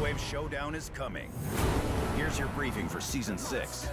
Synthwave Showdown is coming. Here's your briefing for Season 6.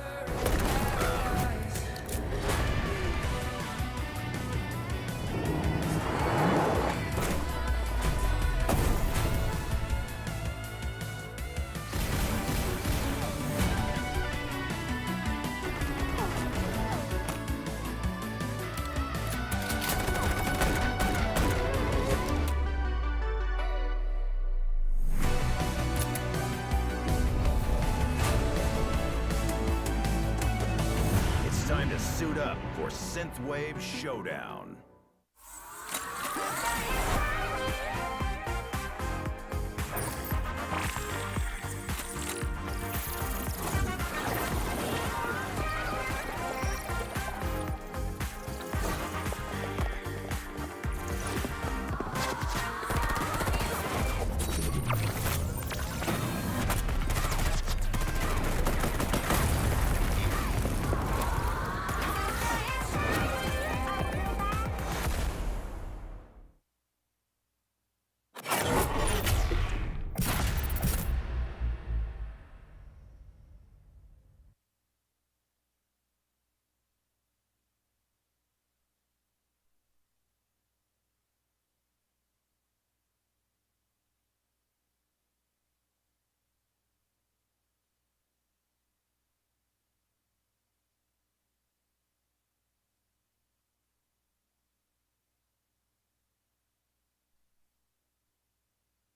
Time to suit up for Synthwave Showdown.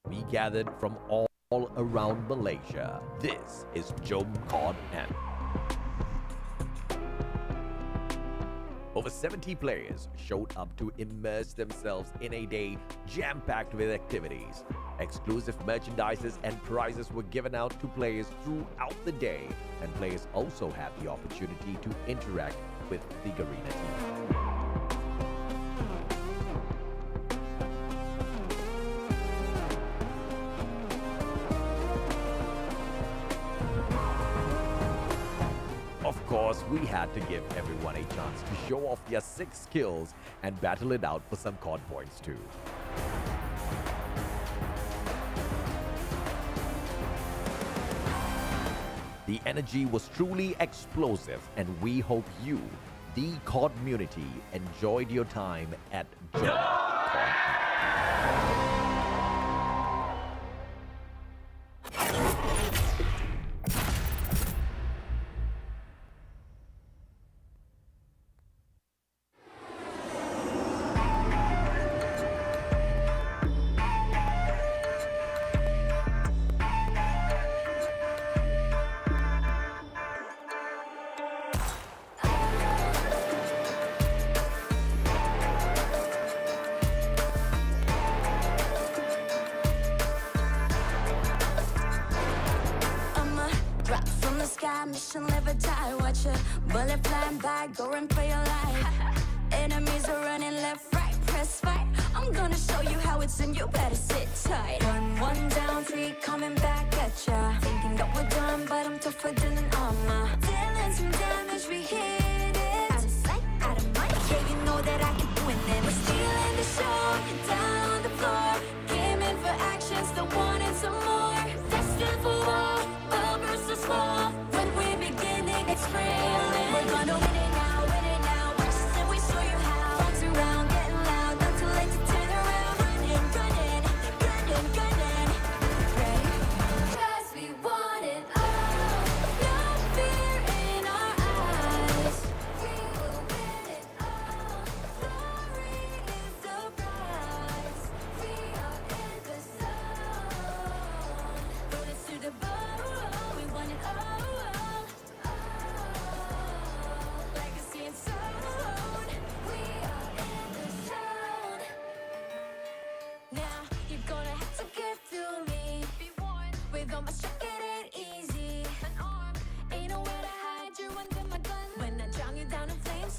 We gathered from all around Malaysia. This is COD and over 70 players showed up to immerse themselves in a day jam-packed with activities. Exclusive merchandises and prizes were given out to players throughout the day, and players also had the opportunity to interact with the Garena team. Of course, we had to give everyone a chance to show off their 6 skills and battle it out for some COD points too. The energy was truly explosive, and we hope you, the COD community, enjoyed your time at COD. Mission live or die, watch a bullet flying by, go and play your life. Enemies are running left, right, press fight. I'm gonna show you how it's and you better sit tight. One down, 3 coming back at ya. Thinking that we're done, but I'm tougher than an armor. Dealing some damage, we hit it. Out of sight, out of mind, yeah, you know that I can win it. We're stealing the show, down on the floor. Came in for action, still wanted some more. Destined for war, all versus war. It's real, we're gonna win it now, watch us and we show you how. Bounce around, getting loud, not too late to turn around. Running, gunning, ready? 'Cause we want it all, no fear in our eyes. We will win it all, glory is the prize. We are in the zone, bullets to the bone, we want it all.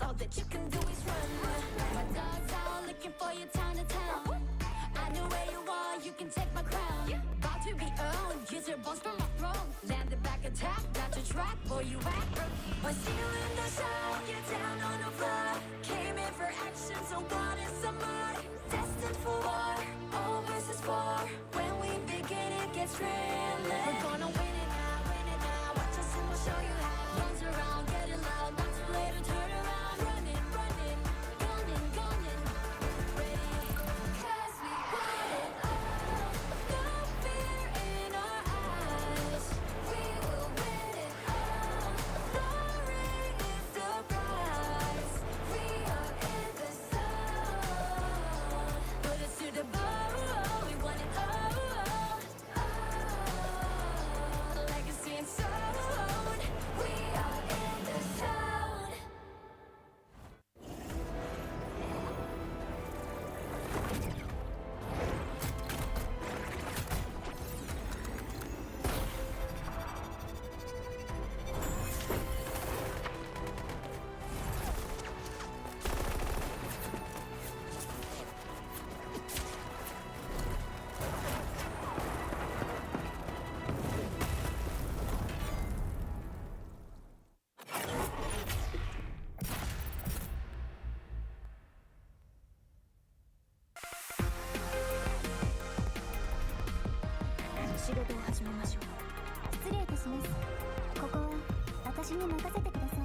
All that you can do is run. My dogs out looking for you town to town. I know where you are, you can take my crown. About to be owned, use your bones from my throne. Land the back attack, got your track, boy you act. When stealing the show, you're down on the floor. Came in for action, so wanted some more. Destined for war, all versus 4. When we begin, it gets real. 事を始めましょう。失礼いたします。ここは私に任せてください。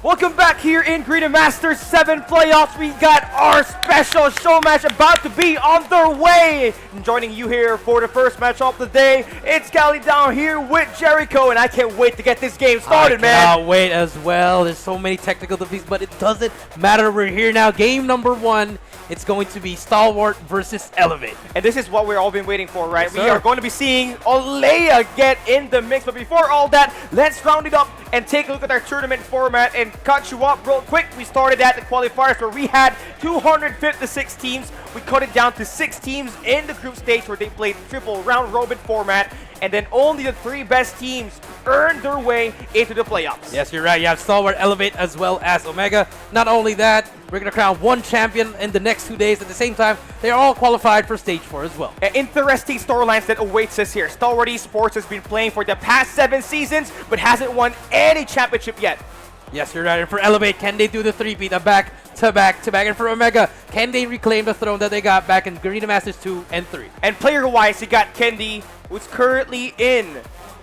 Welcome back here in Garena Masters VII playoffs. We got our special show match about to be on their way. And joining you here for the first match of the day, it's Callie down here with Jericho, and I can't wait to get this game started, man. I cannot wait as well. There's so many technical defeats, but it doesn't matter. We're here now. Game number 1. It's going to be Stalwart versus Elevate. And this is what we've all been waiting for, right? Yes, we sir. are going to be seeing Olea get in the mix. But before all that, let's round it up and take a look at our tournament format and cut you up real quick. We started at the qualifiers where we had 256 teams. We cut it down to 6 teams in the group stage where they played triple round robin format. And then only the 3 best teams earned their way into the playoffs. Yes, you're right. You have Stalwart, Elevate, as well as Omega. Not only that, we're going to crown 1 champion in the next 2 days. At the same time, they're all qualified for Stage 4 as well. Interesting storylines that awaits us here. Stalwart eSports has been playing for the past 7 seasons, but hasn't won any championship yet. Yes, you're right. And for Elevate, can they do the 3-peat, a back-to-back-to-back? And for Omega, can they reclaim the throne that they got back in Garena Masters 2 and 3? And player-wise, you got Kendi, who's currently in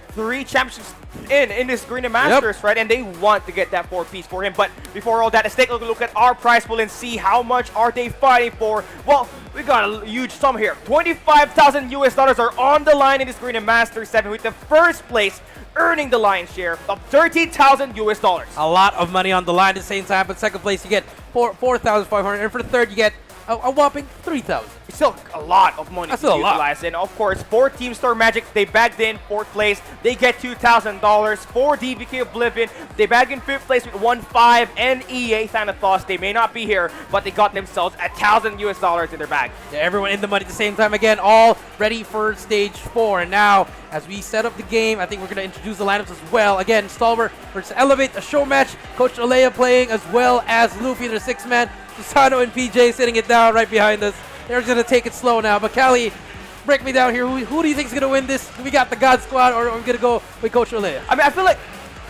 3 championships in this Garena Masters, right? And they want to get that 4-piece for him. But before all that, let's take a look at our prize pool and see how much are they fighting for. Well, we got a huge sum here. $25,000 are on the line in this Garena Masters 7, with the first place earning the lion's share of $30,000. A lot of money on the line at the same time, but second place you get 4,500, and for the third you get a whopping 3,000. It's still a lot of money That's to still a lot. utilize. And of course, for Team Star Magic, they bagged in 4th place. They get $2,000. For DBK Oblivion, they bagged in 5th place with 1.5. And EA Thanatos, they may not be here, but they got themselves $1,000 in their bag. Yeah, everyone in the money at the same time again, all ready for Stage 4. And now, as we set up the game, I think we're going to introduce the lineups as well. Again, Stalwart versus Elevate, a show match. Coach Olea playing as well as Luffy, their 6-man. Susano and PJ sitting it down right behind us. They're going to take it slow now. But Callie, break me down here. Who do you think is going to win this? We got the God Squad, or are we going to go with Coach Olea? I mean, I feel like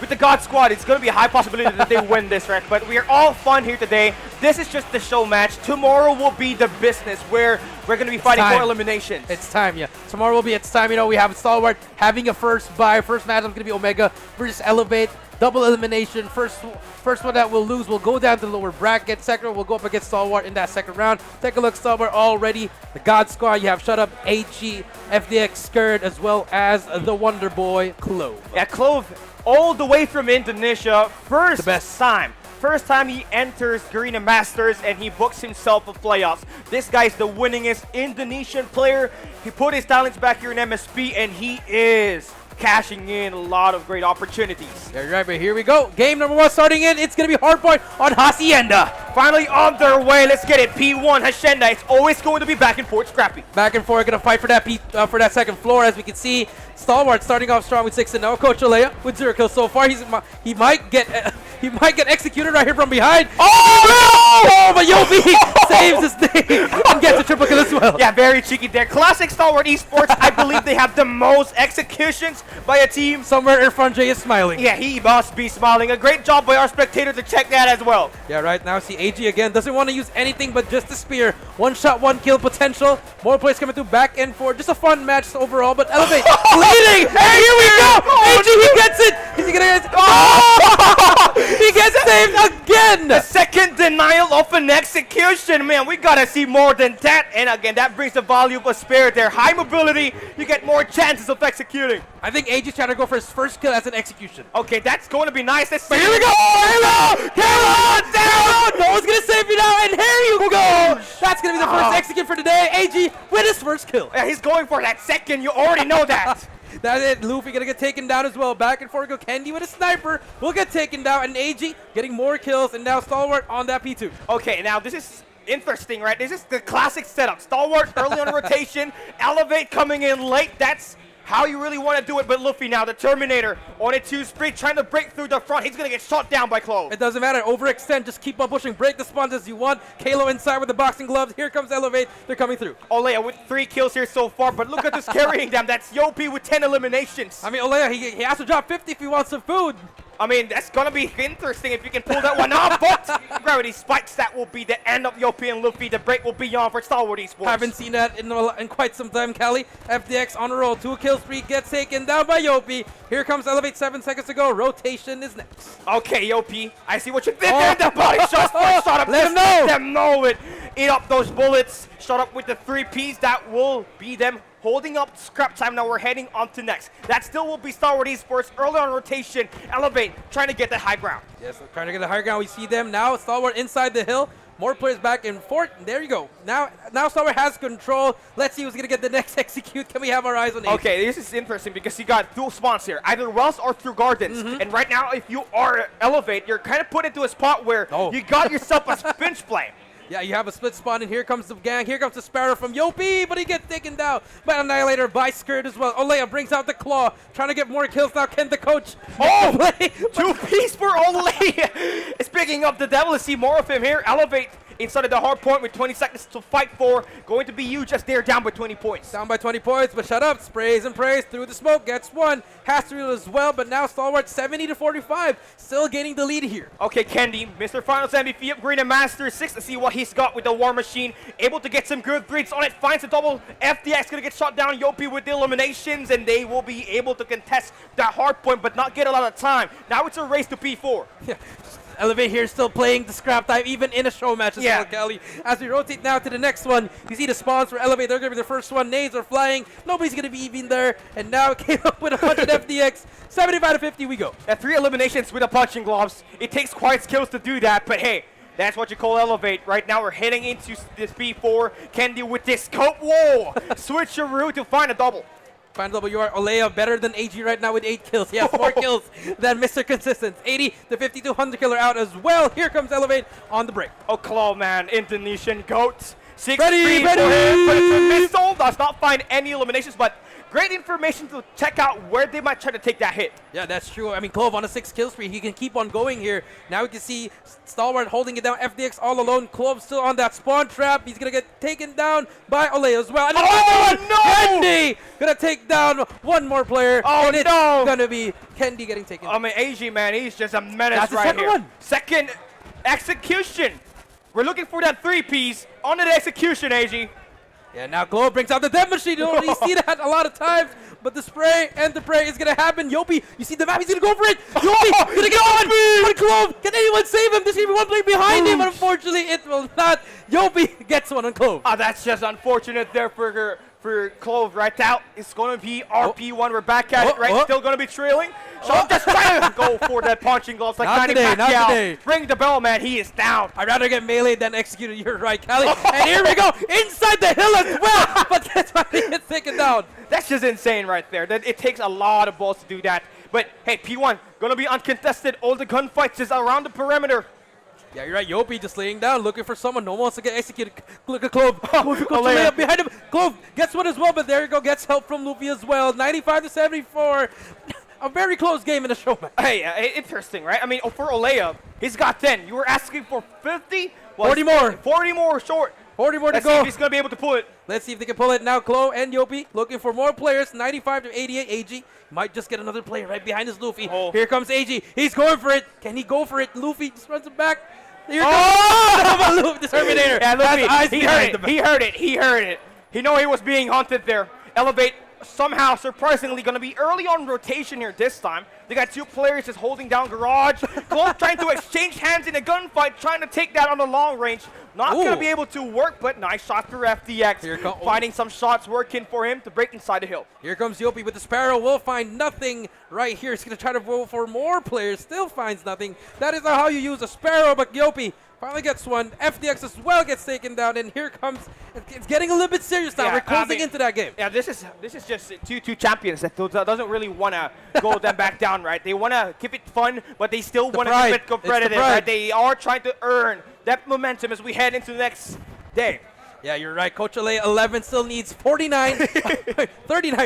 with the God Squad, it's going to be a high possibility that they win this, right? But we are all fun here today. This is just the show match. Tomorrow will be the business where we're going to be fighting for eliminations. It's time, yeah. Tomorrow will be its time. You know, we have Stalwart having a first bye. First match is going to be Omega versus Elevate. Double elimination. First one that will lose will go down to the lower bracket. Second one will go up against Stalwart in that second round. Take a look, Stalwart already. The God Squad, you have Shut Up, AG, FDX, Skirt, as well as the Wonder Boy, Clove. Yeah, Clove, all the way from Indonesia. First time he enters Garena Masters and he books himself a playoffs. This guy's the winningest Indonesian player. He put his talents back here in MSP and he is cashing in a lot of great opportunities. Yeah, right, but here we go. Game number 1 starting in. It's going to be Hardpoint on Hacienda. Finally on their way. Let's get it. P1 Hacienda. It's always going to be back and forth scrappy. Back and forth, going to fight for that for that second floor. As we can see, Stalwart starting off strong with 6-0. Coach Olea with 0 kills so far. He might get executed right here from behind. Oh, but Yobi saves his name and gets a triple kill as well. Yeah, very cheeky there. Classic Stalwart eSports. I believe they have the most executions by a team. Somewhere Irfan J is smiling. Yeah, he must be smiling. A great job by our spectator to check that as well. Yeah, right now see AG again. Doesn't want to use anything but just the spear. 1 shot, 1 kill potential. More players coming through back and forth. Just a fun match overall, but Elevate leading. And here we go. AG, he gets it. Is he going to get it? Oh! He gets saved again. The second denial of an execution. Man, we got to see more than that. And again, that brings the value of a spear there. High mobility. You get more chances of executing. I think AG's trying to go for his first kill as an execution. Okay, that's going to be nice. Let's see. But here we go! Here we go! Down! No one's gonna save me now, and here you go! That's going to be the first execute for today. AG with his first kill. Yeah, he's going for that second. You already know that. That's it. Luffy gonna get taken down as well. Back and forth go Candy with a sniper. Will get taken down. And AG getting more kills. And now Stalwart on that P2. Okay, now this is interesting, right? This is the classic setup. Stalwart early on rotation. Elevate coming in late. That's how you really want to do it. But Luffy now, the Terminator, on a 2 spree, trying to break through the front. He's going to get shot down by Clove. It doesn't matter. Overextend. Just keep on pushing. Break the spawns as you want. Kalo inside with the boxing gloves. Here comes Elevate. They're coming through. Olea with 3 kills here so far, but look at this carrying them. That's Yopi with 10 eliminations. I mean, Olea, he has to drop 50 if he wants some food. I mean, that's going to be interesting if you can pull that one off, but gravity spikes. That will be the end of Yopi and Luffy. The break will be on for Stalwart eSports. Haven't seen that in quite some time, Cali. FDX on a roll. 2 kill spree gets taken down by Yopi. Here comes Elevate 7 seconds to go. Rotation is next. Okay, Yopi, I see what you did there. The body shots first shot up. Let him know. Let them know it. Eat up those bullets. Shot up with the 3 Ps. That will be them holding up scrap time. Now we're heading on to next. That still will be Stalwart eSports early on rotation. Elevate trying to get the high ground. Yes, trying to get the high ground. We see them now. Stalwart inside the hill. More players back and forth. There you go. Now Stalwart has control. Let's see who's going to get the next execute. Can we have our eyes on it? Okay, this is interesting because you got dual spawns here, either Wells or through Gardens. And right now, if you are Elevate, you're kind of put into a spot where you got yourself a pinch play. Yeah, you have a split spawn, and here comes the gang. Here comes the Sparrow from Yopi, but he gets taken down by Annihilator by Skirt as well. Olea brings out the Claw, trying to get more kills now. Ken the coach. Oh, 2 Ps for Olea. Speaking of the devil, let's see more of him here. Elevate inside of the hard point with 20 seconds to fight for. Going to be huge as they're down by 20 points. Down by 20 points, but shut up. Sprays and prays through the smoke. Gets one. Has to reel as well, but now Stalwart 70 to 45. Still gaining the lead here. Okay, Candy, Mr. Finals MVP of Garena Masters 6. Let's see what he's got with the War Machine. Able to get some good reads on it. Finds a double. FDX going to get shot down. Yopi with the eliminations, and they will be able to contest that hard point, but not get a lot of time. Now it's a race to P4. Yeah. Elevate here still playing the scrap time, even in a show match as well, Kelly. As we rotate now to the next one, you see the spawns for Elevate. They're going to be the first one. Nades are flying. Nobody's going to be even there. And now Caleb with 100 FDX. 75 to 50 we go. 3 eliminations with the punching gloves. It takes quite skills to do that, but hey, that's what you call Elevate. Right now we're heading into this P4. Candy with this scope. Whoa! Switcheroo to find a double. Final double, you are Olea better than AG right now with 8 kills. He has more kills than Mr. Consistent. 80 to 5200 killer out as well. Here comes Elevate on the break. Oh, Claw, man. Indonesian GOAT. 6 ready, for him, but it's a missile. Does not find any eliminations, but great information to check out where they might try to take that hit. Yeah, that's true. I mean, Clove on a 6 kill spree. He can keep on going here. Now we can see Stalwart holding it down. FDX all alone. Clove still on that spawn trap. He's going to get taken down by Olea as well. And no! Kendi going to take down one more player. Oh, and it's no! going to be Kendi getting taken down. I mean, AG, man, he's just a menace That's the right second here. one. Second execution. We're looking for that 3 Ps on the execution, AG. Yeah, now Glow brings out the death machine. You already see that a lot of times, but the spray and the pray is going to happen. Yopi, you see the map, he's going to go for it. Yopi, going to get one. But Clove, can anyone save him? There's going to be one player behind him, but unfortunately it will not. Yopi gets one on Clove. That's just unfortunate there for Clove right out. It's going to be RP1. We're back at it, right? Still going to be trailing. So just trying to go for that punching gloves like Not Manny today, not Pacquiao. today. Ring the bell, man. He is down. I'd rather get meleeed than executed. You're right, Callie. And here we go, inside the hill as well. But that's why he gets taken down. That's just insane right there. That it takes a lot of balls to do that. But hey, P1 gonna be uncontested. All the gunfights is around the perimeter. Yeah, you're right. Yopi just laying down, looking for someone. No one wants to get executed. Look at Clove. Olea. Behind him. Clove gets one as well, but there you go. Gets help from Luffy as well. 95 to 74. A very close game in the show, man. Hey, interesting, right? I mean, for Olea, he's got 10. You were asking for 50? Well, 40 more. 40 more short. 40 more to Let's see go. if he's going to be able to pull it. Let's see if they can pull it. Now Clove and Yopi looking for more players. 95 to 88. AG might just get another player right behind his Luffy. Oh. Here comes AG. He's going for it. Can he go for it? Luffy just runs it back. Here comes Luffy, the Terminator. Yeah, Luffy, he heard behind it. He heard it. He heard it. He knew he was being hunted there. Elevate somehow, surprisingly, going to be early on rotation here this time. They got 2 players just holding down Garage. Clove trying to exchange hands in a gunfight, trying to take that on the long range. Not going to be able to work, but nice shot for FDX. Finding some shots working for him to break inside the hill. Here comes Yopi with the Sparrow. Will find nothing right here. He's going to try to roll for more players. Still finds nothing. That is not how you use a Sparrow, but Yopi Finally gets one. FDX as well gets taken down, and here comes. It's getting a little bit serious now. Yeah, We're closing I mean, into that game. Yeah, this is just two champions that doesn't really want to go them back down, right? They want to keep it fun, but they still want to pride. keep it competitive, pride. right? They are trying to earn that momentum as we head into the next day. Yeah, you're right. Coach Alea 11 still needs 39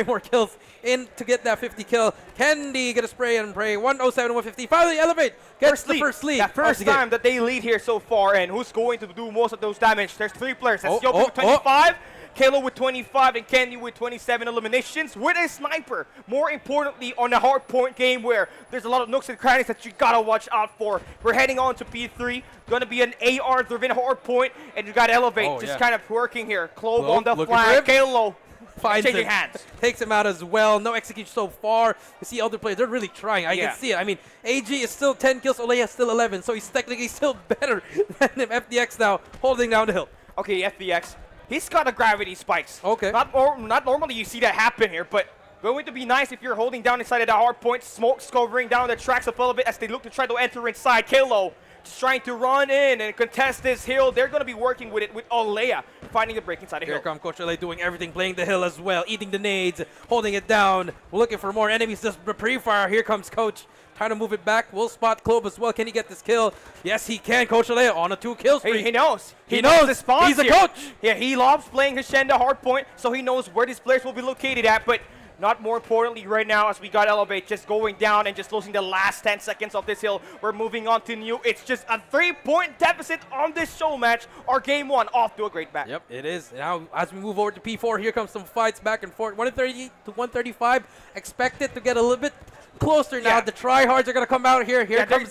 more kills in to get that 50 kill. Candy get a spray and pray. 107, 150. Finally, Elevate gets the first lead. Yeah, first time that they lead here so far, and who's going to do most of those damage? There's 3 players. That's Yopi with 25, Kalo with 25, and Candy with 27 eliminations with a sniper. More importantly, on a hard point game where there's a lot of nooks and crannies that you gotta watch out for. We're heading on to P3. Gonna be an AR-driven hard point, and you got Elevate just kind of working here. Clove on the flank. Kalo finds changing him, hands. takes him out as well. No execution so far. You see other players, they're really trying. I can see it. I mean, AG is still 10 kills, Olea is still 11, so he's technically still better than him. FDX now holding down the hill. Okay, FDX. He's got a gravity spikes. Okay. Not normally you see that happen here, but going to be nice if you're holding down inside of the hard point. Smoke's covering down the tracks a little bit as they look to try to enter inside. Kalo just trying to run in and contest this hill. They're going to be working with it with Olea finding the break inside the hill. Here come Coach Olea doing everything, playing the hill as well, eating the nades, holding it down. We're looking for more enemies, just pre-fire. Here comes Coach. Trying to move it back. We'll spot Clove as well. Can he get this kill? Yes, he can. Coach Olea on a 2 kill streak. He knows. He knows the spawns He's a here. coach. Yeah, he loves playing Hacienda hardpoint, so he knows where these players will be located at. But not more importantly right now, as we got Elevate just going down and just losing the last 10 seconds of this hill. We're moving on to new. It's just a 3-point deficit on this show match. Our game 1 off to a great back. Yep, it is. Now, as we move over to P4, here comes some fights back and forth. 130 to 135. Expected to get a little bit closer now. The tryhards are going to come out here. Here comes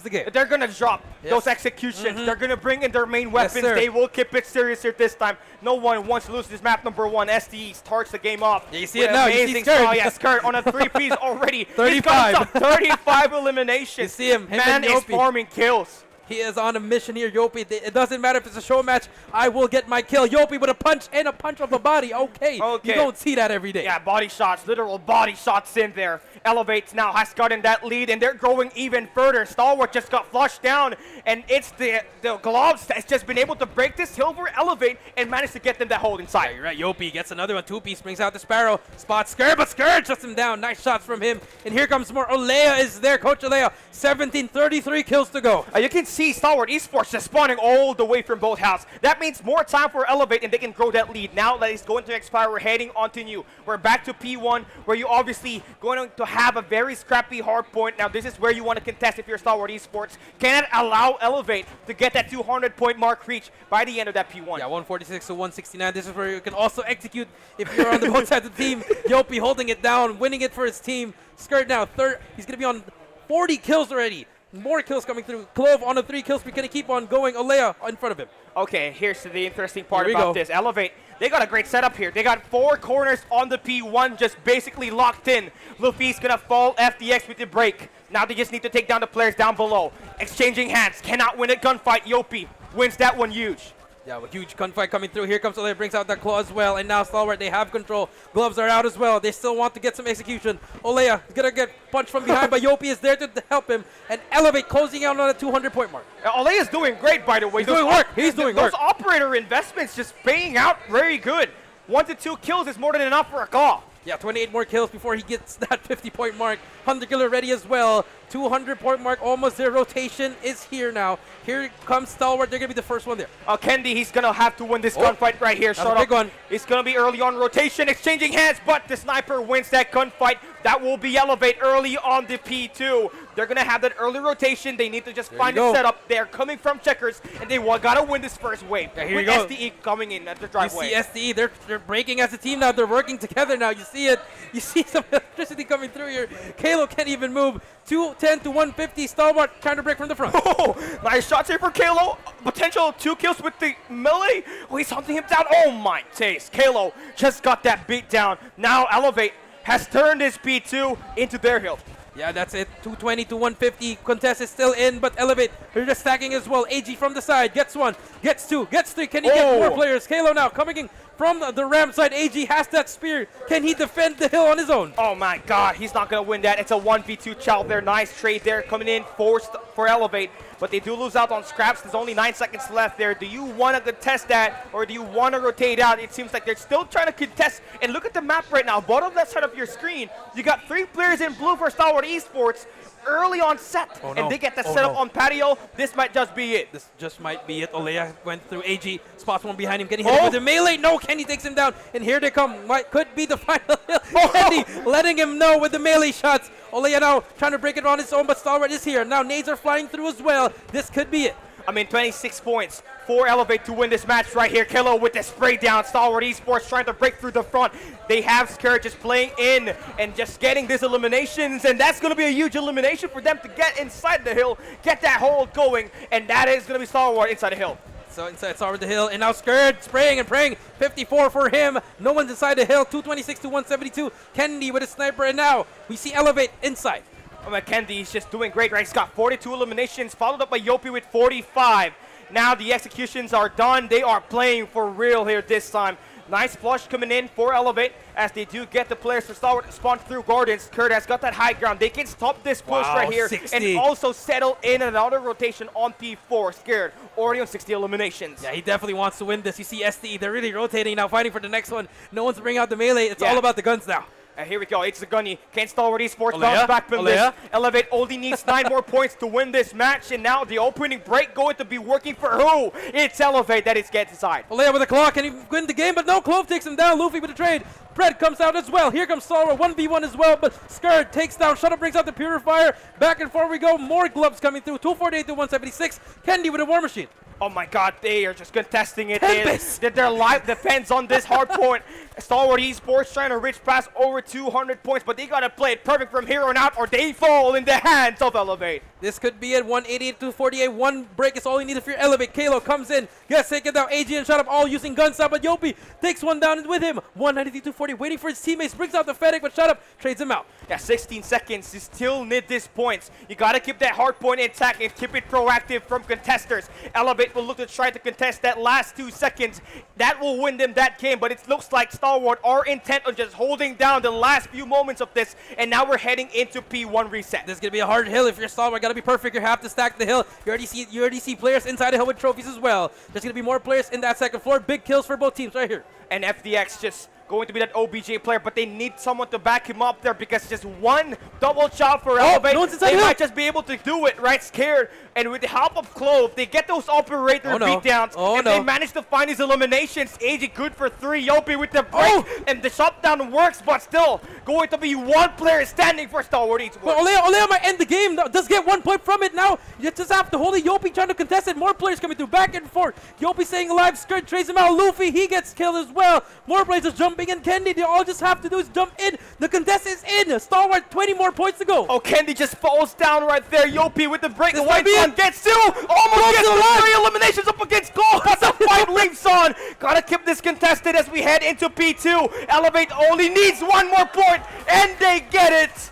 the game. They're going to drop those executions. They're going to bring in their main weapons. They will keep it serious here this time. No one wants to lose this map number 1. SDE starts the game off. Yeah, you see it now. You see Skirt. Yeah, Skirt on a 3-piece already. 35. 35 eliminations. You see him. Man is farming kills. He is on a mission here, Yopi. It doesn't matter if it's a show match. I will get my kill. Yopi with a punch and a punch of the body. Okay. You don't see that every day. Yeah, body shots, literal body shots in there. Elevates now has gotten that lead, and they're growing even further. Stalwart just got flushed down, and it's the gloves that's just been able to break this hill for Elevate and manage to get them that hold inside. Yeah, you're right. Yopi gets another one. 2-piece brings out the Sparrow. Spots Skirt, but Skirt shuts him down. Nice shots from him. And here comes more. Olea is there. Coach Olea, 17, 33 kills to go. You can see Stalwart eSports just spawning all the way from both halves. That means more time for Elevate, and they can grow that lead. Now that is going to expire, we're heading on to new. We're back to P1, where you obviously going to have a very scrappy hard point. Now this is where you want to contest if you're Stalwart eSports. Cannot allow Elevate to get that 200-point mark reached by the end of that P1. Yeah, 146 to 169. This is where you can also execute if you're on the both sides of the team. Yopi holding it down, winning it for his team. Skirt now, third. He's going to be on 40 kills already. More kills coming through. Clove on a 3 kills. We're going to keep on going. Olea in front of him. Okay, here's the interesting part about this. Elevate, they got a great setup here. They got 4 corners on the P1 just basically locked in. Luffy's going to fall FDX with the break. Now they just need to take down the players down below. Exchanging hands. Cannot win a gunfight. Yopi wins that one huge. Yeah, a huge gunfight coming through. Here comes Olea, brings out that claw as well. And now Stalwart, they have control. Gloves are out as well. They still want to get some execution. Olea is going to get punched from behind, but Yopi is there to help him. And Elevate closing out on a 200-point mark. Olea is doing great, by the way. He's doing work. He's doing work. Those operator investments just paying out very good. 1 to 2 kills is more than enough for a call. Yeah, 28 more kills before he gets that 50-point mark. 100 killer ready as well. 200-point mark, almost there. Rotation is here now. Here comes Stalwart. They're going to be the first one there. Kendi, he's going to have to win this gunfight right here. That's a big one. He's going to be early on rotation, exchanging hands, but the sniper wins that gunfight. That will be Elevate early on the P2. They're going to have that early rotation. They need to just find the setup. They're coming from checkers, and they got to win this first wave. Yeah, here with you go. SDE coming in at the driveway. You see SDE, they're breaking as a team now. They're working together now. You see it. You see some electricity coming through here. Kalo can't even move. 210 to 150. Stalwart trying to break from the front. Oh, nice shots here for Kalo. Potential 2 kills with the melee. Oh, he's hunting him down. Oh, my taste. Kalo just got that beat down. Now Elevate has turned his P2 into their hill. Yeah, that's it. 220 to 150. Contest is still in, but Elevate, they're just stacking as well. AG from the side. Gets 1, gets 2, gets 3. Can he get more players? Kalo now coming in from the Ram side. AG has that spear. Can he defend the hill on his own? Oh my god, he's not going to win that. It's a 1v2 child there. Nice trade there coming in for Elevate. But they do lose out on scraps. There's only 9 seconds left there. Do you want to contest that or do you want to rotate out? It seems like they're still trying to contest. And look at the map right now. Bottom left side of your screen, you got 3 players in blue for Stalwart eSports early on set. Oh, no. And they get the Oh, setup no. on patio. This might just be it. This just might be it. Olea went through AG, spots one behind him, getting hit with the melee. No, Kenny takes him down, and here they come. What could be the final hill? Kenny letting him know with the melee shots. Olea now trying to break it on his own, but Stalwart is here. Now nades are flying through as well. This could be it. I mean, 26 points for Elevate to win this match right here. Kilo with the spray down. Stalwart eSports trying to break through the front. They have Scourge just playing in and just getting these eliminations, and that's going to be a huge elimination for them to get inside the hill, get that hold going, and that is going to be Stalwart inside the hill. So inside Stalwart the hill, and now Scourge spraying and praying. 54 for him. No one's inside the hill. 226 to 172. Kennedy with a sniper, and now we see Elevate inside. Oh, McKendy is just doing great, right? He's got 42 eliminations, followed up by Yopi with 45. Now the executions are done. They are playing for real here this time. Nice flush coming in for Elevate as they do get the players for Stalwart spawned through Gardens. Kurt has got that high ground. They can stop this push right here 60. and also settle in another rotation on P4. Scared. Already on 60 eliminations. Yeah, he definitely wants to win this. You see STE, they're really rotating now, fighting for the next one. No one's bringing out the melee. It's all about the guns now. And here we go. It's the gunny. Can Stalwart eSports Olea? bounce back from this? Olea? Elevate only needs 9 more points to win this match. And now the opening break going to be working for who? It's Elevate that is gets inside. Olea with a claw, can he win the game? But no, Clove takes him down. Luffy with the trade. Pred comes out as well. Here comes Stalwart, 1v1 as well, but Scourge takes down. Shuttle brings out the Purifier. Back and forth we go. More gloves coming through. 248 to 176. Kendi with a War Machine. Oh my god, they are just contesting it. Tempest! Their life depends on this hard point. Stalwart eSports trying to reach past over 200 points, but they gotta play it perfect from here on out or they fall in the hands of Elevate. This could be it. 188 to 48. One break is all you need if you're Elevate. Kalo comes in. Gets taken down. AG and Shut Up all using guns out, but Yopi takes one down with him. 193 to 40. Waiting for his teammates. Brings out the Fennec, but Shut Up trades him out. Yeah, 16 seconds. You still need these points. You gotta keep that hard point intact and keep it proactive from contesters. Elevate will look to try to contest that last 2 seconds. That will win them that game, but it looks like Stalwart are intent on just holding down the last few moments of this, and now we're heading into P1 reset. This is gonna be a hard hill if you're Stalwart. Gotta be perfect. You have to stack the hill. You already see players inside the hill with trophies as well. There's gonna be more players in that second floor. Big kills for both teams right here. And FDX just going to be that OBJ player, but they need someone to back him up there because just one double shot for Elevate, no one's inside they the hill. might just be able to do it, right? Scared. And with the help of Clove, they get those operator beatdowns, and they manage to find his eliminations. AG good for 3. Yopi with the break, and the shutdown works, but still going to be one player standing for Stalwart eSports. But Olea might end the game. Does get 1 point from it now. You just have to hold it. Yopi trying to contest it. More players coming through back and forth. Yopi staying alive. Skirt trades him out. Luffy, he gets killed as well. More players just jumping in. Kendi, they all just have to do is jump in. The contest is in. Stalwart, 20 more points to go. Oh, Kendi just falls down right there. Yopi with the break. The white one gets 2. Almost gets the 3 eliminations up against Gold. But the fight leaps on. Gotta keep this contested as we head into P2. Elevate only needs 1 more point, and they get it.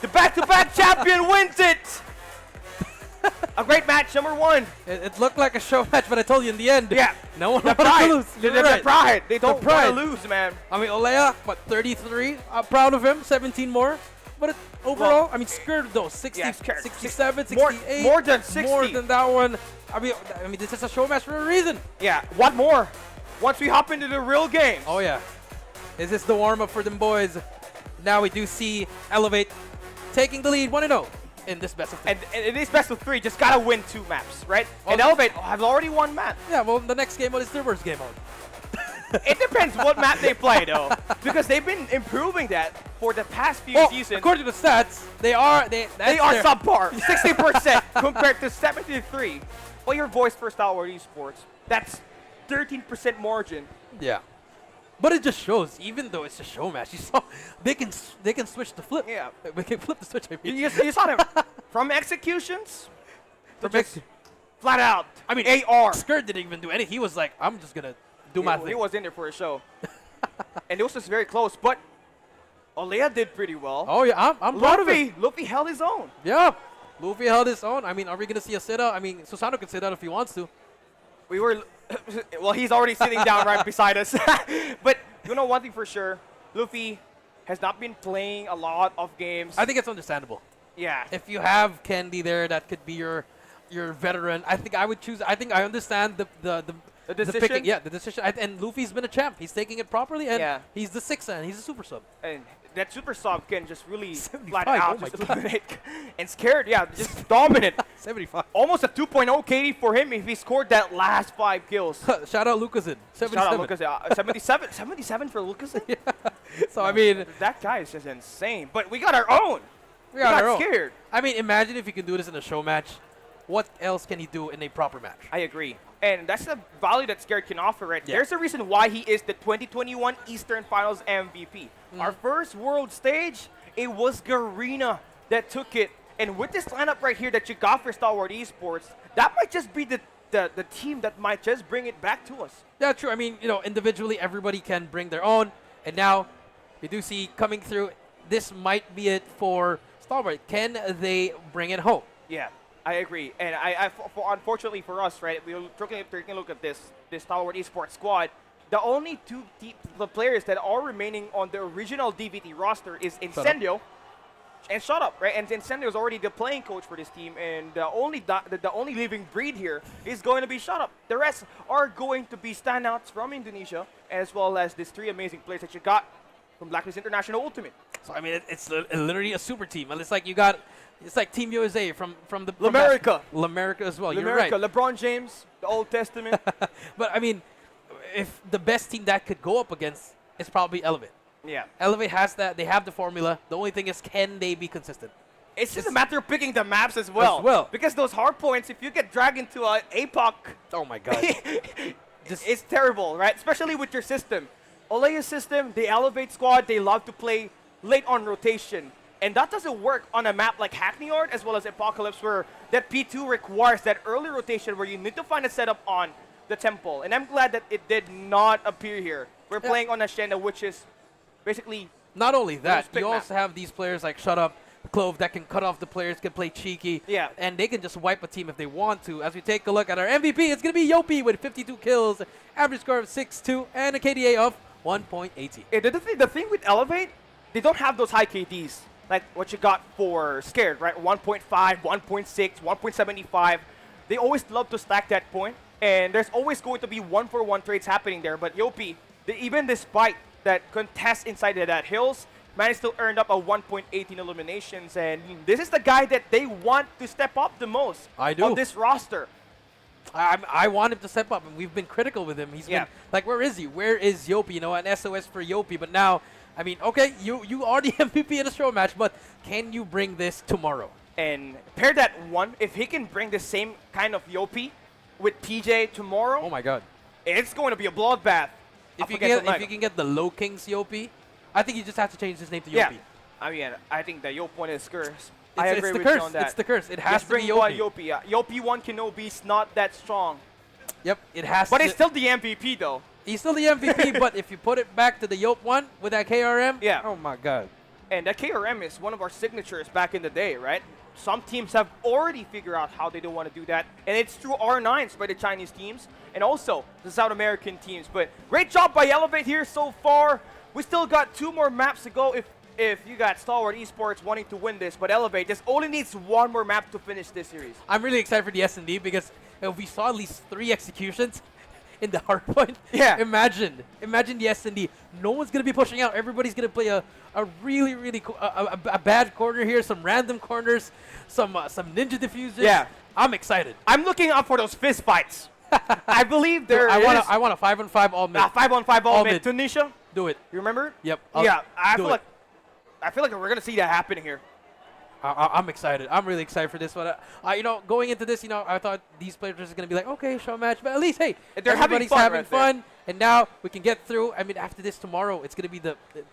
The back-to-back champion wins it. A great match, number 1. It looked like a show match, but I told you in the end. Yeah. No one The wanted to pride. lose. The pride. They don't want pride. to lose, man. I mean, Olea, what, 33? I'm proud of him. 17 more. But overall, I mean, Skirt though, 60, Yeah, Skirt. 67, More- 68. more than 60. More than that one. I mean, this is a show match for a reason. Yeah, one more. Once we hop into the real game. Oh, yeah. Is this the warm-up for them boys? Now we do see Elevate taking the lead 1-0 in this best of 3. And it is best of 3. Just gotta win 2 maps, right? Oh, And Elevate have already won map. Yeah, well, the next game mode is their worst game mode. It depends what map they play, though, because they've been improving that for the past few Well, seasons. according to the stats, they are Subpar, 60% compared to 73. Well, your voice for Stalwart eSports, that's 13% margin. Yeah. But it just shows, even though it's a show match, you saw they can switch the flip. Yeah. They can flip the switch. I mean. You saw them from executions to From just flat out. I mean, AR. Skirt didn't even do anything. He was like, I'm just gonna do my thing. He was in there for a show, and it was just very close. But Olea did pretty well. Oh yeah, I'm proud of it. Luffy held his own. Yeah, Luffy held his own. I mean, are we gonna see a sit out? I mean, Susano can sit out if he wants to. We were Well, he's already sitting down right beside us. But you know one thing for sure, Luffy has not been playing a lot of games. I think it's understandable. Yeah. If you have Candy there, that could be your veteran. I think I would choose. I think I understand the decision? picking. Yeah, the decision. And Luffy's been a champ. He's taking it properly, and Yeah. he's the 6th, and he's a super sub. And that super sub can just really 75, flat out oh my just God. eliminate. And scared, yeah, just dominant. 75. Almost a 2.0 KD for him if he scored that last 5 kills. Shout out Lucasen. 77. Shout out Lucas. 77. 77 for Lucas. So I mean, That guy is just insane. But we got our own. we got our own. scared. I mean, imagine if you can do this in a show match. What else can he do in a proper match? I agree. And that's the value that Scared can offer, right? Yeah. There's a reason why he is the 2021 Eastern Finals MVP. Our first world stage, it was Garena that took it. And with this lineup right here that you got for Stalwart eSports, that might just be the team that might just bring it back to us. Yeah, true. I mean, individually, everybody can bring their own. And now, we do see coming through, this might be it for Stalwart. Can they bring it home? Yeah, I agree. And unfortunately for us, right, we're taking a look at this Stalwart eSports squad. The only two the players that are remaining on the original DVT roster is Incendio and Shut Up, right? And Incendio is already the playing coach for this team, and the only living breed here is going to be Shut Up. The rest are going to be standouts from Indonesia, as well as these 3 amazing players that you got from Blacklist International Ultimate. So, I mean, it's literally a super team. And it's like it's like Team USA from the L'America. L'America as well. You're America, right. LeBron James, the Old Testament. But I mean, if the best team that could go up against is probably Elevate. Yeah. Elevate has that. They have the formula. The only thing is, can they be consistent? It's just a matter of picking the maps as well. Because those hard points, if you get dragged into an APOC, Oh my God. it's terrible, right? Especially with your system. Olea's system, the Elevate squad, they love to play late on rotation. And that doesn't work on a map like Hackney Yard as well as Apocalypse, where that P2 requires that early rotation where you need to find a setup on the temple. And I'm glad that it did not appear here. We're playing on Ascenda, which is basically... Not only that, pick you map. also have these players like Shut Up, Clove, that can cut off the players, can play cheeky. Yeah. And they can just wipe a team if they want to. As we take a look at our MVP, it's going to be Yopi with 52 kills, average score of 6-2, and a KDA of 1.80. The thing with Elevate, they don't have those high KDs like what you got for Scared, right? 1.5, 1.6, 1.75. They always love to stack that point, and there's always going to be 1-for-1 trades happening there. But Yopi, even despite that contest inside of that hills, managed to earn up a 1.18 eliminations, and this is the guy that they want to step up the most on this roster. I want him to step up, and we've been critical with him. He's been like, where is he? Where is Yopi? An SOS for Yopi. But now, I mean, okay, you are the MVP in a show match, but can you bring this tomorrow? And pair that one, if he can bring the same kind of Yopi with PJ tomorrow, Oh my God! it's going to be a bloodbath. If you can get the Low Kings Yopi, I think you just have to change his name to Yopi. Yeah, I mean, I think the Yopi one is cursed. I agree it's the with curse. you on that. It's the curse. It has Just to be bring Yopi. one Yopi. Yopi 1 Kenobi's not that strong. Yep, it has But to. it's still the MVP, though. He's still the MVP, but if you put it back to the Yope one with that KRM, Yeah. oh my God. And that KRM is one of our signatures back in the day, right? Some teams have already figured out how they don't want to do that. And it's through R9s by the Chinese teams and also the South American teams. But great job by Elevate here so far. We still got 2 more maps to go if you got Stalwart eSports wanting to win this. But Elevate just only needs 1 more map to finish this series. I'm really excited for the S&D because if we saw at least 3 executions in the hardpoint. Yeah. Imagine the S&D. No one's going to be pushing out. Everybody's going to play a really, really cool, a bad corner here, some random corners, some ninja diffusers. Yeah. I'm excited. I'm looking out for those fist fights. I believe there I is want a 5-on-5 all mid. 5-on-5 all All mid. mid. Tunisia, Do it. you remember? Yep. Yeah, I do feel like we're gonna see that happening here. I'm excited. I'm really excited for this one. Going into this, I thought these players are going to be like, okay, show match, but at least, hey, They're having everybody's fun having right there. fun, and now we can get through. I mean, after this tomorrow, it's going to be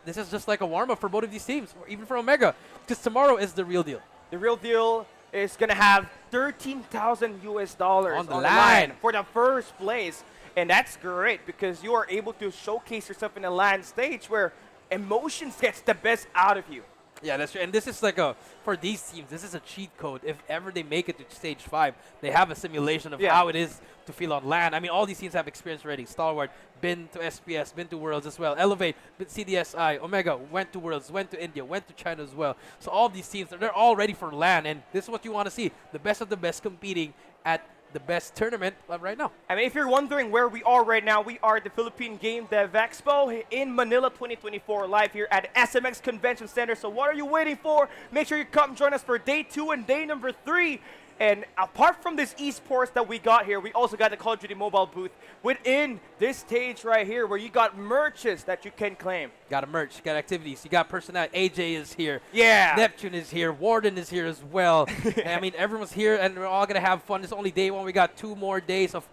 this is just like a warm-up for both of these teams, or even for Omega, because tomorrow is the real deal. The real deal is gonna have $13,000 US On the on line. for the first place, and that's great because you are able to showcase yourself in a LAN stage where emotions gets the best out of you. Yeah, that's true. And this is like for these teams, this is a cheat code. If ever they make it to stage 5, they have a simulation of how it is to feel on land. I mean, all these teams have experience already. Stalwart, been to SPS, been to Worlds as well. Elevate, been CDSI, Omega, went to Worlds, went to India, went to China as well. So all these teams, they're all ready for land. And this is what you want to see. The best of the best competing at the best tournament right now. I mean, if you're wondering where we are right now, we are at the Philippine Game Dev Expo in Manila 2024, live here at SMX Convention Center. So what are you waiting for? Make sure you come join us for day 2 and day number 3. And apart from this esports that we got here, we also got the Call of Duty mobile booth within this stage right here where you got merches that you can claim. Got a merch, got activities, you got personality. AJ is here. Yeah. Neptune is here. Warden is here as well. I mean, everyone's here and we're all going to have fun. It's only day 1. We got 2 more days of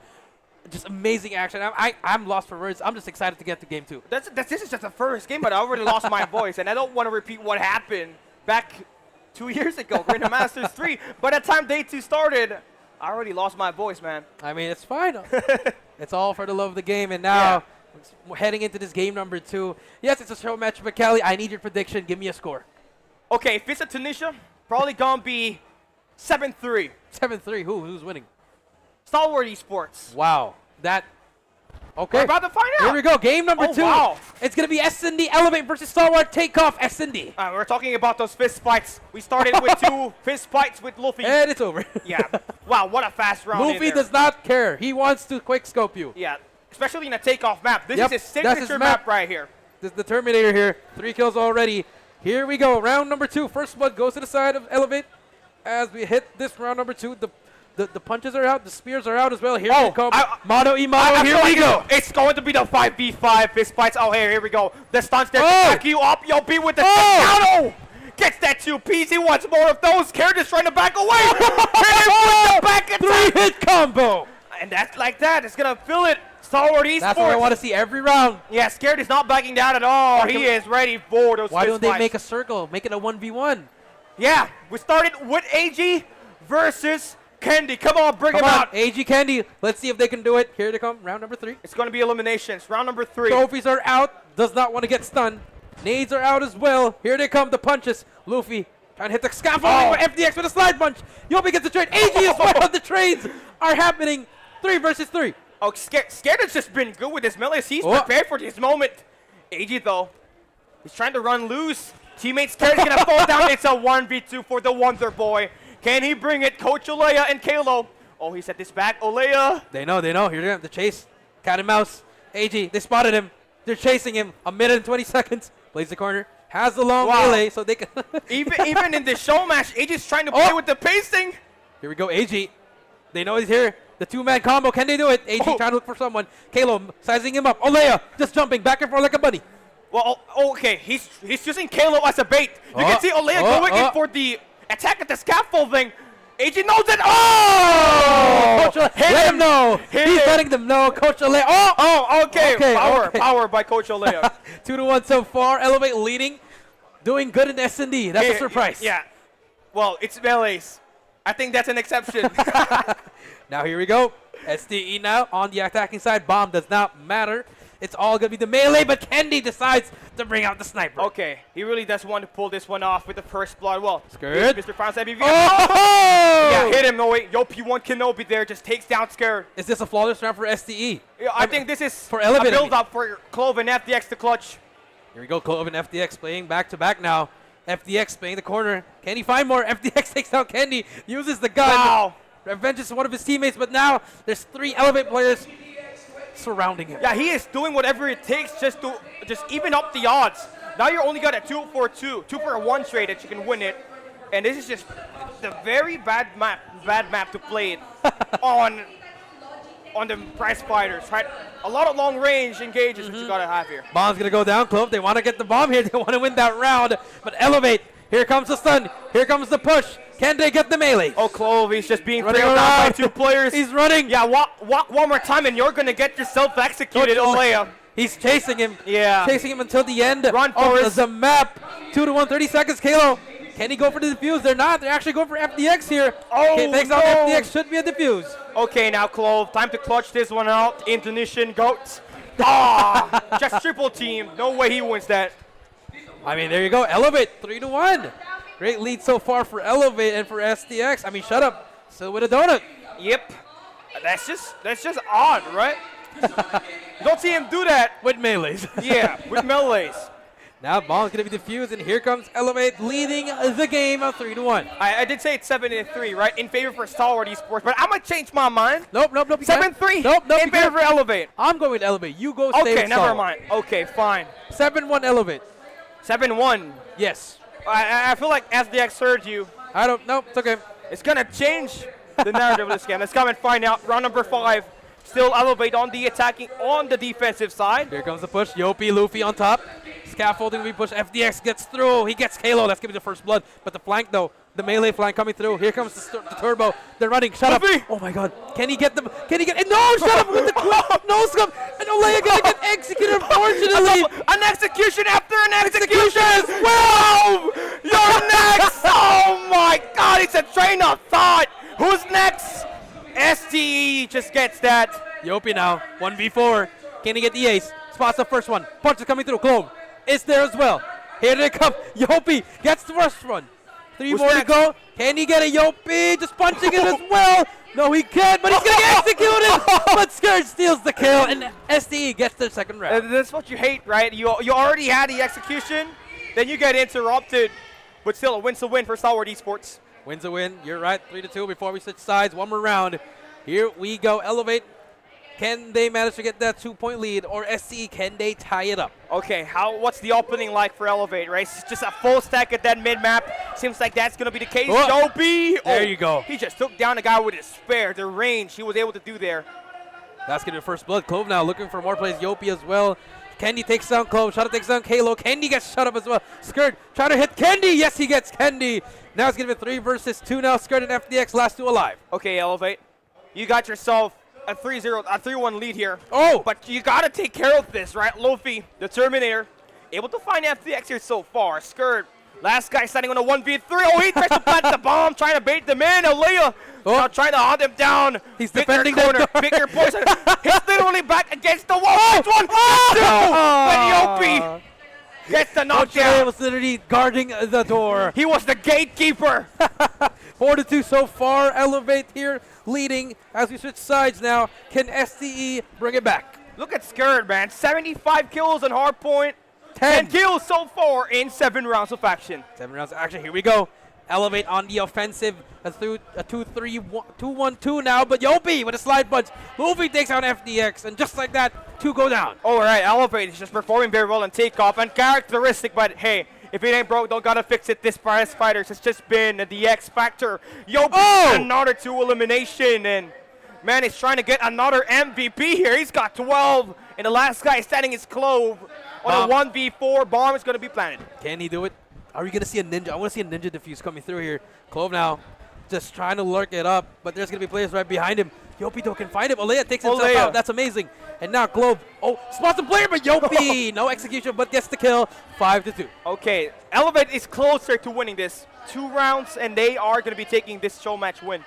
just amazing action. I'm lost for words. I'm just excited to get to game 2. This is just the first game, but I already lost my voice, and I don't want to repeat what happened back 2 years ago, Garena Masters 3. By the time day 2 started, I already lost my voice, man. I mean, it's fine. It's all for the love of the game. And now, we're heading into this game number 2. Yes, it's a show match, but Kelly, I need your prediction. Give me a score. Okay, if it's a Tunisia, probably gonna be 7-3. 7-3. Who's winning? Stalwart eSports. Wow. Okay. We're about to find out. Here we go. Game number 2. Wow. It's going to be S&D Elevate versus Stalwart. Takeoff S&D. We're talking about those fist fights. We started with 2 fist fights with Luffy. And it's over. Yeah. Wow, what a fast round. Luffy does not care. He wants to quick scope you. Yeah, especially in a Takeoff map. This is his that's his signature map right here. This is the Terminator here. 3 kills already. Here we go. Round number 2. First blood goes to the side of Elevate. As we hit this round number 2, the punches are out. The spears are out as well. Here we come. Mono Imano. Here we go. It's going to be the 5v5 fist fights. Oh, here we go. The stunts there to back you up. Yo, be with the Takeoff. Gets that 2-piece. He wants more of those. Characters trying to back away. Hit him with the back attack. 3-hit combo. And that's like that. It's going to fill it. Stalwart eSports. That's what I want to see every round. Yeah, Scared is not backing down at all. He is ready for those Why fist don't they fights. make a circle? Make it a 1v1. Yeah, we started with AG versus Candy. Come on, bring him out. AG Candy. Let's see if they can do it. Here they come. Round number 3. It's going to be eliminations. Round number 3. Trophies are out. Does not want to get stunned. Nades are out as well. Here they come. The punches. Luffy trying to hit the scaffolding. FDX with a slide punch. Yobi gets the trade. AG as well. The trades are happening. 3 versus 3. Oh, Scared has just been good with his melees. He's prepared for this moment. AG, though, he's trying to run loose. Teammate Scared is going to fall down. It's a 1v2 for the Wonder Boy. Can he bring it? Coach Olea and Kalo. Oh, he set this back. Olea. They know. Here they go. The chase. Cat and mouse. AG, they spotted him. They're chasing him. 1 minute and 20 seconds. Plays the corner. Has the long melee, so they can... even in the show match, AG's trying to play with the pacing. Here we go, AG. They know he's here. The 2-man combo. Can they do it? AG trying to look for someone. Kalo sizing him up. Olea just jumping back and forth like a bunny. Well, okay. He's using Kalo as a bait. You can see Olea going in for the attack at the scaffolding. AG knows it. Oh! Coach let him know. He's letting them know. Coach Olea. Okay. Power by Coach Olea. 2-1 so far. Elevate leading. Doing good in S&D. That's a surprise. Yeah. Well, it's melees. I think that's an exception. Now here we go. SDE now on the attacking side. Bomb does not matter. It's all going to be the melee, but Candy decides to bring out the sniper. Okay, he really does want to pull this one off with the first blood. Well, Scared. Mr. France MVV. Oh! Yeah, hit him. No, wait. Yo, P1 Kenobi there just takes down Scared. Is this a flawless round for SDE? Yeah, I think this is for Elevate, a build-up for Clove and FDX to clutch. Here we go, Clove and FDX playing back-to-back now. FDX playing the corner. Can he find more? FDX takes out Candy, uses the gun. Wow. Revenges one of his teammates, but now there's 3 Elevate players surrounding him. Yeah, he is doing whatever it takes just to even up the odds. Now you're only got a 2-for-2, 2-for-1 trade that you can win it. And this is just the very bad map to play it on the prize fighters, right? A lot of long range engages that you gotta have here. Bomb's gonna go down, Clove. They want to get the bomb here. They want to win that round. But Elevate, here comes the stun. Here comes the push. Can they get the melee? Oh, Clove, he's just being Running trailed down by around. 2 players. He's running. Yeah, walk one more time and you're gonna get yourself executed, Olea. He's chasing him. Yeah. Chasing him until the end Run, of Forrest. the map. 2-1, 30 seconds. Kalo, can he go for the defuse? They're not. They're actually going for FDX here. Oh, okay, takes out FDX. Should be a defuse. Okay, now Clove, time to clutch this one out. Indonesian goats. Just triple team. No way he wins that. I mean, there you go. Elevate, 3-1. Great lead so far for Elevate and for STX. I mean, shut up. Still with a donut. Yep. That's just odd, right? Don't see him do that. With melees. Yeah, with melees. Now bomb's going to be defused, and here comes Elevate leading the game of 3-1. I did say it's 7-3, right? In favor for Stalwart eSports, but I'm going to change my mind. Nope. 7-3 Nope. in favor for Elevate. I'm going with Elevate. You go stay Okay, with never Stalwart. mind. Okay, fine. 7-1 Elevate. 7-1. Yes. I feel like SDX heard you. I don't know. It's okay. It's going to change the narrative of this game. Let's come and find out. Round number 5. Still Elevate on the attacking, on the defensive side. Here comes the push. Yopi, Luffy on top. Scaffolding will be pushed. FDX gets through. He gets Halo. That's going to be the first blood. But the flank, though, the melee flank coming through. Here comes the turbo. They're running. Shut Luffy! up. Oh, my God. Can he get them? Can he get? No, shut up with the no scope. And Olea going to get executed, unfortunately. An execution after an execution as well! You're next! Oh, my God. It's a train of thought. Who's next? STE just gets that. Yopi now. 1v4. Can he get the ace? Spots the first one. Punch is coming through. Clone is there as well. Here they come. Yopi gets the first one. 3 Who's more next? to go. Can he get a Yopi? Just punching it as well. No, he can't, but he's going to get executed. But Scourge steals the kill, and STE gets the second round. That's what you hate, right? You already had the execution, then you get interrupted. But still, a win's a win for Stalwart eSports. Wins a win. You're right. 3-2 before we switch sides. One more round. Here we go. Elevate. Can they manage to get that 2-point lead, or SCE, can they tie it up? Okay, what's the opening like for Elevate, right? It's just a full stack at that mid-map. Seems like that's going to be the case. Oh. Yopi! There you go. He just took down a guy with his spare. The range he was able to do there. That's going to be first blood. Clove now looking for more plays. Yopi as well. Candy takes down Clove. Shadow takes down Kalo. Candy gets shut up as well. Skirt trying to hit Candy. Yes, he gets Candy. Now it's going to be 3 versus 2 now. Skirt and FDX, last 2 alive. Okay, Elevate. You got yourself a 3-1 lead here. Oh! But you got to take care of this, right? Luffy, the Terminator, able to find FDX here so far. Skirt, last guy standing on a 1v3. Oh, he tries to plant the bomb, trying to bait them in. Alea now trying to hunt him down. He's Pick defending your the corner. door. Pick your poison. He's literally back against the wall. That's one. But Yopi gets the knockdown. was literally guarding the door. He was the gatekeeper. 4-2 so far. Elevate here leading as we switch sides now. Can STE bring it back? Look at Skirt, man. 75 kills on hardpoint. 10 kills so far in 7 rounds of action. 7 rounds of action. Here we go. Elevate on the offensive. A 2-1-2 now, but Yopi with a slide punch. Luffy takes out FDX, and just like that, 2 go down. All right, Elevate is just performing very well in Takeoff. Uncharacteristic, but hey, if it ain't broke, don't gotta fix it. This Prize Fighters has just been the X Factor. Yopi, another 2 elimination, and man, he's trying to get another MVP here. He's got 12, and the last guy standing is Clove. On a 1v4, bomb is gonna be planted. Can he do it? Are we gonna see a ninja? I want to see a ninja defuse coming through here. Clove now, just trying to lurk it up, but there's gonna be players right behind him. Yopi though can find him. Olea takes himself out. That's amazing. And now Clove, spots the player, but Yopi, no execution, but gets the kill. 5-2. Okay, Elevate is closer to winning this. 2 rounds, and they are gonna be taking this Showmatch win.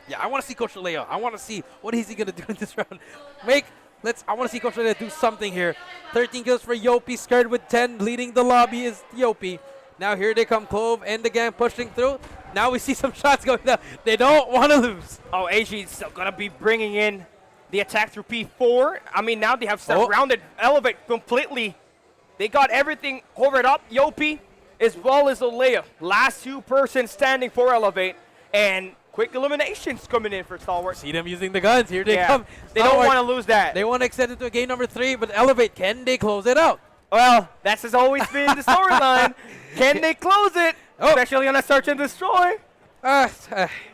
Yeah, I want to see Coach Olea. I want to see what is he gonna do in this round. I want to see Coach Olea do something here. 13 kills for Yopi, Skirt with 10, leading the lobby is Yopi. Now here they come, Clove and the gang pushing through. Now we see some shots going down. They don't want to lose. Oh, AG is still going to be bringing in the attack through P4. I mean, now they have surrounded Elevate completely. They got everything covered up. Yopi as well as Olea. Last 2 persons standing for Elevate. And quick eliminations coming in for Stalwart. See them using the guns. Here they come. They don't want to lose that. They want to extend it to a game number 3, but Elevate, can they close it out? Well, that has always been the storyline. Can they close it? Especially on a search and destroy.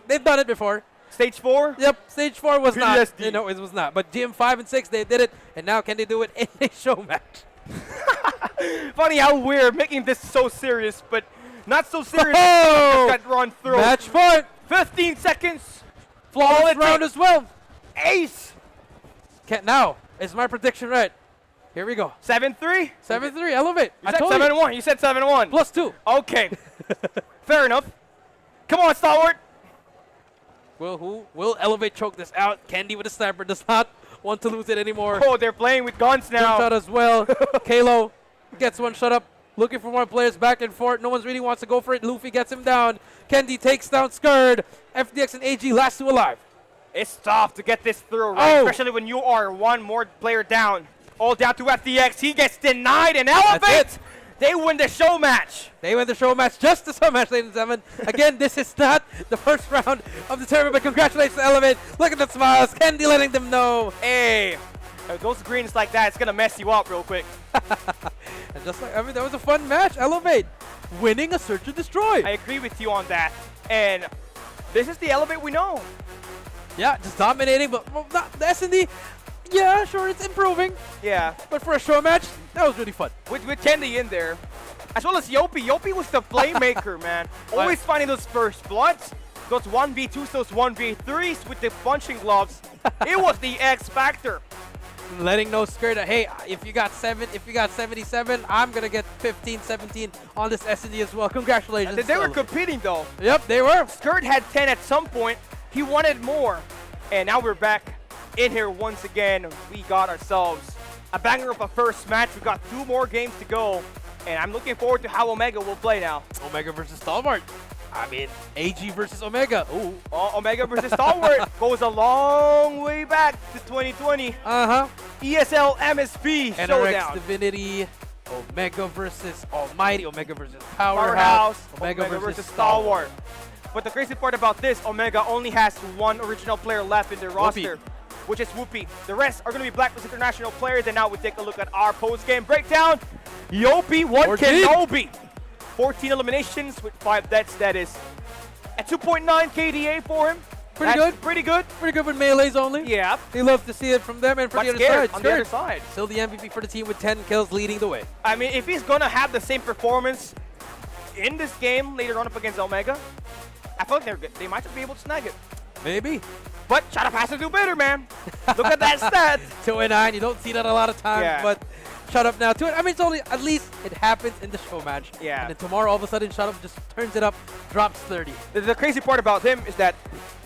They've done it before. Stage 4? Yep, stage 4 was not. PTSD. You know, it was not. But GM5 and 6, they did it. And now can they do it in a show match? Funny how we're making this so serious, but not so serious. Got run through. Match point. 15 seconds. Flawless round as well. Ace. Now, is my prediction right? Here we go. 7-3? 7-3, Elevate. You said 7-1. You said 7-1. +2. Okay. Fair enough. Come on, Stalwart. Will Elevate choke this out? Candy with a sniper does not want to lose it anymore. Oh, they're playing with guns now. Jump shot as well. Kalo gets one shot up. looking for more players back and forth. No one really wants to go for it. Luffy gets him down. Kendi takes down Skurd. FDX and AG last two alive. It's tough to get this through, right? Oh. Especially when you are one more player down. All down to FDX. He gets denied and elevates. They win the show match. They win the show match, just the show match, ladies and gentlemen. Again, this is not the first round of the tournament, but congratulations to Elevate. Look at the smiles. Kendi letting them know. Hey, those greens like that, it's going to mess you up real quick. And just like, I mean, that was a fun match. Elevate winning a Search and Destroy. I agree with you on that. And this is the Elevate we know. Yeah, just dominating, but well, not the S&D. Yeah, sure, it's improving. Yeah. But for a show match, that was really fun. With Kendi in there. As well as Yopi. Yopi was the playmaker, man. Always finding those first bloods, those 1v2s, those 1v3s with the punching gloves. It was the X factor. Letting no Skurd that, hey, if you got 77, I'm gonna get 15, 17 on this S&D as well. Congratulations. They were competing though. Yep, they were. Skurd had 10 at some point. He wanted more. And now we're back in here once again. We got ourselves a banger of a first match. We got 2 more games to go. And I'm looking forward to how Omega will play now. Omega versus Stalwart. I mean, AG versus Omega. Ooh. Omega versus Stalwart goes a long way back to 2020. Uh-huh. ESL MSP NRX Showdown. Divinity. Omega versus Almighty. Omega versus Powerhouse. Powerhouse. Omega, versus Stalwart. But the crazy part about this, Omega only has 1 original player left in their roster, which is Whoopi. The rest are going to be Blacklist International players. And now we take a look at our post-game breakdown. Yopi, 1 Kenobi. 14 eliminations with 5 deaths. That is at 2.9 KDA for him. Pretty good. Pretty good. Pretty good with melees only. Yeah. They love to see it from them. And for But the other scared side, on the other side. still the MVP for the team with 10 kills leading the way. I mean, if he's going to have the same performance in this game later on up against Omega, I feel like they might just be able to snag it. Maybe. But Shut has to do better, man. Look at that stat. 2-9. You don't see that a lot of times, Yeah. but Shut Up now. I mean, it's only, at least it happens in the show match. Yeah. And then tomorrow, all of a sudden, Shut Up just turns it up, drops 30. The crazy part about him is that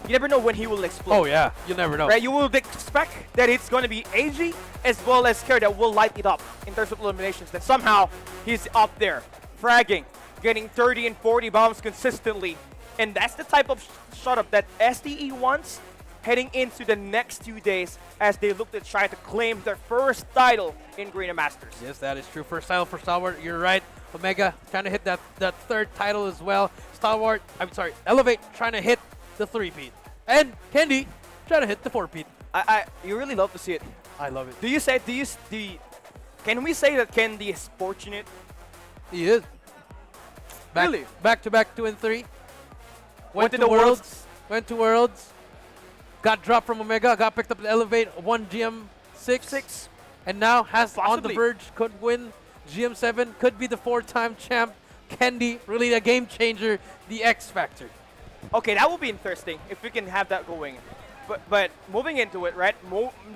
you never know when he will explode. Oh, yeah. You'll never know. Right? You will expect that it's going to be AG as well as Kerr that will light it up in terms of eliminations. That somehow he's up there, fragging, getting 30 and 40 bombs consistently. And that's the type of Shut Up that SDE wants heading into the next 2 days as they look to try to claim their first title in Garena Masters. Yes, that is true. First title for Stalwart. You're right. Omega trying to hit that 3rd title as well. Elevate trying to hit the 3-peat. And Kendi trying to hit the 4-peat. You really love to see it. I love it. Can we say that Kendi is fortunate? He is. Really? Back-to-back 2 and 3. Went to the Worlds. Went to Worlds. Got dropped from Omega. Got picked up to Elevate. Won GM6. And now has on the verge. Could win GM7. Could be the 4-time champ. Kendi, really a game changer. The X Factor. Okay, that will be interesting if we can have that going. But moving into it, right?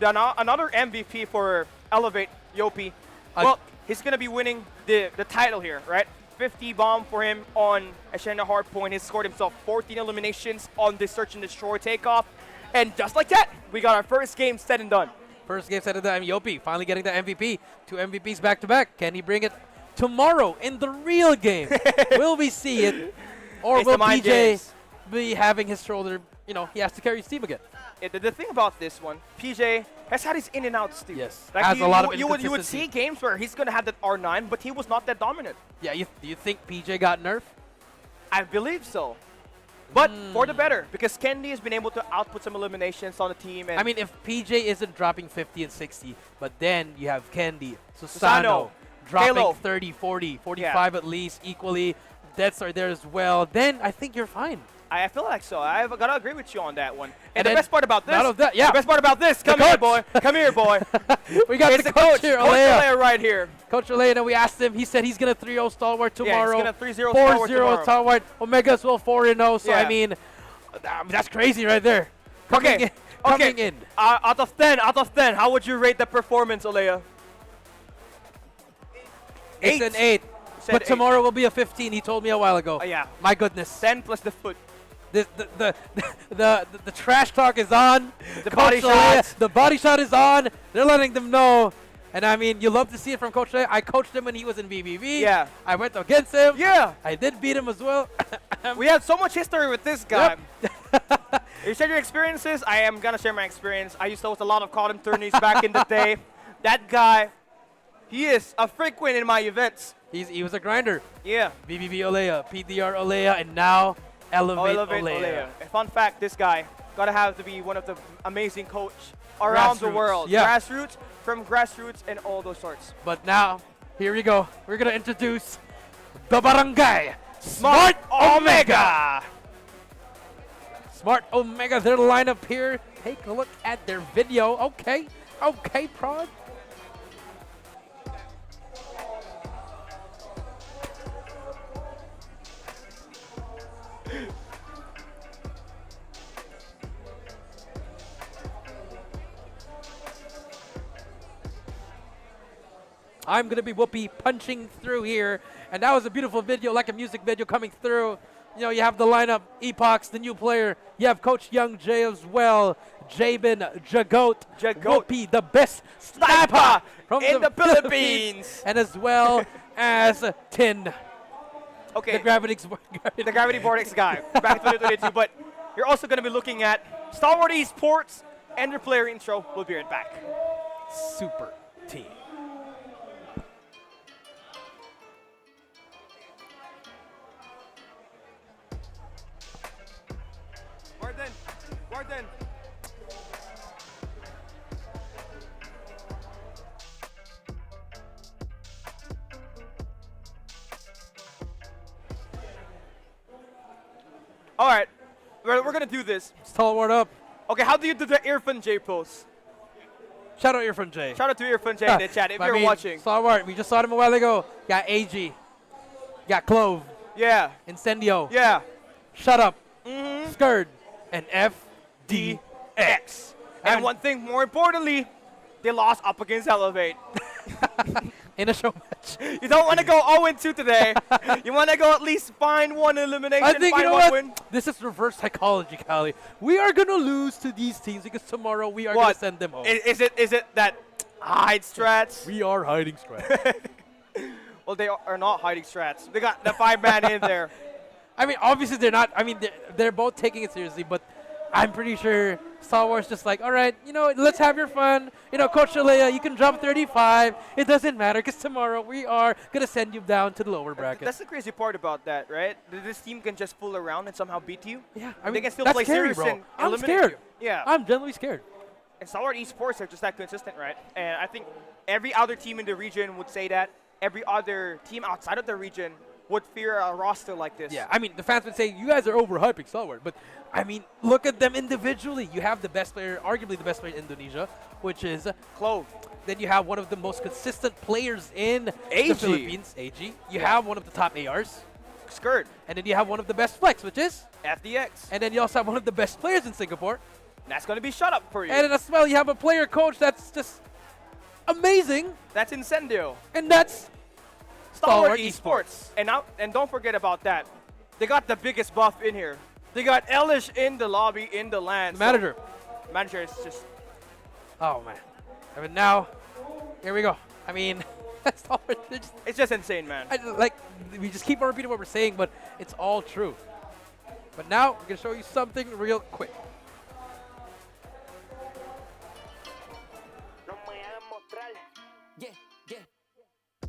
Another MVP for Elevate, Yopi. Well, he's going to be winning the title here, right? 50 bomb for him on Ashena Hardpoint. He scored himself 14 eliminations on the Search and Destroy Takeoff. And just like that, we got our first game said and done. First game said and done. Yopi finally getting the MVP. 2 MVPs back-to-back. Can he bring it tomorrow in the real game? Will we see it? Or will PJ be having his shoulder, he has to carry his team again? The thing about this one, PJ has had his in and outs too. Yes, like has a lot of you would see games where he's going to have that R9, but he was not that dominant. Yeah, do you think PJ got nerfed? I believe so. But for the better, because Kendi has been able to output some eliminations on the team. And I mean, if PJ isn't dropping 50 and 60, but then you have Kendi, Susano dropping Halo. 30, 40, 45 at least, equally. Deaths are there as well. Then I think you're fine. I feel like so. I've got to agree with you on that one. And the then best part about this, the best part about this, come here, boy. Come here, boy. We got it's the coach here, Coach Alea right here. Coach Alea, and we asked him, he said he's going to 3-0 Stalwart tomorrow. Yeah, he's going to 3-0 Stalwart tomorrow. 4-0 Stalwart. Omega as well, 4-0. So, Yeah. I mean, that's crazy right there. Coming in. Out of 10, how would you rate the performance, Alea? It's an 8. But tomorrow will be a 15, he told me a while ago. Yeah. My goodness. 10 plus the foot. The trash talk is on. The body shot. The body shot is on. They're letting them know. And I mean, you love to see it from Coach Lea. I coached him when he was in BBB. Yeah. I went against him. Yeah. I did beat him as well. We have so much history with this guy. Yep. You shared your experiences. I am gonna share my experience. I used to host a lot of COD tourneys back in the day. That guy, he is a frequent in my events. He was a grinder. Yeah. BBB Olea, PDR Olea, and now Elevate, Elevate Olea. Olea. A fun fact, this guy gotta have to be one of the amazing coach around the Grassroots, world. yeah. Grassroots, from grassroots and all those sorts. But now, here we go. We're going to introduce the Barangay Smart Omega. Smart Omega, their lineup here. Take a look at their video. Okay, Prod. I'm going to be Whoopi punching through here. And that was a beautiful video, like a music video coming through. You know, you have the lineup, Epox, the new player. You have Coach Young J as well. Jabin, Jagoat, Whoopi, the best sniper from in the Philippines. And as well as Tin. Okay. The Gravity Vortex guy, back in 2022. But you're also going to be looking at Stalwart eSports and your player intro. We'll be right back. Super team. Warden. All right, we're gonna do this. Stalwart up. Okay, how do you do the Earphone J pose? Shout out Earphone J. Shout out to Earphone J in the chat if you're watching. Stalwart, we just saw him a while ago. Got AG. Got Clove. Yeah. Incendio. Yeah. Shut up. Mm-hmm. Skurd. And FDX. And one thing more importantly, they lost up against Elevate. In a show match. You don't want to go 0-2 today. You want to go at least find one elimination, I think, find you know one what? win. This is reverse psychology, Kali. We are going to lose to these teams because tomorrow we are going to send them home. Is it that hide strats? We are hiding strats. Well, they are not hiding strats. They got the 5-man in there. I mean, obviously they're not. I mean, they're both taking it seriously, but I'm pretty sure Stalwart's just like, all right, you know, let's have your fun. You know, Coach Alea, you can drop 35. It doesn't matter because tomorrow we are going to send you down to the lower bracket. That's the crazy part about that, right? This team can just fool around and somehow beat you. Yeah, I they mean, can still that's play scary, serious bro. and I'm eliminate scared. you. Yeah. I'm genuinely scared. And Stalwart eSports are just that consistent, right? And I think every other team in the region would say that. Every other team outside of the region would fear a roster like this. Yeah, I mean, the fans would say, you guys are overhyping Stalwart. But, I mean, look at them individually. You have the best player, arguably the best player in Indonesia, which is Clove. Then you have one of the most consistent players in AG. the Philippines, AG. You have one of the top ARs. Skirt. And then you have one of the best flex, which is? FDX. And then you also have one of the best players in Singapore. That's going to be shut up for you. And then as well, you have a player coach that's just amazing. That's Incendio. And that's Stalwart eSports. And don't forget about that. They got the biggest buff in here. They got Elish in the lobby, in the land. The manager. Manager is just... Oh, man. I mean, now, here we go. I mean, Stalwart, it's just insane, man. Like, we just keep on repeating what we're saying, but it's all true. But now, we're going to show you something real quick.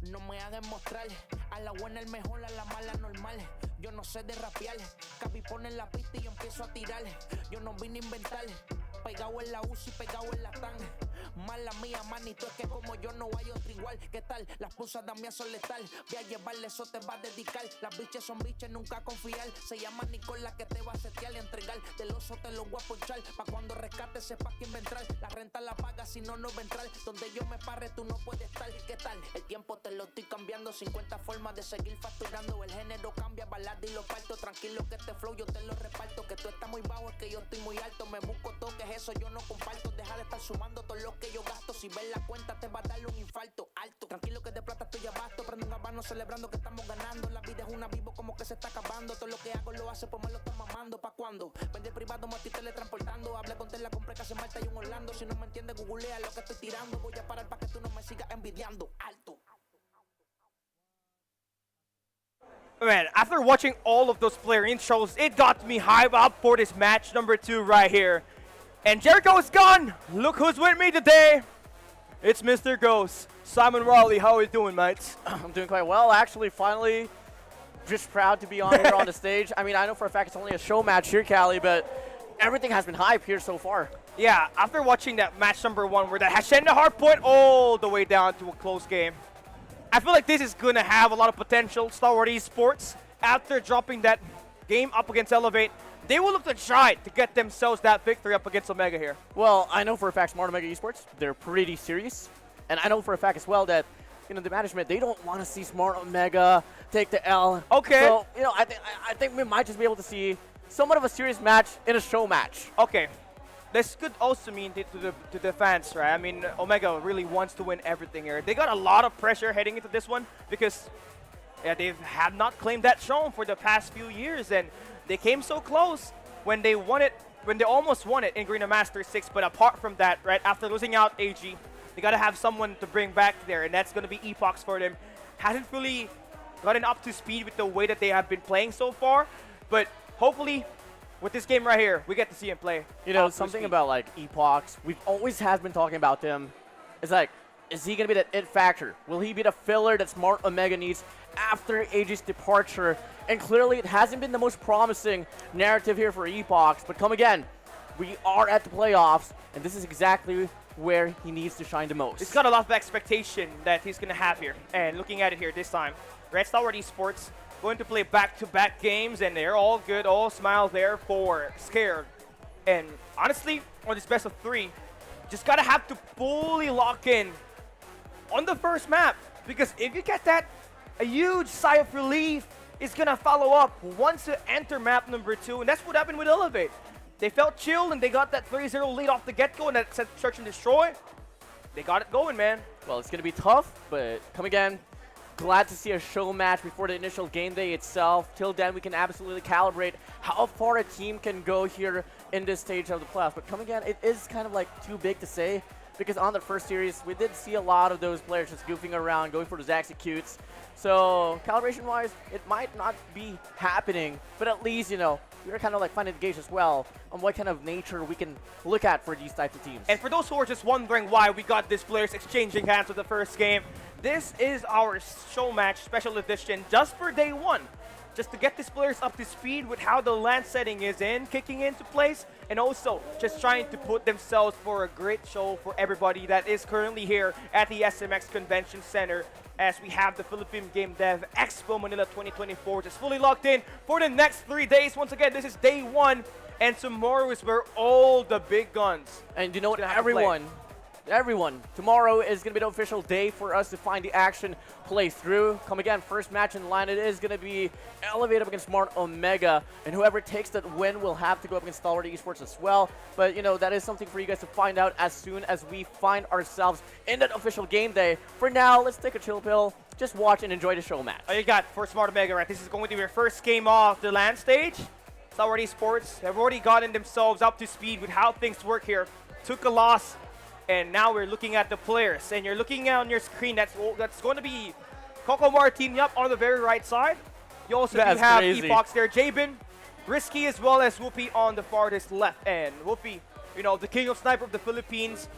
No me hagan mostrar, a la buena el mejor, a la mala normal. Yo no sé de rapear, Capi pone la pista y yo empiezo a tirar. Yo no vine a inventar, pegado en la UCI, pegado en la TAN. Mala mía, manito, es que como yo no hay otro igual. ¿Qué tal? Las pusas también son letal. Voy a llevarle, eso te va a dedicar. Las biches son biches, nunca confiar. Se llama Nicola que te va a setear y entregar. Del oso te lo voy a ponchar. Pa' cuando rescate sepa quién va a entrar. La renta la paga, si no, no va a entrar. Donde yo me parre, tú no puedes estar. ¿Qué tal? El tiempo te lo estoy cambiando. 50 formas de seguir facturando. El género cambia, balada y lo parto. Tranquilo que este flow yo te lo reparto. Que tú estás muy bajo, es que yo estoy muy alto. Me busco toques, eso yo no comparto. Deja de estar sumando todo lo que yo gasto. Si ves la cuenta te va a dar un infarto alto. Tranquilo que de plata estoy abasto. Prendo un habano mano celebrando que estamos ganando. La vida es una vivo como que se está acabando. Todo lo que hago lo hace, pues me lo está mamando. ¿Pa' cuándo? Vende privado, me estoy teletransportando. Hablé con Tel, la compré que hace Malta y un Orlando. Si no me entiendes, googlea lo que estoy tirando. Voy a parar para que tú no me sigas envidiando. Alto. Man, after watching all of those player intros, it got me hyped up for this match number 2 right here. And Jericho is gone. Look who's with me today. It's Mr. Ghost. Simon Raleigh, how are you doing, mates? I'm doing quite well, actually. Finally, just proud to be on here on the stage. I mean, I know for a fact it's only a show match here, Callie, but everything has been hype here so far. Yeah, after watching that match number 1 where the Hashem the hard point all the way down to a close game, I feel like this is going to have a lot of potential. Stalwart eSports, after dropping that game up against Elevate, they will look to try to get themselves that victory up against Omega here. Well, I know for a fact Smart Omega Esports, they're pretty serious. And I know for a fact as well that, you know, the management, they don't want to see Smart Omega take the L. Okay. So, you know, I think we might just be able to see somewhat of a serious match in a show match. Okay. This could also mean to the fans, right? I mean, Omega really wants to win everything here. They got a lot of pressure heading into this one because they have not claimed that throne for the past few years, and they came so close when they won it, when they almost won it in Garena Masters VI. But apart from that, right, after losing out AG, they got to have someone to bring back there, and that's going to be Epox for them. Hasn't really gotten up to speed with the way that they have been playing so far, but hopefully, with this game right here, we get to see him play. You know, something about, like, Epox, we've always been talking about them. It's like, is he going to be that it factor? Will he be the filler that Smart Omega needs after AG's departure? And clearly, it hasn't been the most promising narrative here for Epox. But come again, we are at the playoffs, and this is exactly where he needs to shine the most. He's got a lot of expectation that he's going to have here. And looking at it here this time, Red Stalwart Esports going to play back-to-back games, and they're all good, all smiles there for Scared. And honestly, on this best of 3, just gotta have to fully lock in on the first map, because if you get that, a huge sigh of relief is gonna follow up once you enter map number 2, and that's what happened with Elevate. They felt chill, and they got that 3-0 lead off the get-go, and that said Search and Destroy. They got it going, man. Well, it's gonna be tough, but come again. Glad to see a show match before the initial game day itself. Till then, we can absolutely calibrate how far a team can go here in this stage of the playoffs. But come again, it is kind of like too big to say, because on the first series, we did see a lot of those players just goofing around, going for those executes. So calibration-wise, it might not be happening, but at least, you know, we're kind of like finding the gauge as well on what kind of nature we can look at for these types of teams. And for those who are just wondering why we got these players exchanging hands with the first game, this is our show match special edition just for day 1. Just to get these players up to speed with how the land setting is kicking into place, and also just trying to put themselves for a great show for everybody that is currently here at the SMX Convention Center, as we have the Philippine Game Dev Expo Manila 2024 just fully locked in for the next 3 days. Once again, this is day 1, and tomorrow is where all the big guns. And you know what, everyone, tomorrow is going to be the official day for us to find the action play through. Come again, first match in line, it is going to be Elevate up against Smart Omega, and whoever takes that win will have to go up against Stalwart Esports as well. But, you know, that is something for you guys to find out as soon as we find ourselves in that official game day. For now, let's take a chill pill, just watch and enjoy the show match. Oh, you got for Smart Omega, right? This is going to be your first game off the land stage. Stalwart Esports have already gotten themselves up to speed with how things work here. Took a loss, and now we're looking at the players, and you're looking on your screen. That's going to be Coco Martin up on the very right side. You also do have Epox there, Jabin, Risky, as well as Whoopi on the farthest left. And Whoopi, you know, the king of sniper of the Philippines,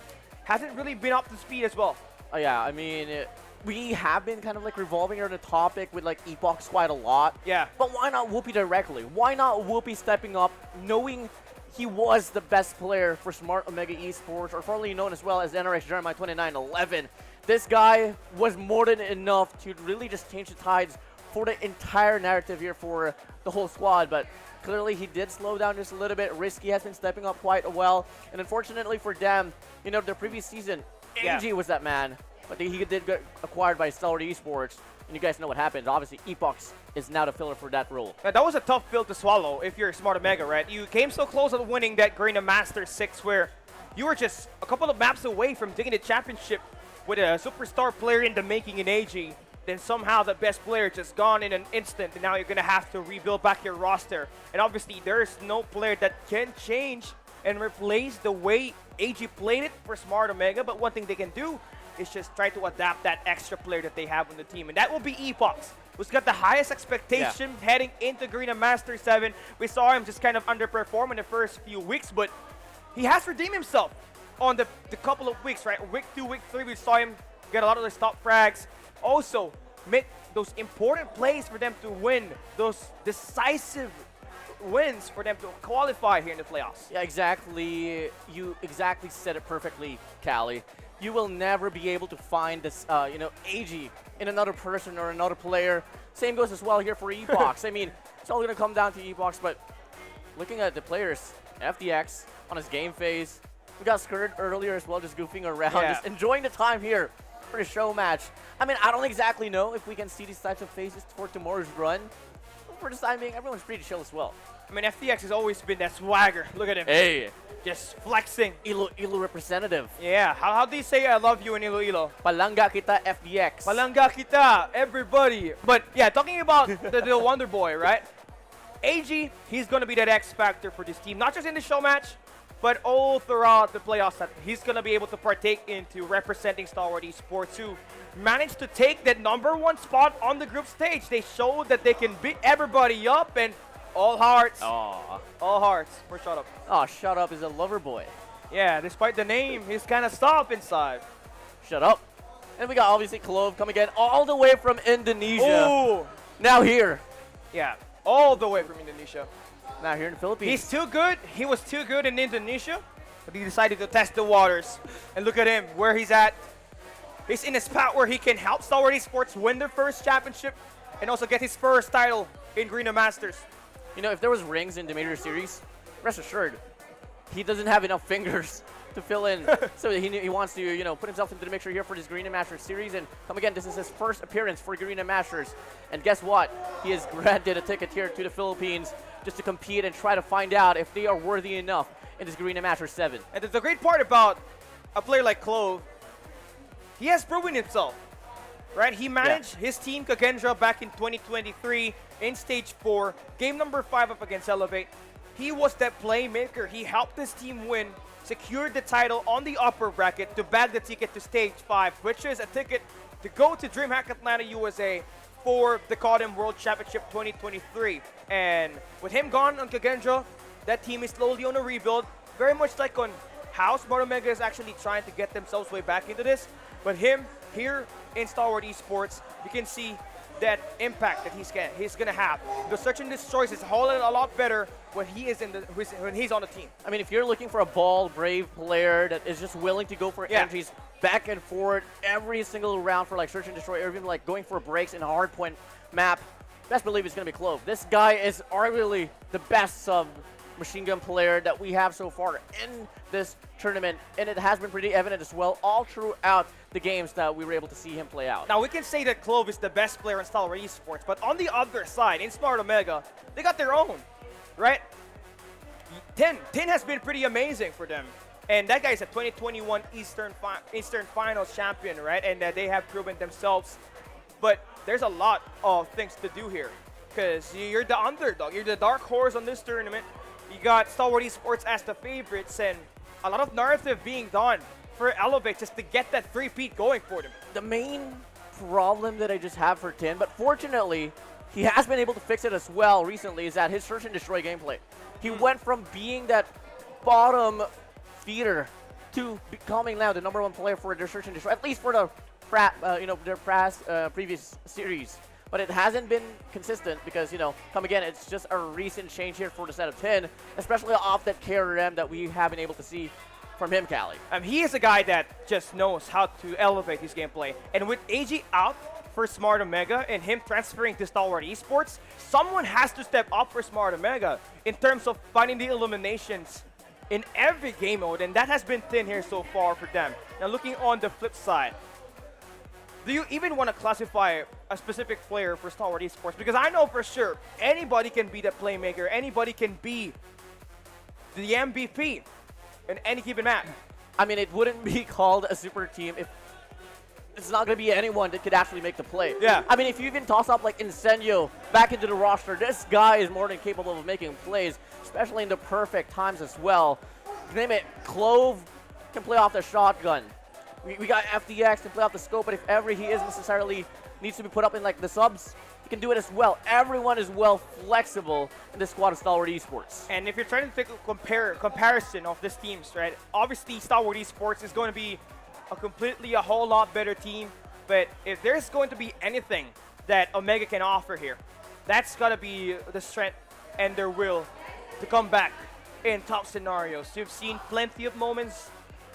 hasn't really been up to speed as well. Oh, yeah, I mean, we have been kind of like revolving around the topic with like Epox quite a lot. Yeah. But why not Whoopi directly? Why not Whoopi stepping up, knowing he was the best player for Smart Omega Esports, or formerly known as well as NRX Jeremiah 2911. This guy was more than enough to really just change the tides for the entire narrative here for the whole squad. But clearly he did slow down just a little bit. Risky has been stepping up quite well. And unfortunately for them, you know, the previous season, AG was that man. But he did get acquired by Stalwart Esports. And you guys know what happened. Obviously, Epox is now the filler for that role. Yeah, that was a tough pill to swallow if you're Smart Omega, right? You came so close to winning that Garena Masters VI, where you were just a couple of maps away from taking the championship with a superstar player in the making in AG. then somehow the best player just gone in an instant, and now you're gonna have to rebuild back your roster. And obviously, there's no player that can change and replace the way AG played it for Smart Omega, but one thing they can do is just try to adapt that extra player that they have on the team, and that will be Epox, who's got the highest expectation heading into Garena Masters VII. We saw him just kind of underperform in the first few weeks, but he has redeemed himself on the couple of weeks, right? Week 2, week 3, we saw him get a lot of those top frags. Also, make those important plays for them to win, those decisive wins for them to qualify here in the playoffs. Yeah, exactly. You exactly said it perfectly, Callie. You will never be able to find this, AG in another person or another player. Same goes as well here for Epox. I mean, it's all going to come down to Epox, but looking at the players, FDX on his game phase. We got Skirt earlier as well, just goofing around, just enjoying the time here for the show match. I mean, I don't exactly know if we can see these types of phases for tomorrow's run. For the time being, everyone's pretty chill as well. I mean, FDX has always been that swagger. Look at him. Hey. Just flexing. Ilo representative. Yeah, how do you say I love you in Iloilo? Palangga kita, FDX. Palangga kita, everybody. But yeah, talking about the Wonder Boy, right? AG, he's going to be that X factor for this team, not just in the show match, but all throughout the playoffs that he's going to be able to partake into representing Stalwart eSports, who managed to take that #1 spot on the group stage. They showed that they can beat everybody up, and all hearts. Aww. All hearts for Shut Up. Oh, Shut Up is a lover boy. Yeah, despite the name, he's kind of soft inside. Shut Up. And we got obviously Clove coming in all the way from Indonesia. Ooh. Now here. Yeah, all the way from Indonesia. Now here in the Philippines. He's too good. He was too good in Indonesia, but he decided to test the waters. And look at him, where he's at. He's in a spot where he can help Stalwart eSports win their first championship and also get his first title in Garena Masters. You know, if there was rings in the Major Series, rest assured, he doesn't have enough fingers to fill in. So he wants to, put himself into the mixture here for this Garena Masters series. And come again, this is his first appearance for Garena Masters. And guess what? He is granted a ticket here to the Philippines just to compete and try to find out if they are worthy enough in this Garena Masters 7. And the great part about a player like Clove, he has proven himself, right? He managed his team, Kagendra, back in 2023 in Stage 4, game number 5 up against Elevate. He was that playmaker. He helped his team win, secured the title on the upper bracket to bag the ticket to Stage 5, which is a ticket to go to DreamHack Atlanta, USA for the COD World Championship 2023. And with him gone on Kagendra, that team is slowly on a rebuild, very much like on how Smart Omega is actually trying to get themselves way back into this. But him here in Stalwart eSports, you can see that impact that he's gonna have. The search and destroy is a lot better when when he's on the team. I mean, if you're looking for a bold, brave player that is just willing to go for entries back and forth every single round for like search and destroy, or even like going for breaks in a hard point map, best believe it's gonna be Clove. This guy is arguably the best sub machine gun player that we have so far in this tournament, and it has been pretty evident as well all throughout the games that we were able to see him play out. Now, we can say that Clove is the best player in Stalwart eSports, but on the other side, in Smart Omega, they got their own, right? Tin has been pretty amazing for them. And that guy's a 2021 Eastern Finals champion, right? And they have proven themselves. But there's a lot of things to do here, because you're the underdog. You're the dark horse on this tournament. You got Stalwart eSports as the favorites, and a lot of narrative being done for Elevate just to get that three-peat going for them. The main problem that I just have for Tin, but fortunately, he has been able to fix it as well recently, is that his search and destroy gameplay. He went from being that bottom feeder to becoming now the #1 player for their search and destroy, at least for the their previous series. But it hasn't been consistent because, come again, it's just a recent change here for the set of 10, especially off that KRM that we have been able to see from him, Callie. He is a guy that just knows how to elevate his gameplay. And with AG out for Smart Omega and him transferring to Stalwart eSports, someone has to step up for Smart Omega in terms of finding the eliminations in every game mode, and that has been Tin here so far for them. Now, looking on the flip side, do you even want to classify a specific player for Stalwart eSports? Because I know for sure anybody can be the playmaker, anybody can be the MVP in any given map. I mean, it wouldn't be called a super team if it's not going to be anyone that could actually make the play. Yeah. I mean, if you even toss up like Incendio back into the roster, this guy is more than capable of making plays, especially in the perfect times as well. Name it, Clove can play off the shotgun. We got FDX can play off the scope, but if ever he is necessarily needs to be put up in like the subs, he can do it as well. Everyone is well flexible in this squad of Stalwart Esports. And if you're trying to take a comparison of these teams, right? Obviously, Stalwart Esports is going to be a whole lot better team. But if there's going to be anything that Omega can offer here, that's got to be the strength and their will to come back in tough scenarios. You've seen plenty of moments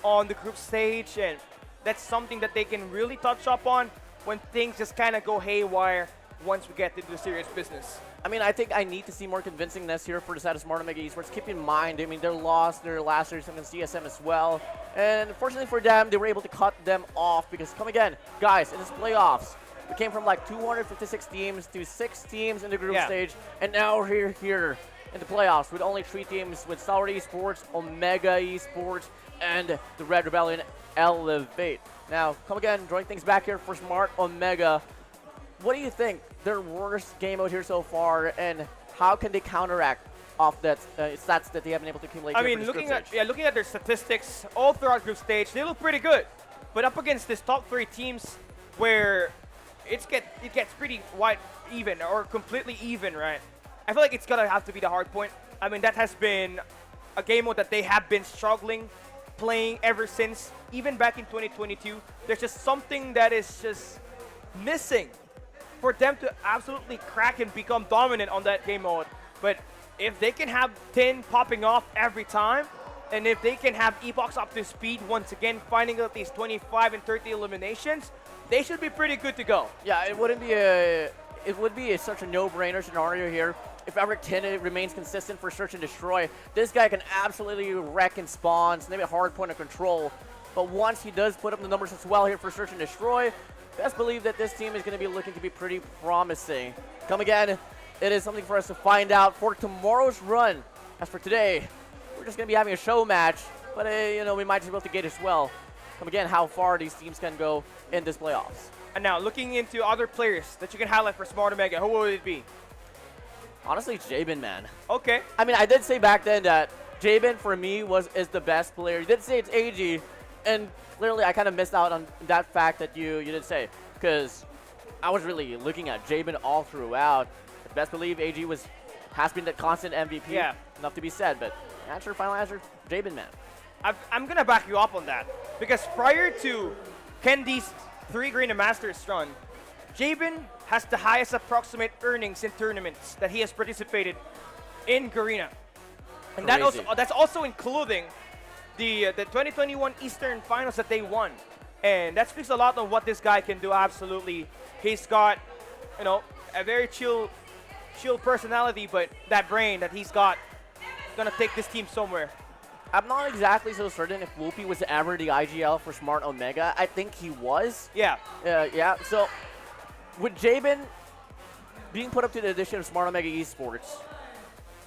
on the group stage, and that's something that they can really touch up on when things just kind of go haywire once we get into the serious business. I mean, I think I need to see more convincingness here for the side of Smart Omega Esports. Keep in mind, I mean, they lost their last series against CSM as well. And fortunately for them, they were able to cut them off because, come again, guys, in this playoffs, we came from like 256 teams to 6 teams in the group stage, and now we're here in the playoffs with only 3 teams with Stalwart Esports, Omega Esports, and the Red Rebellion Elevate. Now, come again, drawing things back here for Smart Omega. What do you think their worst game out here so far, and how can they counteract off that stats that they haven't been able to accumulate? I mean, looking at their statistics all throughout group stage, they look pretty good. But up against this top 3 teams, where it gets pretty wide even or completely even, right? I feel like it's gonna have to be the hard point. I mean, that has been a game mode that they have been struggling playing ever since, even back in 2022. There's just something that is just missing for them to absolutely crack and become dominant on that game mode. But if they can have 10 popping off every time, and if they can have Epochs up to speed once again, finding out these 25 and 30 eliminations, they should be pretty good to go. Yeah, it would be such a no-brainer scenario here. If ever 10 remains consistent for Search and Destroy, this guy can absolutely wreck and spawns, maybe a hard point of control. But once he does put up the numbers as well here for Search and Destroy, best believe that this team is going to be looking to be pretty promising. Come again, it is something for us to find out for tomorrow's run. As for today, we're just going to be having a show match, but you know, we might just be able to gauge as well. Come again, how far these teams can go in this playoffs. And now, looking into other players that you can highlight for Smart Omega, who would it be? Honestly, Jabin, man. Okay. I mean, I did say back then that Jabin, for me, is the best player. You did say it's AG, and clearly I kind of missed out on that fact that you did say, because I was really looking at Jabin all throughout. But best believe AG has been the constant MVP. Yeah. Enough to be said, but answer, final answer, Jabin, man. I'm going to back you up on that, because prior to Kendi's 3 Garena Masters run, Jabin has the highest approximate earnings in tournaments that he has participated in Garena. And that's also including the 2021 Eastern Finals that they won. And that speaks a lot on what this guy can do, absolutely. He's got, you know, a very chill personality, but that brain that he's got is going to take this team somewhere. I'm not exactly so certain if Whoopi was ever the IGL for Smart Omega. I think he was. Yeah. Yeah, so with Jabin being put up to the addition of Smart Omega Esports,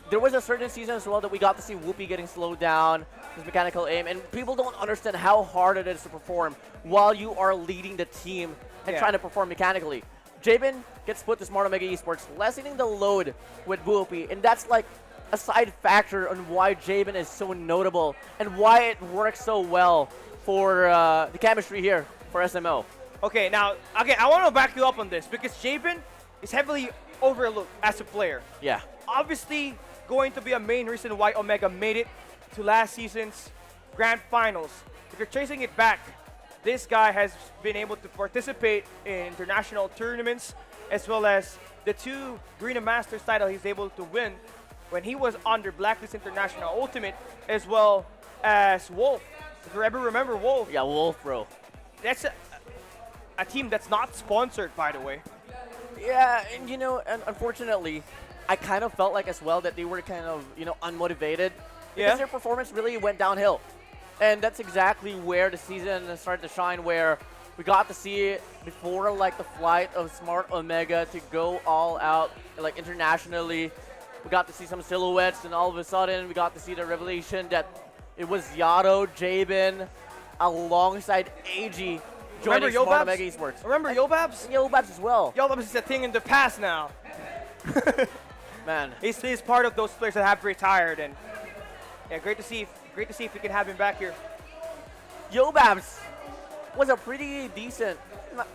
there was a certain season as well that we got to see Whoopi getting slowed down, his mechanical aim, and people don't understand how hard it is to perform while you are leading the team and trying to perform mechanically. Jabin gets put to Smart Omega Esports, lessening the load with Whoopi, and that's like a side factor on why Jabin is so notable and why it works so well for the chemistry here for SMO. Okay, now, I want to back you up on this, because Jabin is heavily overlooked as a player. Yeah. Obviously, going to be a main reason why Omega made it to last season's Grand Finals. If you're tracing it back, this guy has been able to participate in international tournaments, as well as the 2 Garena Masters title he's able to win when he was under Blacklist International Ultimate, as well as Wolf. If you ever remember Wolf. Yeah, Wolf, bro. That's a team that's not sponsored, by the way. Yeah, and you know, and unfortunately, I kind of felt like as well that they were kind of, you know, unmotivated because their performance really went downhill. And that's exactly where the season started to shine, where we got to see it before like the flight of Smart Omega to go all out like internationally. We got to see some silhouettes, and all of a sudden we got to see the revelation that it was Yato, Jabin, alongside AG joining Remember Smart Yobabs? Omega Esports. Remember Yobabs? Yobabs as well. Yobabs is a thing in the past now. Man, He's part of those players that have retired, and yeah, great to see if we can have him back here. Yobabs was a pretty decent.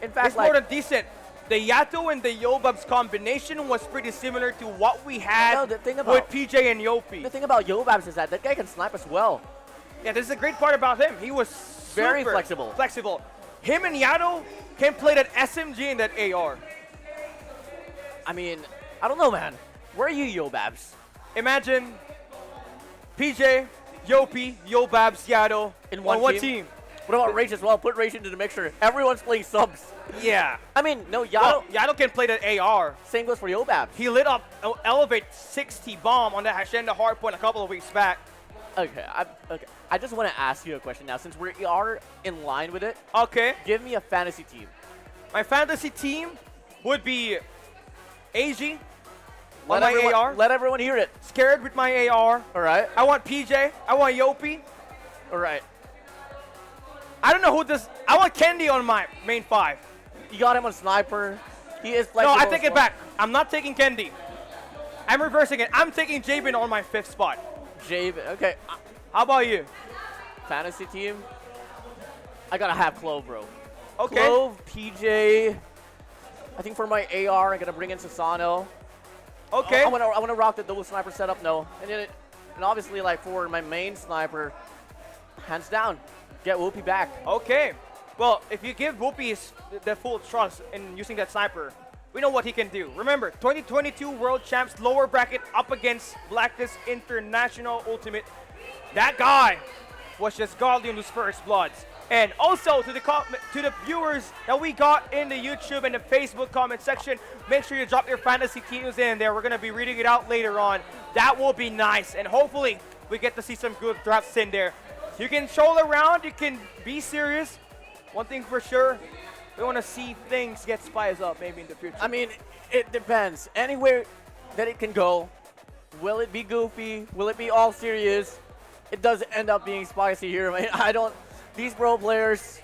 In fact, It's more than decent. The Yato and the Yobabs combination was pretty similar to what we had No, the thing with about- PJ and Yopi. the thing about Yobabs is that guy can snipe as well. Yeah, this is a great part about him. He was Very super flexible. Flexible. Him and Yato can play that SMG and that AR. I mean, I don't know, man. Where are you, Yobabs? Imagine PJ, Yopi, Yobabs, Yato In on one one team? team. What about Rage as well? Put Rage into the mixture. Everyone's playing subs. Yeah. I mean, no, Well, Yato. Yato can play that AR. Same goes for Yobabs. He lit up Elevate 60 bomb on that Hacienda hardpoint a couple of weeks back. Okay, I just want to ask you a question now. Since we are in line with it, Okay. give me a fantasy team. My fantasy team would be AG on Let my everyone, AR. let everyone hear it. Scared with my AR. All right, I want PJ. I want Yopi. all right. I don't know who this. I want Kendi on my main 5. You got him on sniper. He is No, flexible. I take it back. I'm not taking Kendi. I'm reversing it. I'm taking Jabin on my 5th spot. Javen. Okay, How about you? fantasy team. I gotta have Clove, bro. Okay. Clove, PJ. I think for my AR, I'm gonna bring in Sasano. Okay. I wanna rock the double sniper setup. No, and obviously like for my main sniper, hands down, get Whoopi back. Okay. Well, if you give Whoopi the full trust in using that sniper, we know what he can do. Remember, 2022 World Champs lower bracket up against Blacklist International Ultimate. That guy was just godly on his first bloods. And also to the viewers that we got in the YouTube and the Facebook comment section, make sure you drop your fantasy teams in there. We're going to be reading it out later on. That will be nice. And hopefully we get to see some good drafts in there. You can troll around. You can be serious. One thing for sure, we want to see things get spiced up maybe in the future. I mean, it depends. Anywhere that it can go, will it be goofy? Will it be all serious? It does end up being spicy here. I mean, these pro players,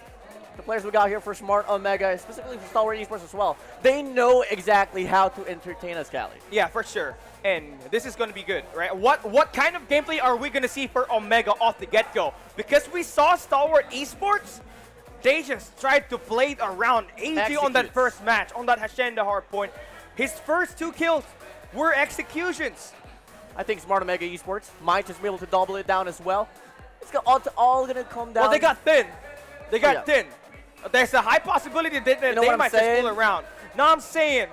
the players we got here for Smart Omega, specifically for Stalwart eSports as well, they know exactly how to entertain us, Cali. Yeah, for sure. And this is going to be good, right? What kind of gameplay are we going to see for Omega off the get-go? Because we saw Stalwart eSports, they just tried to play it around AG on that Executes. first match, on that Hacienda hardpoint. His first 2 kills were executions. I think Smart Omega eSports might just be able to double it down as well. It's all going to come down. Well, they got thin. They got Yeah. thin. There's a high possibility that know they what I'm might just saying? pull around. No, I'm saying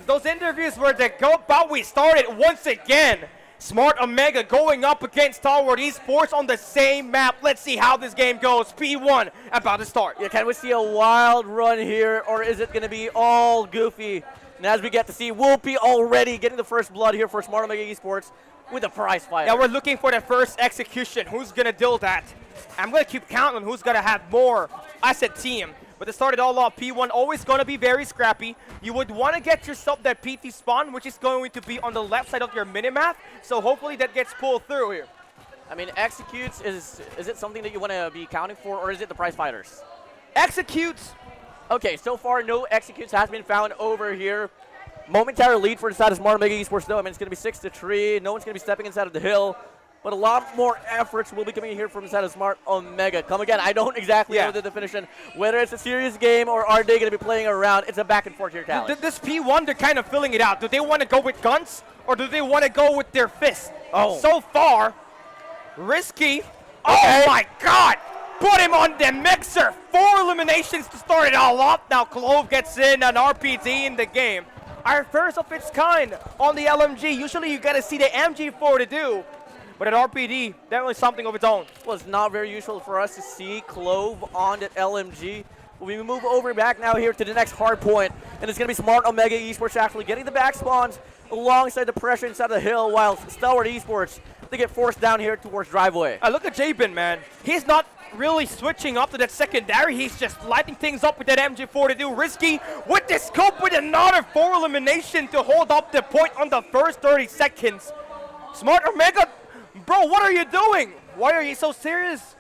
those interviews where they go about we started once again. Smart Omega going up against Stalwart eSports on the same map. Let's see how this game goes. P1 about to start. Yeah, can we see a wild run here, or is it going to be all goofy? And as we get to see Whoopi already getting the first blood here for Smart Omega eSports with a prize fighter. Yeah, we're looking for the first execution. Who's going to do that? I'm going to keep counting on who's going to have more. I said team. But to start it all off, P1 always going to be very scrappy. You would want to get yourself that PT spawn, which is going to be on the left side of your minimap. So hopefully that gets pulled through here. I mean, executes, is it something that you want to be counting for, or is it the prize fighters? Executes. Okay, so far no executes has been found over here. Momentary lead for the side of Smart Omega eSports though. I mean, it's going to be 6-3. No one's going to be stepping inside of the hill. But a lot more efforts will be coming in here from the side of Smart Omega. Come again, I don't exactly know the definition, whether it's a serious game or are they going to be playing around. It's a back and forth here, Callie. This P1, they're kind of filling it out. Do they want to go with guns or do they want to go with their fists? Oh. So far, Risky. Oh my God! Put him on the mixer. 4 eliminations to start it all off. Now Clove gets in an RPD in the game. Our first of its kind on the LMG. Usually you got to see the MG4 to do. But at RPD, definitely something of its own. Well, it's not very usual for us to see Clove on that LMG. We move over back now here to the next hard point, and it's going to be Smart Omega eSports actually getting the back spawns alongside the pressure inside the hill, while Stalwart eSports, they get forced down here towards driveway. Look at Jabin, man. He's not really switching up to that secondary. He's just lighting things up with that MG4 to do. Risky with the scope with another 4 elimination to hold up the point on the first 30 seconds. Smart Omega, bro, what are you doing? Why are you so serious?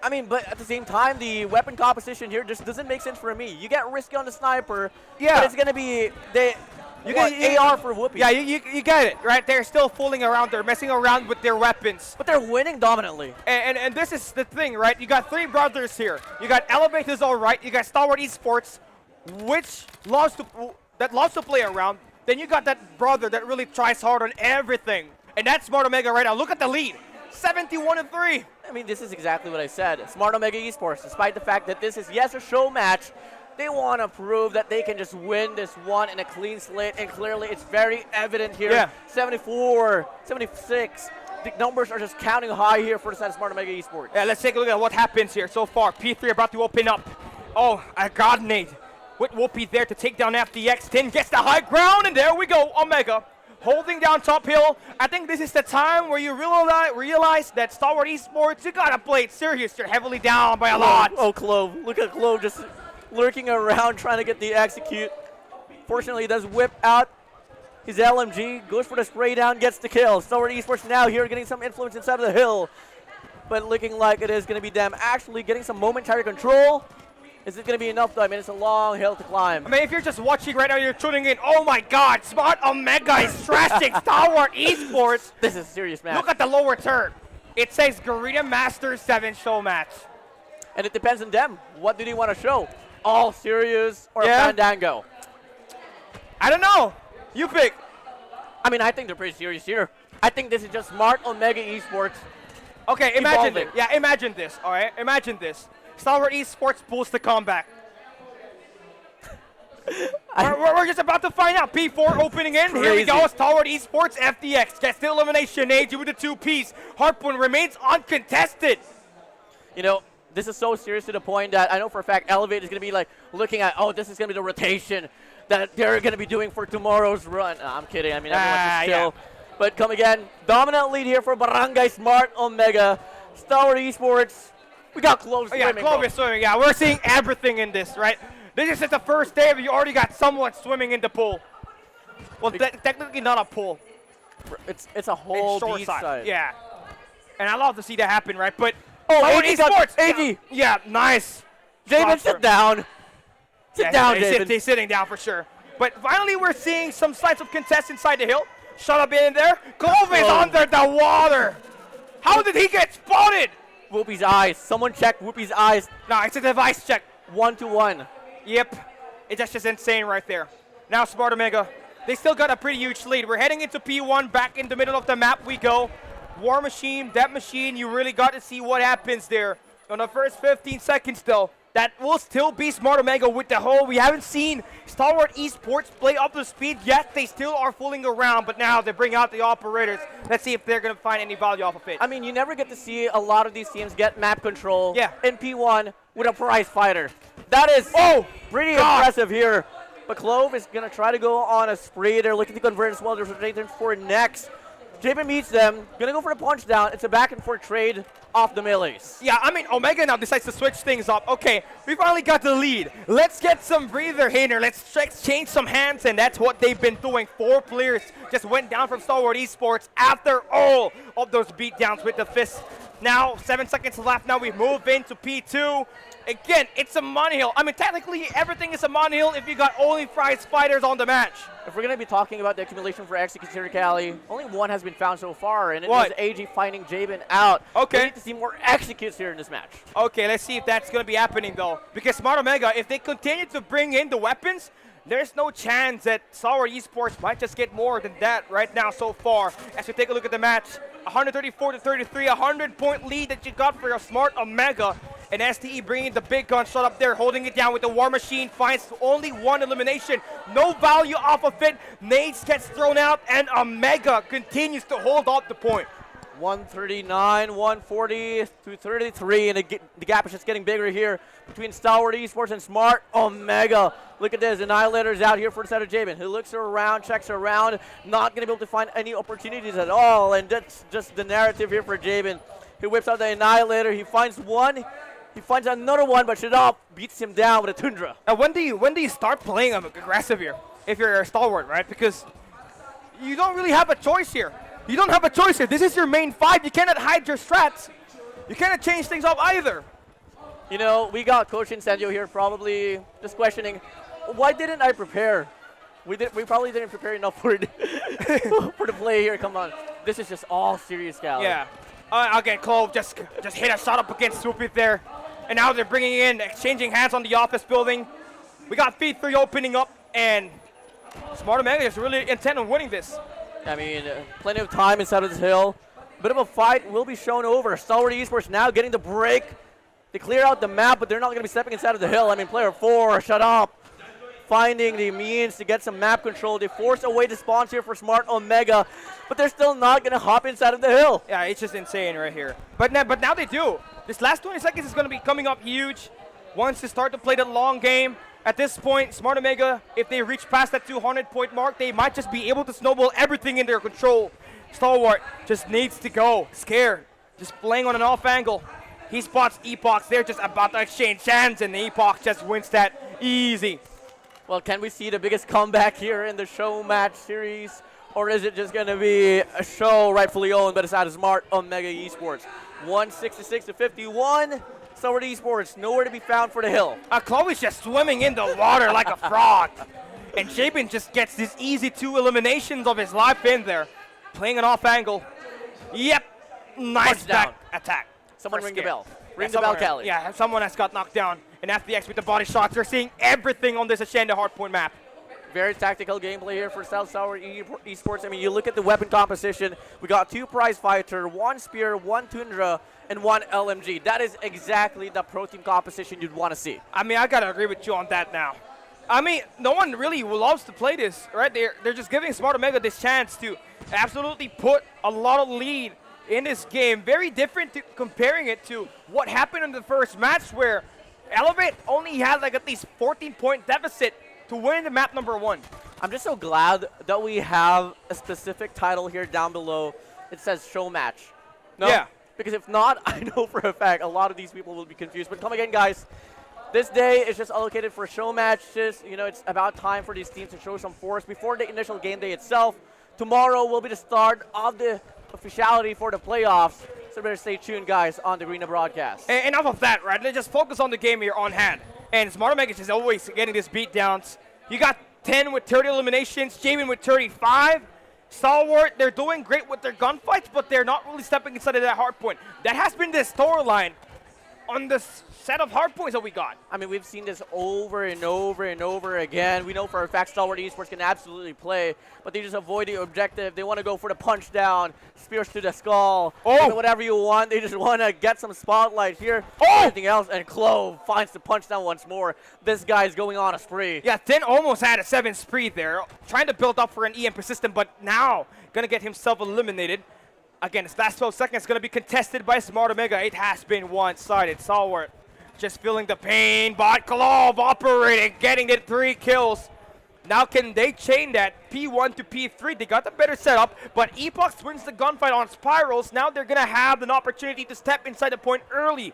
I mean, but at the same time, the weapon composition here just doesn't make sense for me. You get risky on the sniper, Yeah. but it's going to be You what, get AR for Whoopi. Yeah, you get it, right? They're still fooling around. They're messing around with their weapons. But they're winning dominantly. And this is the thing, right? You got three brothers here. You got Elevate, who's all right. You got Stalwart eSports, which loves to play around. Then you got that brother that really tries hard on everything. And that's Smart Omega right now. Look at the lead. 71-3. I mean, this is exactly what I said. Smart Omega Esports, despite the fact that this is, yes, a show match, they want to prove that they can just win this one in a clean slate, and clearly it's very evident here. Yeah. 74, 76. The numbers are just counting high here for the side of Smart Omega Esports. Yeah, let's take a look at what happens here so far. P3 about to open up. Oh, a God nade. With Whoopi there to take down FDX. 10 gets the high ground, and there we go. Omega holding down top hill. I think this is the time where you realize that Stalwart Esports, you gotta play it serious. You're heavily down by a lot. Oh, Clove. Look at Clove just lurking around trying to get the execute. Fortunately, he does whip out his LMG, goes for the spray down, gets the kill. Stalwart Esports now here getting some influence inside of the hill, but looking like it is going to be them actually getting some momentary control. Is it going to be enough, though? I mean, it's a long hill to climb. I mean, if you're just watching right now, you're tuning in. Oh my God, Smart Omega is trashing Stalwart Esports. This is a serious match. Look at the lower turn. It says Garena Masters VII show match. And it depends on them. What do they want to show? All serious or Yeah. Fandango? I don't know. You pick. I mean, I think they're pretty serious here. I think this is just Smart Omega Esports. Okay, imagine Evolving. it. Yeah, imagine this, all right? Imagine this. Stalwart Esports pulls the comeback. We're just about to find out. P4 opening in. Here we Crazy. go. Stalwart Esports, FDX. Gets the elimination. AG with the 2-piece. Harpoon remains uncontested. You know, this is so serious to the point that I know for a fact Elevate is going to be like looking at, oh, this is going to be the rotation that they're going to be doing for tomorrow's run. I'm kidding. I mean, everyone's just chill. Yeah. But come again, dominant lead here for Barangay Smart Omega. Stalwart Esports. We got Clove Oh, yeah, swimming. Clove bro. is swimming. Yeah, we're seeing everything in this, right? This is just the first day, but you already got someone swimming in the pool. Well, technically not a pool. It's a whole It's beach shoreside. side. Yeah. And I love to see that happen, right? But AG got- Esports. AG. Yeah, nice. Javen, Spot sit down. Sit down, Javen. He's sitting down for sure. But finally, we're seeing some signs of contest inside the hill. Shut up in there. Clove is under the water. How did he get spotted? Whoopi's eyes. Someone check Whoopi's eyes. No, it's a device check. 1-1. Yep. It's just insane right there. Now Smart Omega, they still got a pretty huge lead. We're heading into P1. Back in the middle of the map we go. War Machine, Death Machine, you really got to see what happens there. On the first 15 seconds, though, that will still be Smart Omega with the hole. We haven't seen Stalwart Esports play up to speed yet. They still are fooling around, but now they bring out the operators. Let's see if they're going to find any value off of it. I mean, you never get to see a lot of these teams get map control Yeah. in P1 with a prize fighter. That is pretty God. impressive here. But Clove is going to try to go on a spree. They're looking to convert as well. There's a trade for next. Javen meets them. Going to go for the punch down. It's a back and forth trade off the melees. Yeah, I mean, Omega now decides to switch things up. Okay, we finally got the lead. Let's get some breather here. Let's exchange some hands, and that's what they've been doing. 4 players just went down from Stalwart Esports after all of those beatdowns with the fist. Now, 7 seconds left. Now we move into P2. Again, it's a money hill. I mean, technically, everything is a money hill if you got only prize fighters on the match. If we're going to be talking about the accumulation for executes here, Cali, only one has been found so far, and it What? is AG finding Javen out. Okay. We need to see more executes here in this match. Okay, let's see if that's going to be happening, though. Because Smart Omega, if they continue to bring in the weapons, there's no chance that Stalwart Esports might just get more than that right now so far. As we take a look at the match, 134-33, 100-point lead that you got for your Smart Omega. And STE bringing the big gun shot up there, holding it down with the War Machine, finds only one elimination. No value off of it. Nades gets thrown out, and Omega continues to hold up the point. 139, 140 to 33, and the gap is just getting bigger here between Stalwart Esports and Smart Omega. Look at this, Annihilator's out here for the side of Javen. He looks around, checks around, not going to be able to find any opportunities at all, and that's just the narrative here for Javen. He whips out the Annihilator, he finds one, he finds another one, but Shadop beats him down with a Tundra. Now, when do you start playing aggressive here? If you're a Stalwart, right? Because you don't really have a choice here. You don't have a choice here. This is your main fight. You cannot hide your strats. You cannot change things up either. You know, we got Coach Incendio here probably just questioning, why didn't I prepare? We probably didn't prepare enough for it for the play here. Come on, this is just all serious, Cal. Yeah. Again, Clove just hit a shot up against Swoopy there. And now they're bringing in, exchanging hands on the office building. We got feed 3 opening up, and Smart Omega is really intent on winning this. I mean, plenty of time inside of this hill. Bit of a fight will be shown over. Stalwart eSports now getting the break. They clear out the map, but they're not going to be stepping inside of the hill. I mean, player 4, shut up. Finding the means to get some map control. They force away the spawns here for Smart Omega, but they're still not going to hop inside of the hill. Yeah, it's just insane right here. But now they do. This last 20 seconds is going to be coming up huge. Once they start to play the long game, at this point, Smart Omega, if they reach past that 200-point mark, they might just be able to snowball everything in their control. Stalwart just needs to go. Scared. Just playing on an off angle. He spots Epoch. They're just about to exchange hands, and Epoch just wins that easy. Well, can we see the biggest comeback here in the Showmatch series? Or is it just going to be a show rightfully owned by the side of Smart Omega eSports? 166 to 51. Stalwart eSports, nowhere to be found for the hill. Chloe's just swimming in the water like a frog. And Jabin just gets these easy 2 eliminations of his life in there. Playing an off angle. Yep. Nice back attack. Someone ring the bell. Ring the someone, bell, Callie. Yeah, someone has got knocked down. And FDX with the body shots. They're seeing everything on this Ascenda hardpoint map. Very tactical gameplay here for South Stalwart eSports. I mean, you look at the weapon composition. We got 2 prize fighter, 1 spear, 1 tundra, and 1 LMG. That is exactly the pro team composition you'd want to see. I mean, I got to agree with you on that now. I mean, no one really loves to play this, right? They're just giving Smart Omega this chance to absolutely put a lot of lead in this game. Very different to comparing it to what happened in the first match where Elevate only had like at least 14-point deficit to win the map number 1. I'm just so glad that we have a specific title here down below. It says Showmatch. No? Yeah. Because if not, I know for a fact a lot of these people will be confused. But come again, guys. This day is just allocated for show matches. You know, it's about time for these teams to show some force before the initial game day itself. Tomorrow will be the start of the officiality for the playoffs. So better stay tuned, guys, on the Garena broadcast. And enough of that, right? Let's just focus on the game here on hand. And Smart Omega is always getting these beatdowns. You got 10 with 30 eliminations, Jamin with 35. Stalwart, they're doing great with their gunfights, but they're not really stepping inside of that hard point. That has been the storyline on this set of hard points that we got. I mean, we've seen this over and over and over again. We know for a fact Stalwart eSports can absolutely play, but they just avoid the objective. They want to go for the punch down, spears to the skull, whatever you want. They just want to get some spotlight here. Anything else, and Clove finds the punch down once more. This guy's going on a spree. Yeah, Tin almost had a 7 spree there, trying to build up for an EM persistent, but now going to get himself eliminated. Again, this last 12 seconds going to be contested by Smart Omega. It has been one-sided. Stalwart just feeling the pain, but Clove operating, getting it 3 kills. Now can they chain that P1 to P3? They got the better setup, but Epoch wins the gunfight on Spirals. Now they're going to have an opportunity to step inside the point early.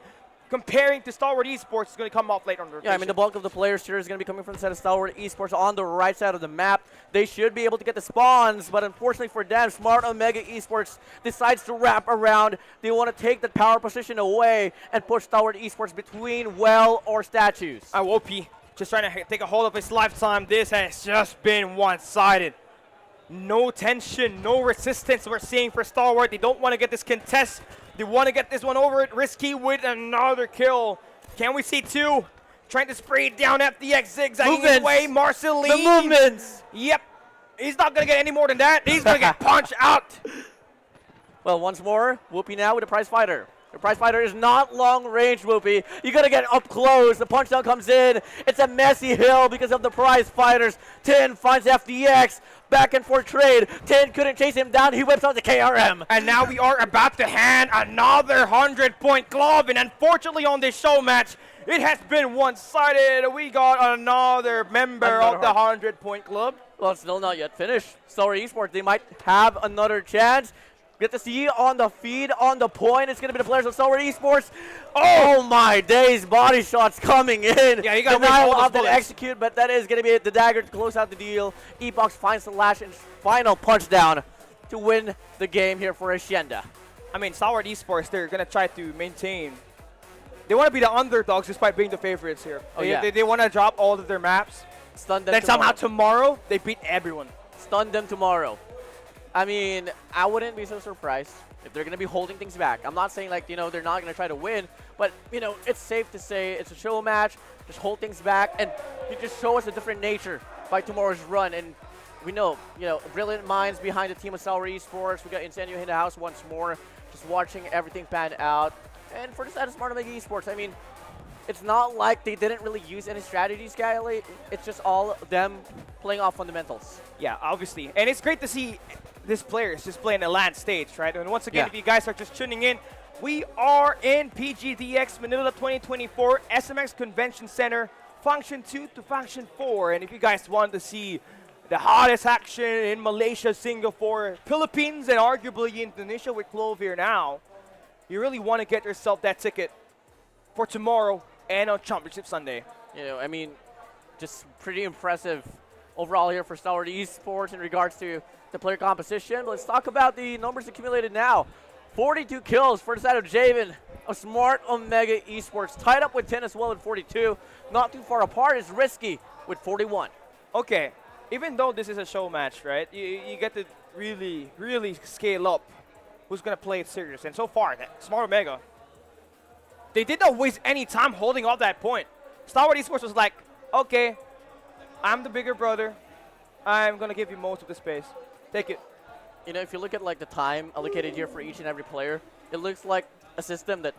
Comparing to Stalwart eSports, is going to come off late on the rotation. Yeah, I mean, the bulk of the players here is going to be coming from the side of Stalwart eSports on the right side of the map. They should be able to get the spawns, but unfortunately for them, Smart Omega eSports decides to wrap around. They want to take the power position away and push Stalwart eSports between well or statues. Wopi just trying to take a hold of his lifetime. This has just been one-sided. No tension, no resistance we're seeing for Stalwart. They don't want to get this contest. They want to get this one over it. Risky with another kill. Can we see 2? Trying to spray down FDX, zigzagging his way. Marceline. The movements. Yep. He's not going to get any more than that. He's going to get punched out. Well, once more, Whoopi now with a prize fighter. The prize fighter is not long range, Whoopi. You got to get up close. The punch down comes in. It's a messy hill because of the prize fighters. Tin finds FDX. Back and forth trade. Tin couldn't chase him down. He whips out the KRM. And now we are about to hand another 100-point glove. And unfortunately on this show match, it has been one-sided. We got another member of the 100-point club. Well, it's still not yet finished. Stalwart eSports, they might have another chance. Get to see on the feed, on the point. It's going to be the players of Stalwart eSports. Oh my days, body shots coming in. Yeah, you got to denial of the execute, but that is going to be the dagger to close out the deal. Epoch finds the lash and final punch down to win the game here for Ascenda. I mean, Stalwart eSports, they're going to try to maintain They want to be the underdogs despite being the favorites here. Oh, yeah. They want to drop all of their maps. Stun them Then somehow tomorrow. tomorrow, they beat everyone. Stun them tomorrow. I mean, I wouldn't be so surprised if they're going to be holding things back. I'm not saying, like, you know, they're not going to try to win, but, you know, it's safe to say it's a show match. Just hold things back, and you just show us a different nature by tomorrow's run. And we know, you know, brilliant minds behind the team of Stalwart eSports. We got Insanio in the house once more, just watching everything pan out. And for the side of Smart Omega eSports, I mean, it's not like they didn't really use any strategies, Skyly. It's just all them playing off fundamentals. Yeah, obviously. And it's great to see these players just playing a LAN stage, right? And once again, if you guys are just tuning in, we are in PGDX Manila 2024 SMX Convention Center, Function 2 to Function 4. And if you guys want to see the hottest action in Malaysia, Singapore, Philippines, and arguably Indonesia with Clove here now, you really want to get yourself that ticket for tomorrow and on Championship Sunday. You know, I mean, just pretty impressive overall here for Stalwart eSports in regards to the player composition. But let's talk about the numbers accumulated now. 42 kills for the side of Javen of Smart Omega eSports, tied up with 10 as well at 42. Not too far apart is Risky with 41. Okay, even though this is a show match, right, you get to really, really scale up who's going to play it serious. And so far, Smart Omega, they did not waste any time holding off that point. Stalwart eSports was like, okay, I'm the bigger brother. I'm going to give you most of the space. Take it. You know, if you look at like the time allocated here for each and every player, it looks like a system that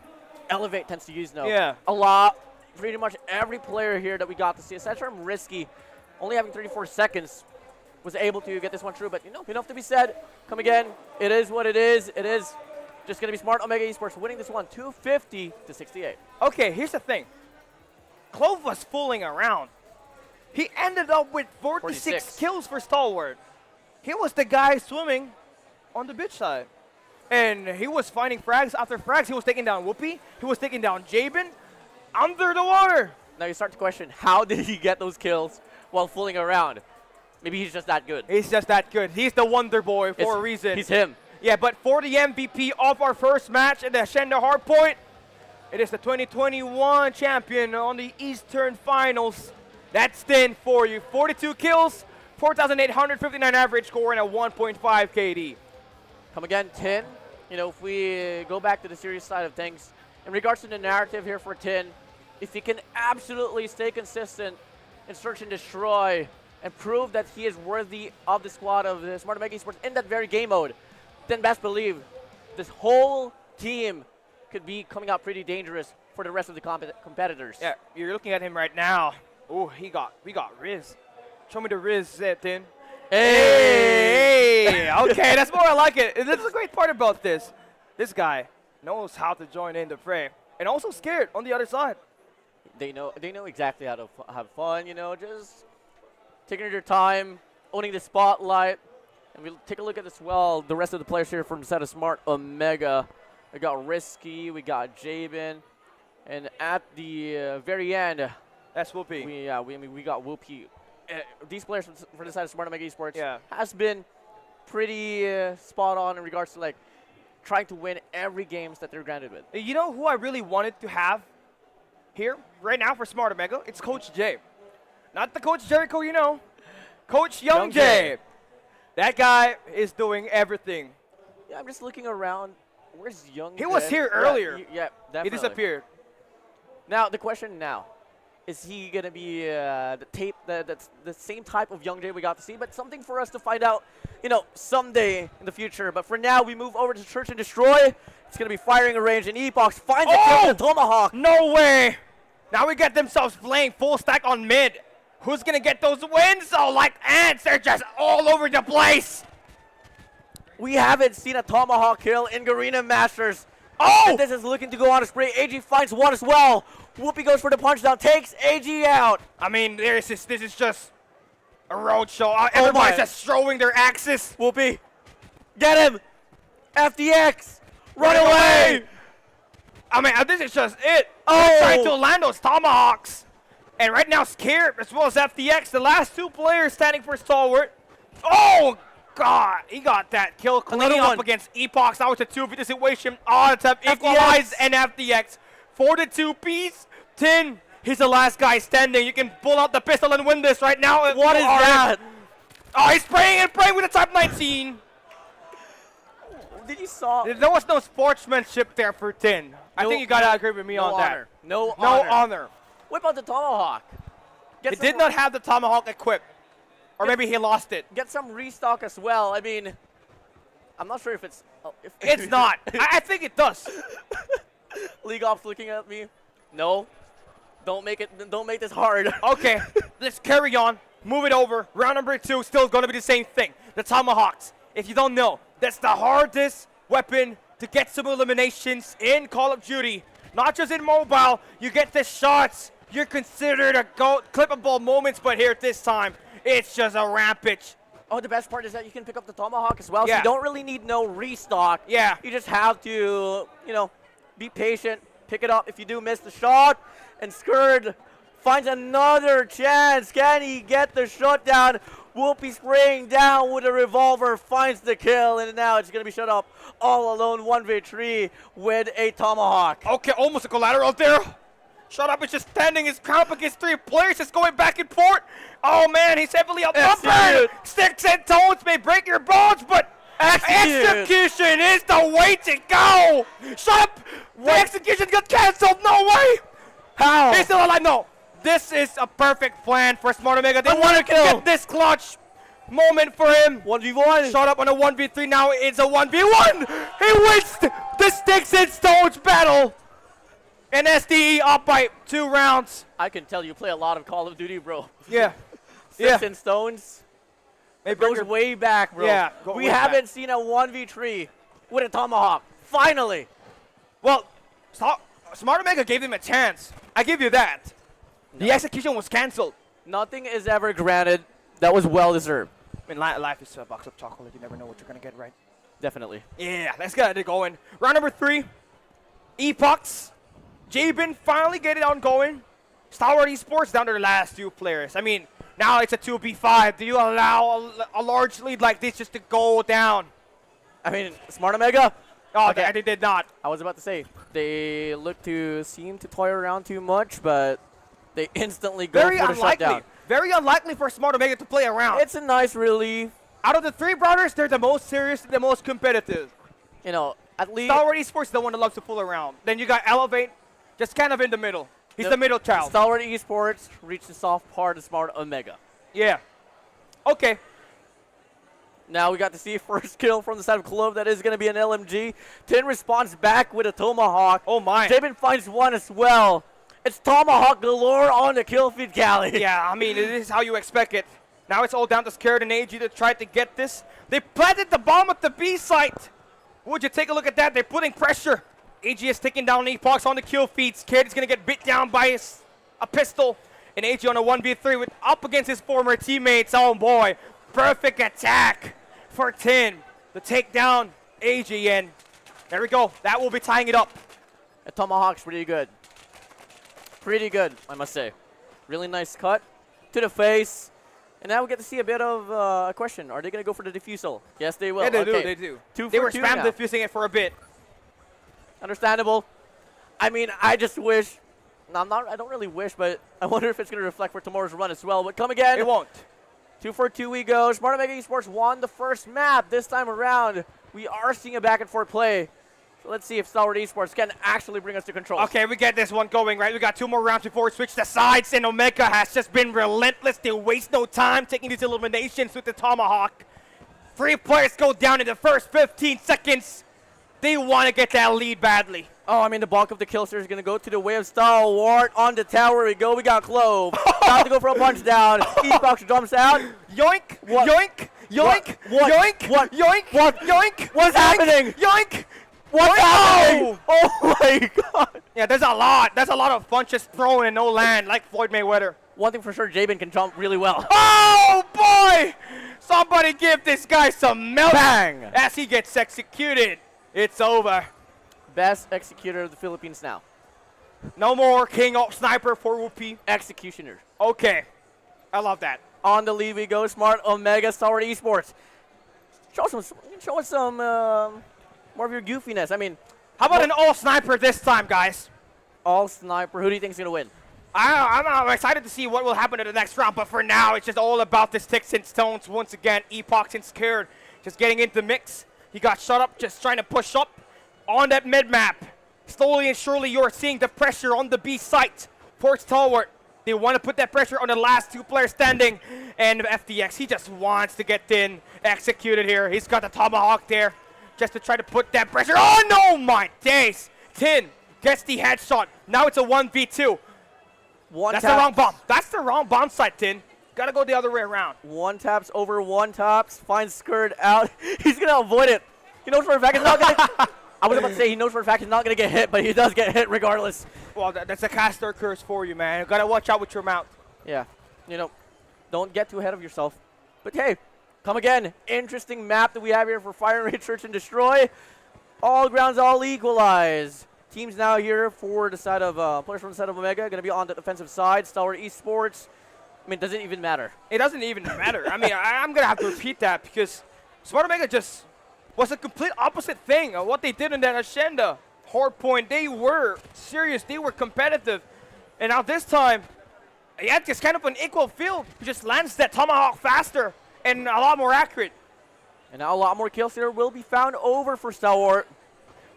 Elevate tends to use now. Yeah. A lot, pretty much every player here that we got to see, aside from Risky, only having 34 seconds, was able to get this one through. But, you know, enough to be said. Come again. It is what it is. It is just going to be Smart Omega eSports winning this one 250 to 68. Okay, here's the thing. Clove was fooling around. He ended up with 46 kills for Stalwart. He was the guy swimming on the bitch side. And he was finding frags after frags. He was taking down Whoopi. He was taking down Jabin under the water. Now you start to question, how did he get those kills while fooling around? Maybe he's just that good. He's just that good. He's the Wonder Boy for a reason. He's him. Yeah, but for the MVP of our first match in the Shenda Hardpoint, it is the 2021 champion on the Eastern Finals. That's Tin for you. 42 kills, 4,859 average score, and a 1.5 KD. Come again, Tin. You know, if we go back to the serious side of things, in regards to the narrative here for Tin, if he can absolutely stay consistent in search and destroy and prove that he is worthy of the squad of the Smart Omega eSports in that very game mode, then best believe this whole team could be coming out pretty dangerous for the rest of the competitors. Yeah, you're looking at him right now. Oh, we got Riz. Show me the Riz, Tin. Hey! Okay, that's more I like it. This is a great part about this. This guy knows how to join in the fray. And also scared on the other side. They know exactly how to have fun, you know, just taking their time, owning the spotlight. And we'll take a look at as well the rest of the players here from the side of Smart Omega. We got Risky, we got Jabin, and at the very end, that's Whoopi. We got Whoopi. These players from the side of Smart Omega eSports has been pretty spot on in regards to like trying to win every games that they're granted with. You know who I really wanted to have here right now for Smart Omega? It's Coach J. Not the Coach Jericho, you know. Coach Young J. That guy is doing everything. Yeah, I'm just looking around. Where's Young J? He was here earlier. Yeah, definitely. He disappeared. Now, the question now, is he going to be that's the same type of Young J we got to see? But something for us to find out, you know, someday in the future. But for now, we move over to Search and Destroy. It's going to be firing a range, and Epoch finds the kill with the Tomahawk. No way! Now we get themselves playing full stack on mid. Who's going to get those wins? Oh, like ants, they're just all over the place. We haven't seen a Tomahawk kill in Garena Masters. Oh! And this is looking to go on a spree. AG finds one as well. Whoopi goes for the punch down, takes AG out. I mean, this is just a roadshow. Everybody's just throwing their axes. Whoopi, get him. FDX, run away. I mean, this is just it. They're trying to land those tomahawks. And right now, Scared as well as FDX, the last two players standing for Stalwart. Oh, God. He got that kill cleaning up against Epoch. Now it's a 2v situation. Oh, it's up. Equalize and FDX for the 2-piece. Tin, he's the last guy standing. You can pull out the pistol and win this right now. What is that? Oh, he's spraying and praying with a Type 19. Did you saw? There was no sportsmanship there for Tin. I think you gotta agree with me on that. No honor. Whip out the tomahawk. He did not have the tomahawk equipped. Or maybe he lost it. Get some restock as well. I mean, I'm not sure if it's... It's not. I think it does. League Ops looking at me. No. Don't make this hard. Okay, let's carry on. Move it over. Round number 2, still going to be the same thing. The tomahawks. If you don't know, that's the hardest weapon to get some eliminations in Call of Duty. Not just in mobile. You get the shots. You're considered a clippable moments, but here this time, it's just a rampage. Oh, the best part is that you can pick up the tomahawk as well, Yeah. so you don't really need no restock. Yeah. You just have to, you know, be patient, pick it up if you do miss the shot, and Skurd finds another chance. Can he get the shot down? Whoopi spraying down with a revolver, finds the kill, and now it's going to be shut up all alone 1v3 with a tomahawk. Okay, almost a collateral there. Shut up, is just standing his ground against 3 players, just going back and forth. Oh man, he's heavily outnumbered. Sticks and stones may break your bones, but execution is the way to go. Shut up! The execution got canceled, no way! How? He's still alive, no. This is a perfect plan for Smart Omega. They want to get this clutch moment for him. 1v1. Shut up on a 1v3, now it's a 1v1. He wins the sticks and stones battle. And SDE up by 2 rounds. I can tell you play a lot of Call of Duty, bro. Yeah. Sticks and stones. It goes way back, bro. Yeah, we haven't seen a 1v3 with a tomahawk. Finally. Well, Smart Omega gave him a chance. I give you that. The execution was canceled. Nothing is ever granted. That was well deserved. I mean, life is a box of chocolate. You never know what you're going to get, right? Definitely. Yeah, let's get it going. Round number 3. Epochs. Jabin finally get it on going. Stalwart eSports down to the last 2 players. I mean, now it's a 2v5. Do you allow a large lead like this just to go down? I mean, Smart Omega. Oh, okay. They did not. I was about to say, they seem to toy around too much, but they instantly go for the shutdown. Very unlikely for Smart Omega to play around. It's a nice relief. Out of the 3 brothers, they're the most serious, the most competitive. You know, at least Stalwart eSports is the one that loves to fool around. Then you got Elevate, just kind of in the middle. He's the middle child. Stalwart eSports reached the soft part of Smart Omega. Yeah. Okay. Now we got to see first kill from the side of Club. That is going to be an LMG. Tin responds back with a Tomahawk. Oh my. Jabin finds one as well. It's Tomahawk galore on the kill feed, Cali. Yeah, I mean, it is how you expect it. Now it's all down to Scared and AG to try to get this. They planted the bomb at the B site. Would you take a look at that? They're putting pressure. AG is taking down Epochs on the kill feed. Scared is going to get bit down by a pistol. And AG on a 1v3 with up against his former teammates. Oh boy, perfect attack for Tin to take down AG. And there we go. That will be tying it up. The Tomahawk's pretty good. Pretty good, I must say. Really nice cut to the face. And now we get to see a bit of a question. Are they going to go for the defusal? Yes, they will. Yeah, they okay. do. They were spam defusing it for a bit. Understandable. I mean, I just wish. No, I don't really wish, but I wonder if it's going to reflect for tomorrow's run as well. But come again. It won't. 2 for 2 we go. Smart Omega eSports won the first map this time around. We are seeing a back and forth play. So let's see if Stalwart eSports can actually bring us to control. Okay, we get this one going, right? We got 2 more rounds before we switch the sides, and Omega has just been relentless. They waste no time taking these eliminations with the Tomahawk. 3 players go down in the first 15 seconds. They want to get that lead badly. Oh, I mean, the bulk of the kill streak is going to go to the way of Stalwart. On the tower we go. We got Clove. About to go for a punch down. eSports jumps out. Yoink! What? Yoink! Yoink! What? Yoink! What? Yoink! What? Yoink! What's Yoink! happening? Yoink! What's Yoink! happening? Oh my god. Yeah, there's a lot. There's a lot of punches thrown and no land, like Floyd Mayweather. One thing for sure, Jabin can jump really well. Oh boy! Somebody give this guy some milk. Bang! As he gets executed. It's over. Best executor of the Philippines now. No more King of Sniper for Whoopi. Executioner. Okay. I love that. On the lead we go. Smart Omega, Stalwart eSports. Show us some more of your goofiness. I mean, how about an all sniper this time, guys? all sniper. Who do you think is going to win? I'm excited to see what will happen in the next round, but for now, it's just all about the sticks and stones. Once again, Epoch and Scared just getting into the mix. He got shut up, just trying to push up on that mid-map. Slowly and surely, you're seeing the pressure on the B site for Stalwart. They want to put that pressure on the last two players standing. And FTX, he just wants to get Tin executed here. He's got the Tomahawk there just to try to put that pressure. Oh, no, my days. Tin gets the headshot. Now it's a 1v2. That's the wrong bomb. That's the wrong bomb site, Tin. Gotta go the other way around. One taps over one taps. Finds Skirt out. He's going to avoid it. He knows for a fact he's not going to... I was about to say he knows for a fact he's not going to get hit, but he does get hit regardless. Well, that's a caster curse for you, man. You gotta watch out with your mouth. Yeah. You know, don't get too ahead of yourself. But hey, come again. Interesting map that we have here for Fire and Raid, Search and Destroy. All grounds, all equalize. Teams now here for the side of, players from the side of Omega going to be on the defensive side. Stalwart eSports. I mean, does it even matter? It doesn't even matter. I mean, I'm going to have to repeat that because Smart Omega just was a complete opposite thing of what they did in that Hacienda. Hardpoint, they were serious. They were competitive. And now this time, yeah, it's kind of an equal field. He just lands that Tomahawk faster and a lot more accurate. And now a lot more kills here will be found over for Stalwart.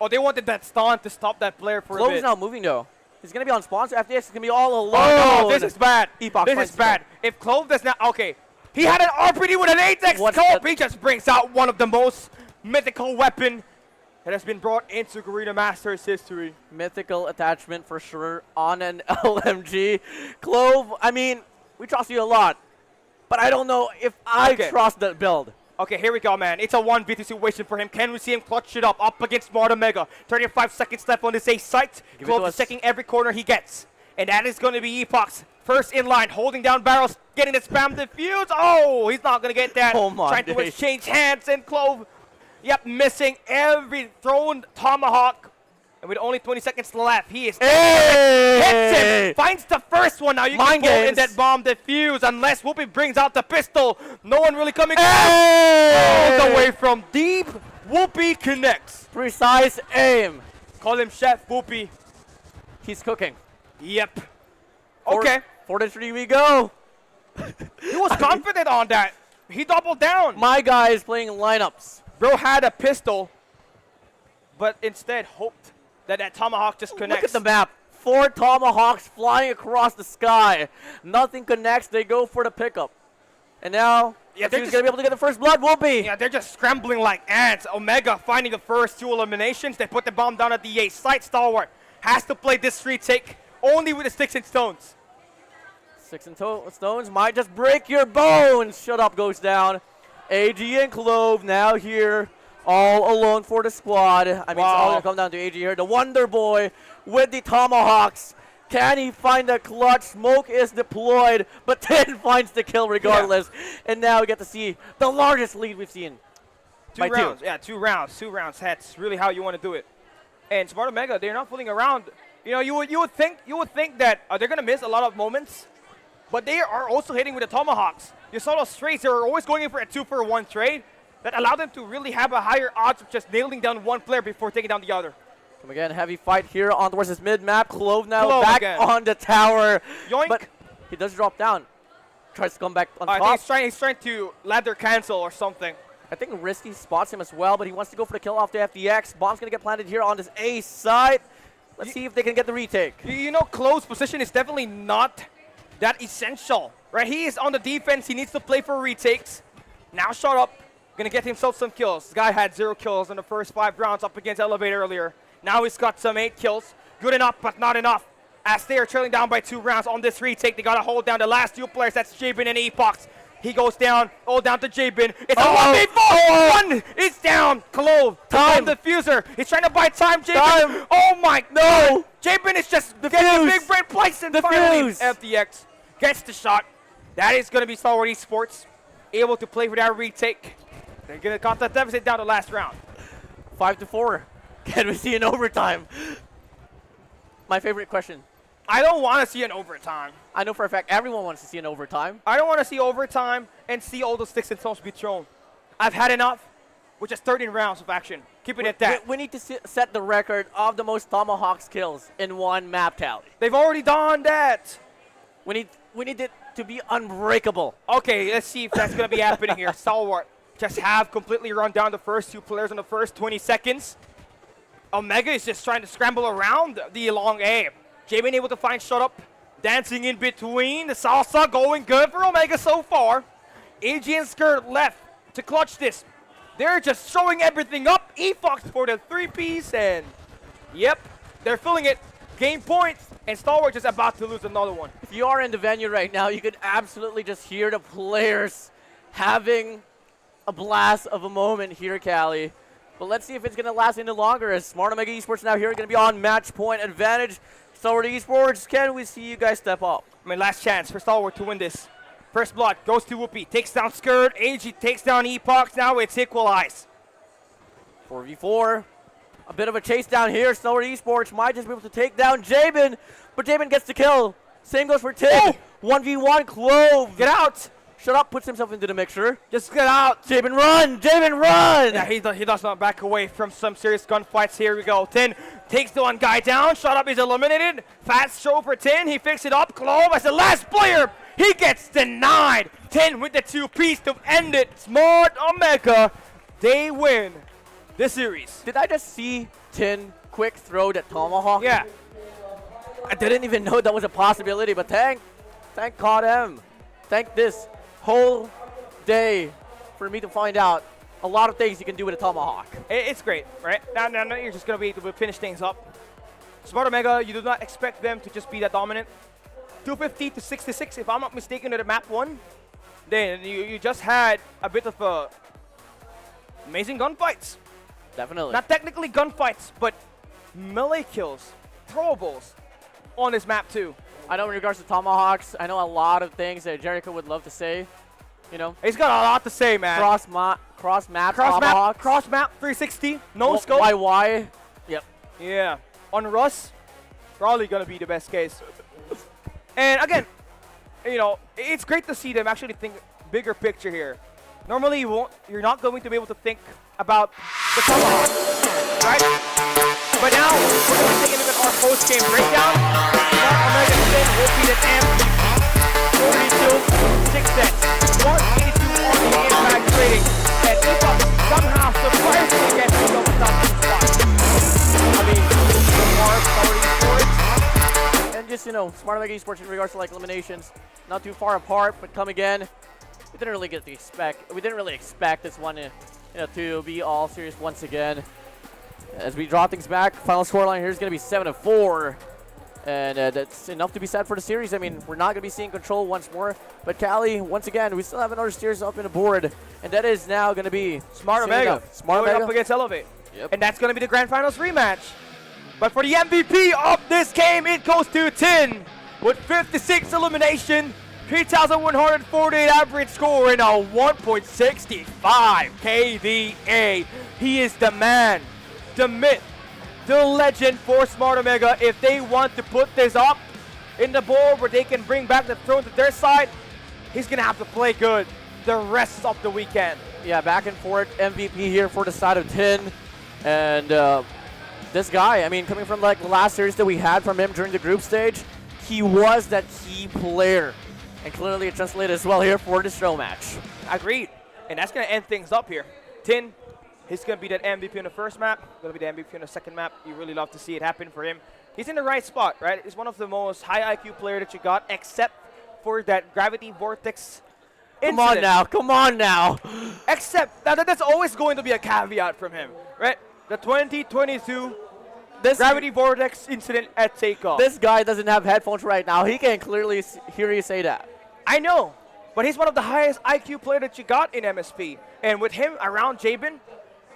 Oh, they wanted that stun to stop that player for a Clove's bit. not moving though. He's going to be on spawn, so FTX is going to be all alone. Oh, no, this is bad. Epoch this is bad. If Clove does not... Okay. He had an RPD with an 8x scope. He just brings out one of the most mythical weapon that has been brought into Garena Masters history. Mythical attachment for sure on an LMG. Clove, I mean, we trust you a lot, but I don't know if I trust that build. Okay, here we go, man. It's a 1v2 situation for him. Can we see him clutch it up against Smart Omega? 35 seconds left on this A site. Clove is checking every corner he gets. And that is going to be Epoch's first in line, holding down barrels, getting the spam defuse. Oh, he's not going to get that. Oh my Trying to exchange hands, and Clove, yep, missing every thrown Tomahawk. And with only 20 seconds left, he is hits him, finds the first one. Now you can pull in that bomb defuse unless Whoopi brings out the pistol. No one really coming all the way from deep. Whoopi connects. Precise aim. Call him Chef Whoopi. He's cooking. Yep. Okay. 4-3 we go. He was confident on that. He doubled down. My guy is playing lineups. Bro had a pistol, but instead hoped that that Tomahawk just connects. Look at the map. 4 Tomahawks flying across the sky. Nothing connects. They go for the pickup. And now, who's going to be able to get the first blood? Whoopi. Yeah, they're just scrambling like ants. Omega finding the first 2 eliminations. They put the bomb down at the A site. Stalwart has to play this retake only with the sticks and stones. Sticks and stones might just break your bones. Shut up goes down. AG and Clove now here. All alone for the squad. I mean, it's all going to come down to AG here. The Wonder Boy with the Tomahawks. Can he find the clutch? Smoke is deployed, but Tin finds the kill regardless. Yeah. And now we get to see the largest lead we've seen. 2 rounds. Yeah, 2 rounds. 2 rounds. That's really how you want to do it. And Smart Omega, they're not fooling around. You know, you would think that they're going to miss a lot of moments, but they are also hitting with the Tomahawks. You saw those trades. They were always going in for a 2-for-1 trade. That allowed them to really have a higher odds of just nailing down one player before taking down the other. Come again, heavy fight here on towards this mid-map. Clove now back on the tower. Yoink. But he does drop down. Tries to come back on top. I think he's trying to ladder cancel or something. I think Risky spots him as well, but he wants to go for the kill off the FDX. Bomb's going to get planted here on this A side. Let's see if they can get the retake. You know, Clove's position is definitely not that essential, right? He is on the defense. He needs to play for retakes. Now shut up. Gonna get himself some kills. This guy had 0 kills in the first 5 rounds up against Elevate earlier. Now he's got some 8 kills. Good enough, but not enough. As they are trailing down by 2 rounds on this retake, they gotta hold down the last 2 players. That's Jabin and Epoch. He goes down, all down to Jabin. It's a 1v4! 1 is down. Clove, time diffuser. He's trying to buy time, Jabin. Oh my, no! Jabin is just getting a big brain place, and finally FDX gets the shot. That is gonna be Stalwart eSports able to play for that retake. They're going to cut that deficit down to last round. 5-4. Can we see an overtime? My favorite question. I don't want to see an overtime. I know for a fact everyone wants to see an overtime. I don't want to see overtime and see all the sticks and stones be thrown. I've had enough with just 13 rounds of action. Keep it at that. We need to set the record of the most tomahawks kills in one map tally. They've already done that. We need it to be unbreakable. Okay, let's see if that's going to be happening here. Stalwart just have completely run down the first 2 players in the first 20 seconds. Omega is just trying to scramble around the long A. Jabin able to find shut up, dancing in between. The salsa going good for Omega so far. AG and Skirt left to clutch this. They're just showing everything up. eFox for the 3-piece, and yep, they're filling it. Game points, and Stalwart just about to lose another one. If you are in the venue right now, you could absolutely just hear the players having a blast of a moment here, Callie. But let's see if it's going to last any longer, as Smart Omega Esports now here are going to be on match point advantage. Stalwart Esports, can we see you guys step up? I mean, last chance for Stalwart to win this. First blood goes to Whoopi, takes down Skirt, AG takes down Epox, now it's equalized. 4v4, a bit of a chase down here. Stalwart Esports might just be able to take down Jabin, but Jabin gets the kill. Same goes for Tig. 1v1, Clove. Get out! Shut up, puts himself into the mixture. Just get out! Jabin, run! Jabin, run! Yeah, he does not back away from some serious gunfights. Here we go. 10 takes the one guy down. Shut up is eliminated. Fast show for 10. He picks it up. Clove as the last player. He gets denied. 10 with the 2-piece to end it. Smart Omega. They win the series. Did I just see 10 quick throw that tomahawk? Yeah. I didn't even know that was a possibility, but thank COD M. Thank this whole day for me to find out a lot of things you can do with a tomahawk. It's great, right? Now you're just going to be able to finish things up. Smart Omega, you do not expect them to just be that dominant. 250 to 66, if I'm not mistaken, at the map 1. Then you just had a bit of amazing gunfights. Definitely. Not technically gunfights, but melee kills, throwables on this map too. I know in regards to tomahawks, I know a lot of things that Jericho would love to say. You know, he's got a lot to say, man. Cross map tomahawks. Cross map 360, no scope. YY. Yep. Yeah. On Russ, probably gonna be the best case. And again, you know, it's great to see them actually think bigger picture here. Normally, you're not going to be able to think about the tomahawk, right? But now, we're going to take a look at our post-game breakdown. Omega Spin will be the M. 42, 6 cents. 182 on the impact rating. And Epoch somehow surprisingly gets to go without 2 spots. I mean, the Marv already scored. And just, you know, Smart Omega Esports in regards to like eliminations, not too far apart, but come again. We didn't really expect this one to be all serious once again. As we draw things back, final scoreline here is going to be 7-4. And that's enough to be said for the series. I mean, we're not going to be seeing control once more. But Callie, once again, we still have another series up in the board. And that is now going to be Smart Omega. Smart Omega up against Elevate. Yep. And that's going to be the Grand Finals rematch. But for the MVP of this game, it goes to 10 with 56 elimination. 3,148 average score and a 1.65 KDA. He is the man, the myth, the legend for Smart Omega. If they want to put this up in the board where they can bring back the throne to their side, he's going to have to play good the rest of the weekend. Yeah, back and forth MVP here for the side of 10. And this guy, I mean, coming from like the last series that we had from him during the group stage, he was that key player. And clearly it translated as well here for the show match. Agreed. And that's going to end things up here. 10, he's going to be that MVP in the first map. Going to be the MVP in the second map. You really love to see it happen for him. He's in the right spot, right? He's one of the most high IQ player that you got, except for that gravity vortex incident. Come on now. Except, now that's always going to be a caveat from him, right? The 2022 gravity vortex incident at Takeoff. This guy doesn't have headphones right now. He can clearly hear you say that. I know, but he's one of the highest IQ player that you got in MSP. And with him around Jabin,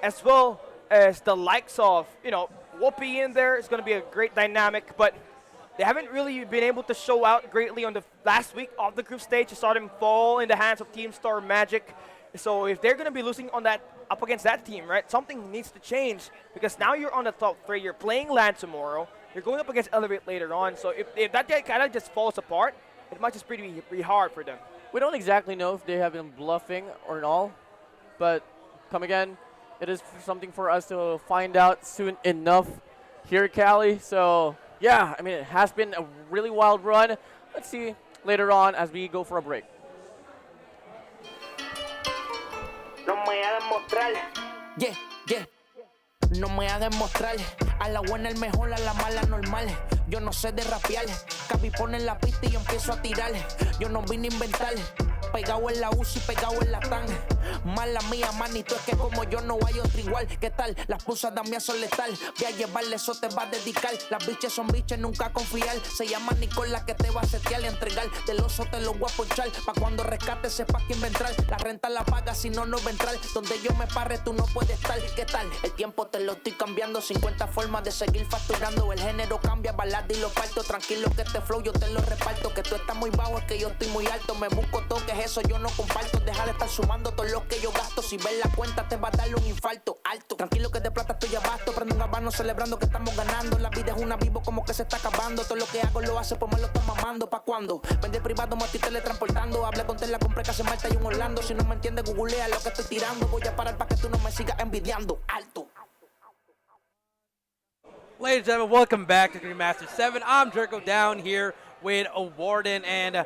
as well as the likes of, you know, Whoopi in there, it's going to be a great dynamic. But they haven't really been able to show out greatly on the last week of the group stage. You saw them fall in the hands of Team Star Magic. So if they're going to be losing on that, up against that team, right, something needs to change. Because now you're on the top 3. You're playing LAN tomorrow. You're going up against Elevate later on. So if that kind of just falls apart, it might just be pretty hard for them. We don't exactly know if they have been bluffing or not, but come again, It is something for us to find out soon enough here, Cali. So, yeah, I mean, it has been a really wild run. Let's see later on as we go for a break. Yeah, yeah. No me hagas mostrar, a la buena el mejor, a la mala normal. Yo no sé de rapear, Capi pone la pista y yo empiezo a tirar. Yo no vine a inventar, pegado en la UCI, pegado en la TAN. Mala mía, manito, es que como yo no hay otro igual. ¿Qué tal? Las pusas también son letal. Voy a llevarle, eso te va a dedicar. Las biches son biches, nunca confiar. Se llama Nicola que te va a setear y entregar. Del oso te lo voy a ponchar. Pa' cuando rescate sepa quién va a entrar. La renta la paga, si no, no va a entrar. Donde yo me parre, tú no puedes estar. ¿Qué tal? El tiempo te lo estoy cambiando. 50 formas de seguir facturando. El género cambia, balada y lo parto. Tranquilo que este flow yo te lo reparto. Que tú estás muy bajo, es que yo estoy muy alto. Me busco toques, eso yo no comparto. Deja de estar sumando todo lo que yo gasto. Si ves la cuenta te va a dar un infarto alto. Tranquilo que de plata estoy abasto. Prendo un habano celebrando que estamos ganando. La vida es una vivo como que se está acabando. Todo lo que hago lo hace por me lo está mamando. ¿Pa' cuándo? Vende privado, me estoy teletransportando. Hablé con Tela, compré que hace Malta y un Orlando. Si no me entiendes, googlea lo que estoy tirando. Voy a parar para que tú no me sigas envidiando. Alto. Ladies and gentlemen, welcome back to Garena Masters VII. I'm Jerko down here with a Warden, and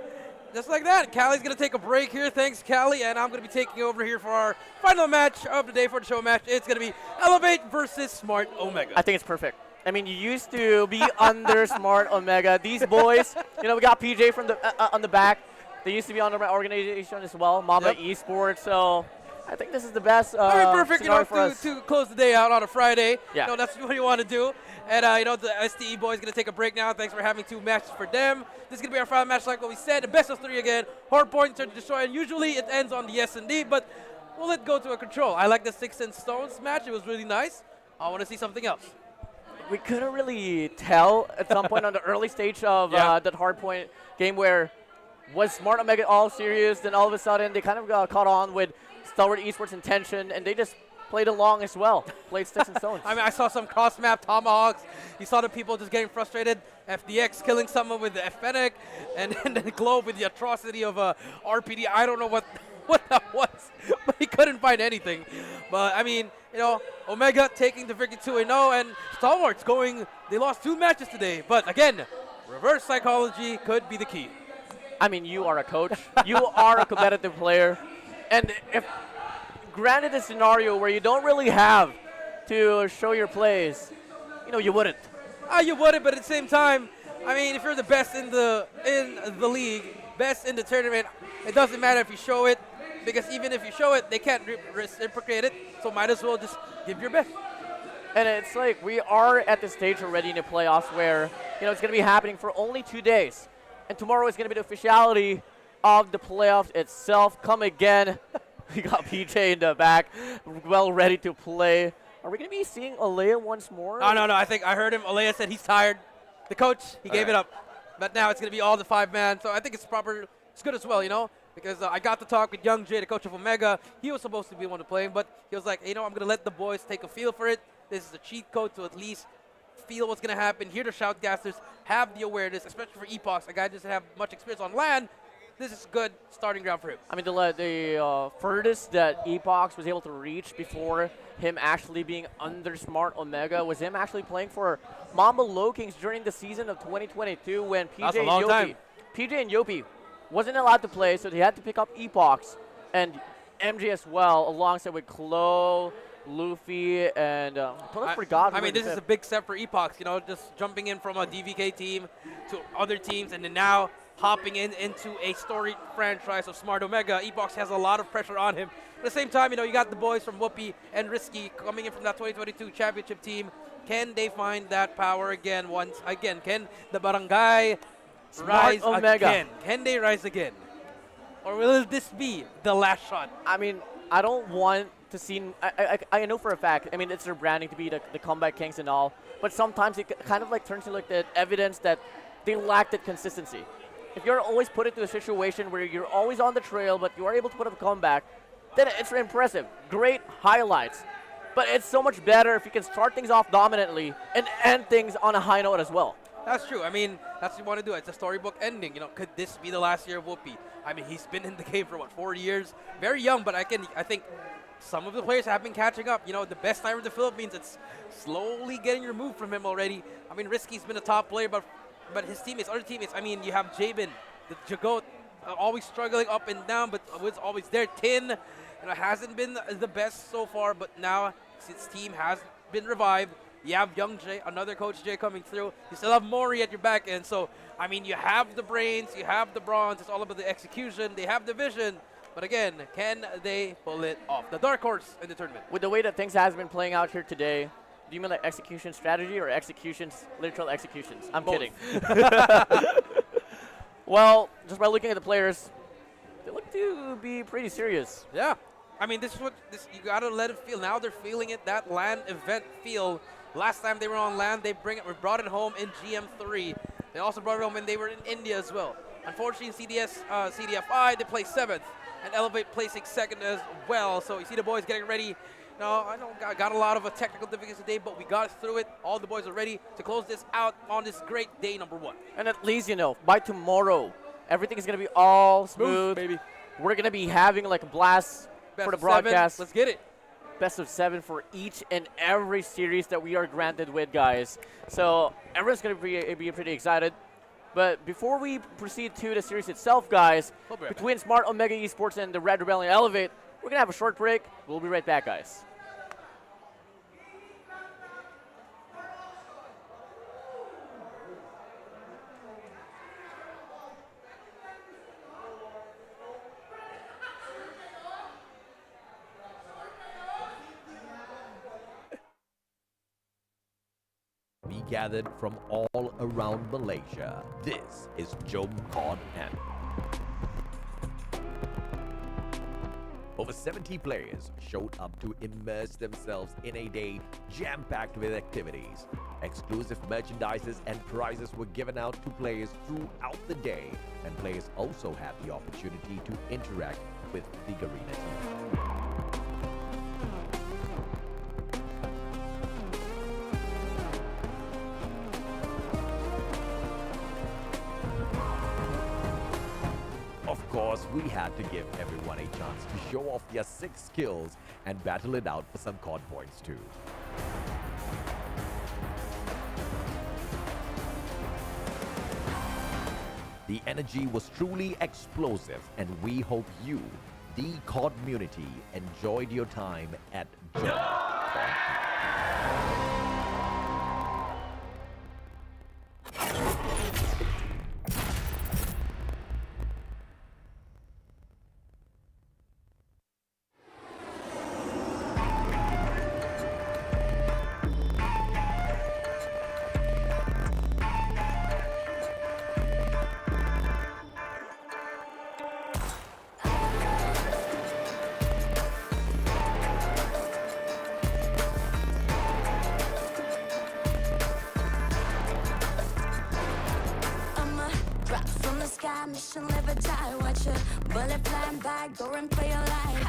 just like that, Callie's going to take a break here. Thanks, Callie, and I'm going to be taking over here for our final match of the day for the show match. It's going to be Elevate versus Smart Omega. I think it's perfect. I mean, you used to be under Smart Omega. These boys, you know, we got PJ from the on the back. They used to be under my organization as well, Mamba eSports. So I think this is the best perfect, for us. to close the day out on a Friday. Yeah. You know, that's what you want to do. And, the STE boys going to take a break now. Thanks for having 2 matches for them. This is going to be our final match like what we said. The best of 3 again. Hard point, turn to destroy. And usually it ends on the S&D, but we'll let go to a control. I like the 6 and Stones match. It was really nice. I want to see something else. We couldn't really tell at some point on the early stage of that hard point game where was Smart Omega all serious, then all of a sudden they kind of got caught on with Stalwart eSports intention, and they just played along as well. Played sticks and stones. I mean, I saw some cross-map tomahawks. You saw the people just getting frustrated. FDX killing someone with the Fennec, and then Globe with the atrocity of RPD. I don't know what that was, but he couldn't find anything. But, I mean, Omega taking the victory 2-0, and Stalwart's going, they lost 2 matches today. But, again, reverse psychology could be the key. I mean, you are a coach. You are a competitive player. And if granted a scenario where you don't really have to show your plays, you wouldn't. You wouldn't, but at the same time, I mean, if you're the best in the league, best in the tournament, it doesn't matter if you show it, because even if you show it, they can't reciprocate it, so might as well just give your best. And it's like we are at the stage already in the playoffs where, it's going to be happening for only 2 days. And tomorrow is going to be the officiality of the playoffs itself. Come again. We got PJ in the back, well ready to play. Are we going to be seeing Alea once more? No. I heard him. Alea said he's tired. The coach, he gave it up. But now it's going to be all the 5-man. So I think it's proper. It's good as well, because I got to talk with Young Jay, the coach of Omega. He was supposed to be one to play, but he was like, I'm going to let the boys take a feel for it. This is a cheat code to at least feel what's going to happen. Hear the shoutcasters, have the awareness, especially for Epox. A guy doesn't have much experience on LAN. This is a good starting ground for him. I mean, the furthest that Epox was able to reach before him actually being under Smart Omega was him actually playing for Mamba Low Kings during the season of 2022 when PJ and Yopi wasn't allowed to play, so they had to pick up Epox and MJ as well, alongside with Chloe, Luffy, and I forgot. I mean, this is a big step for Epox, just jumping in from a DVK team to other teams, and then now hopping into a storied franchise of Smart Omega. Epox has a lot of pressure on him. At the same time, you got the boys from Whoopi and Risky coming in from that 2022 championship team. Can they find that power again once again? Can the Barangay rise again? Can they rise again? Or will this be the last shot? I mean, I don't want to see. I know for a fact. I mean, it's their branding to be the comeback kings and all. But sometimes it kind of like turns into like the evidence that they lack that consistency. If you're always put into a situation where you're always on the trail, but you are able to put up a comeback, then it's impressive. Great highlights. But it's so much better if you can start things off dominantly and end things on a high note as well. That's true. I mean, that's what you want to do. It's a storybook ending. You know, could this be the last year of Whoopi? I mean, he's been in the game for what, 4 years? Very young, but I think some of the players have been catching up. You know, the best time in the Philippines, it's slowly getting removed from him already. I mean, Risky's been a top player, but his teammates, other teammates, I mean, you have Jabin, the Jagot, always struggling up and down, but was always there. Tin, you know, hasn't been the best so far, but now his team has been revived. You have Young Jay, another Coach Jay coming through. You still have Mori at your back end. So, I mean, you have the brains, you have the bronze. It's all about the execution. They have the vision. But again, can they pull it off? The dark horse in the tournament. With the way that things has been playing out here today, do you mean like execution strategy or executions, literal executions? I'm Both. kidding. Well, just by looking at the players, they look to be pretty serious. Yeah. I mean, this is what you got to let it feel. Now they're feeling it, that LAN event feel. Last time they were on LAN, we brought it home in GM3. They also brought it home when they were in India as well. Unfortunately, CDFI, they placed 7th, and Elevate placing 2nd as well. So you see the boys getting ready. No, I know got a lot of technical difficulties today, but we got through it. All the boys are ready to close this out on this great day number 1. And at least, you know, by tomorrow, everything is going to be all smooth. Baby. We're going to be having like a blast Best for the of 7. broadcast. Let's get it. Best of 7 for each and every series that we are granted with, guys. So everyone's going to be pretty excited. But before we proceed to the series itself, guys, between Smart Omega Esports and the Red Rebellion Elevate, we're going to have a short break. We'll be right back, guys. We gathered from all around Malaysia. This is COD M. Over 70 players showed up to immerse themselves in a day jam-packed with activities. Exclusive merchandises and prizes were given out to players throughout the day, and players also had the opportunity to interact with the Garena team. Of course, we had to give everyone a chance to show off their 6 skills and battle it out for some COD points too. The energy was truly explosive, and we hope you, the COD community, enjoyed your time at COD. Mission live or die, watch a bullet flying by, go and play your life.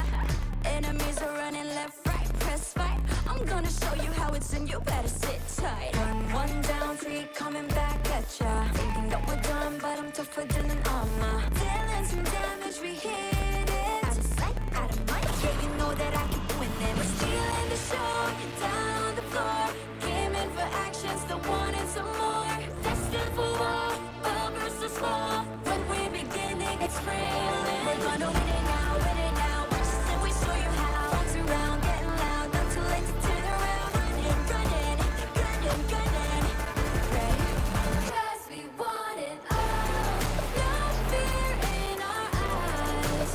Enemies are running left, right, press fight. I'm gonna show you how it's in, you better sit tight. 1 down, 3 coming back at ya. Thinking that we're done, but I'm tougher than an armor. Dealing some damage, we hit it. Out of sight, out of mind, yeah, you know that I keep winning. We're stealing the show, down on the floor. Came in for action, still wanted some more. Destined for war, all versus small. When we're beginning, it's thrilling. We're gonna win it now, win it now. Watch us and we show you how. Bounce around, getting loud, not too late to turn around. Running, gunning, gunning, gunning. Ready? 'Cause we want it all. No fear in our eyes.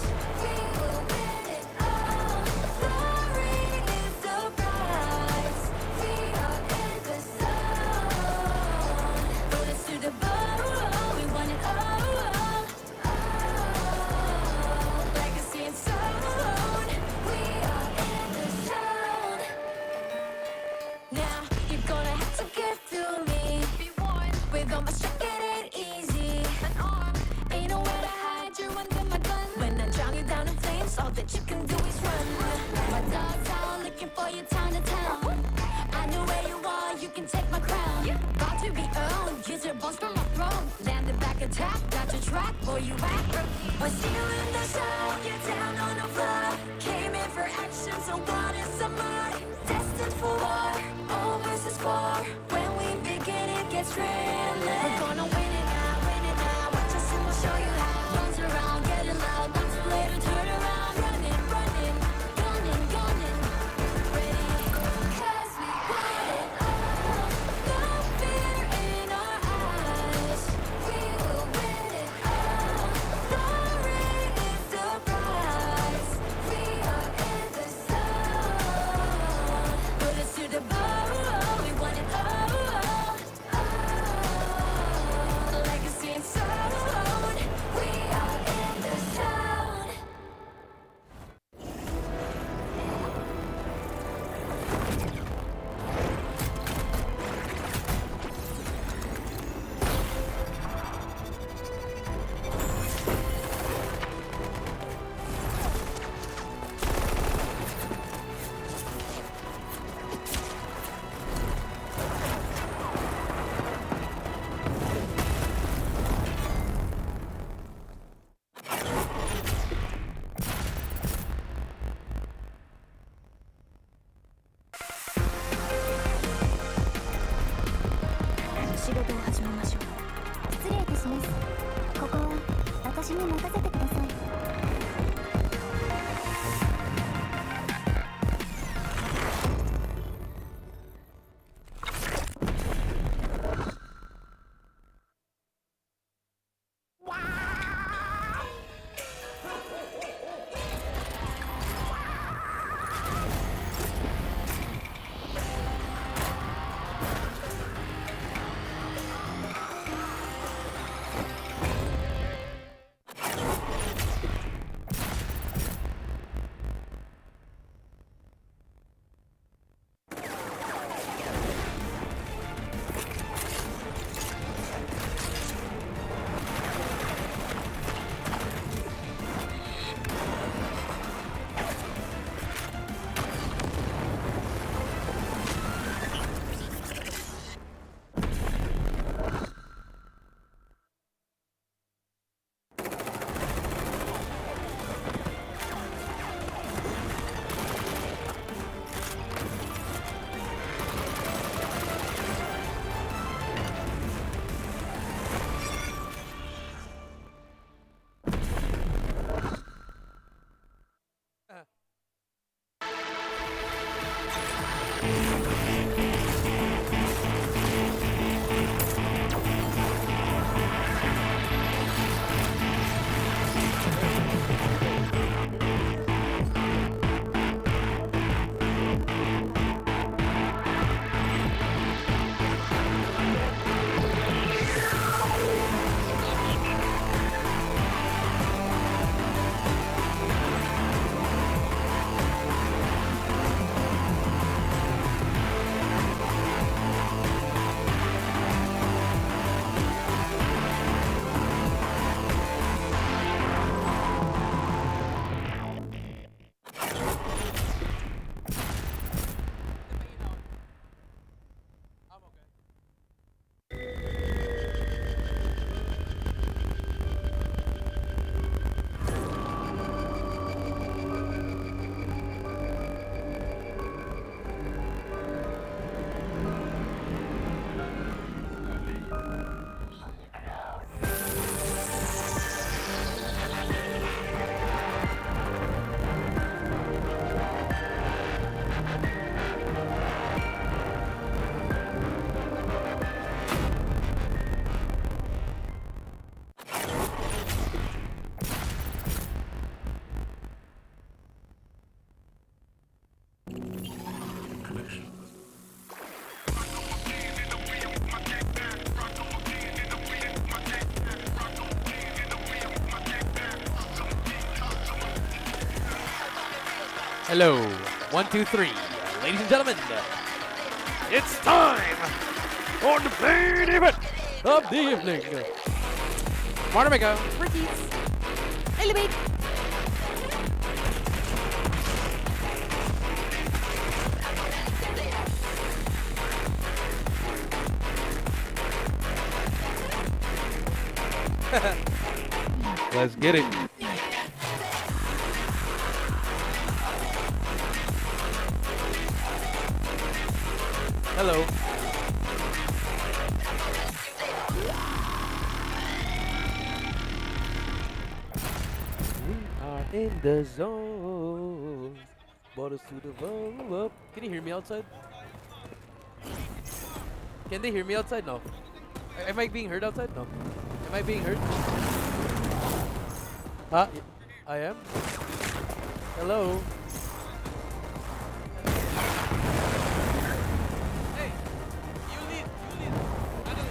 falls from a throne. Landed back attack, got your track, boy, you act. We're stealing the show, get down on the floor. Came in for action, so what is some more? Destined for war, all versus four. When we begin, it gets thrilling. We're gonna win it now. Watch us and we'll show you how. Runs around, getting loud, not too late to turn around. Running, gunning, ready. 'Cause we want it all. No fear in our eyes. We will win it all. Glory is the prize. We are in the zone. Put us to the bone. We want it all. Legacy and soul. We are in the zone. Hello, 1, 2, 3. Ladies and gentlemen, it's time for the main event of the evening. Martamego, Ricky's, Elevate. Let's get it. Hello. We are in the zone. Borders to the up. Can you hear me outside? Can they hear me outside? No. Am I being heard outside? No. Am I being heard? Huh? I am? Hello? Hey! You lead! You lead!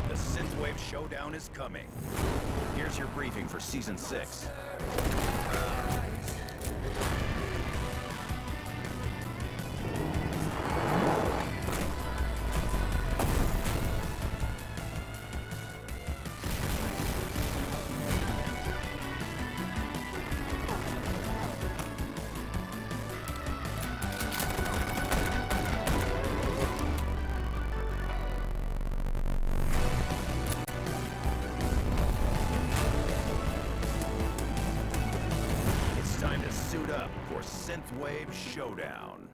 The Synthwave Showdown is coming. Here's your briefing for Season 6. It's time to suit up for Synthwave Showdown.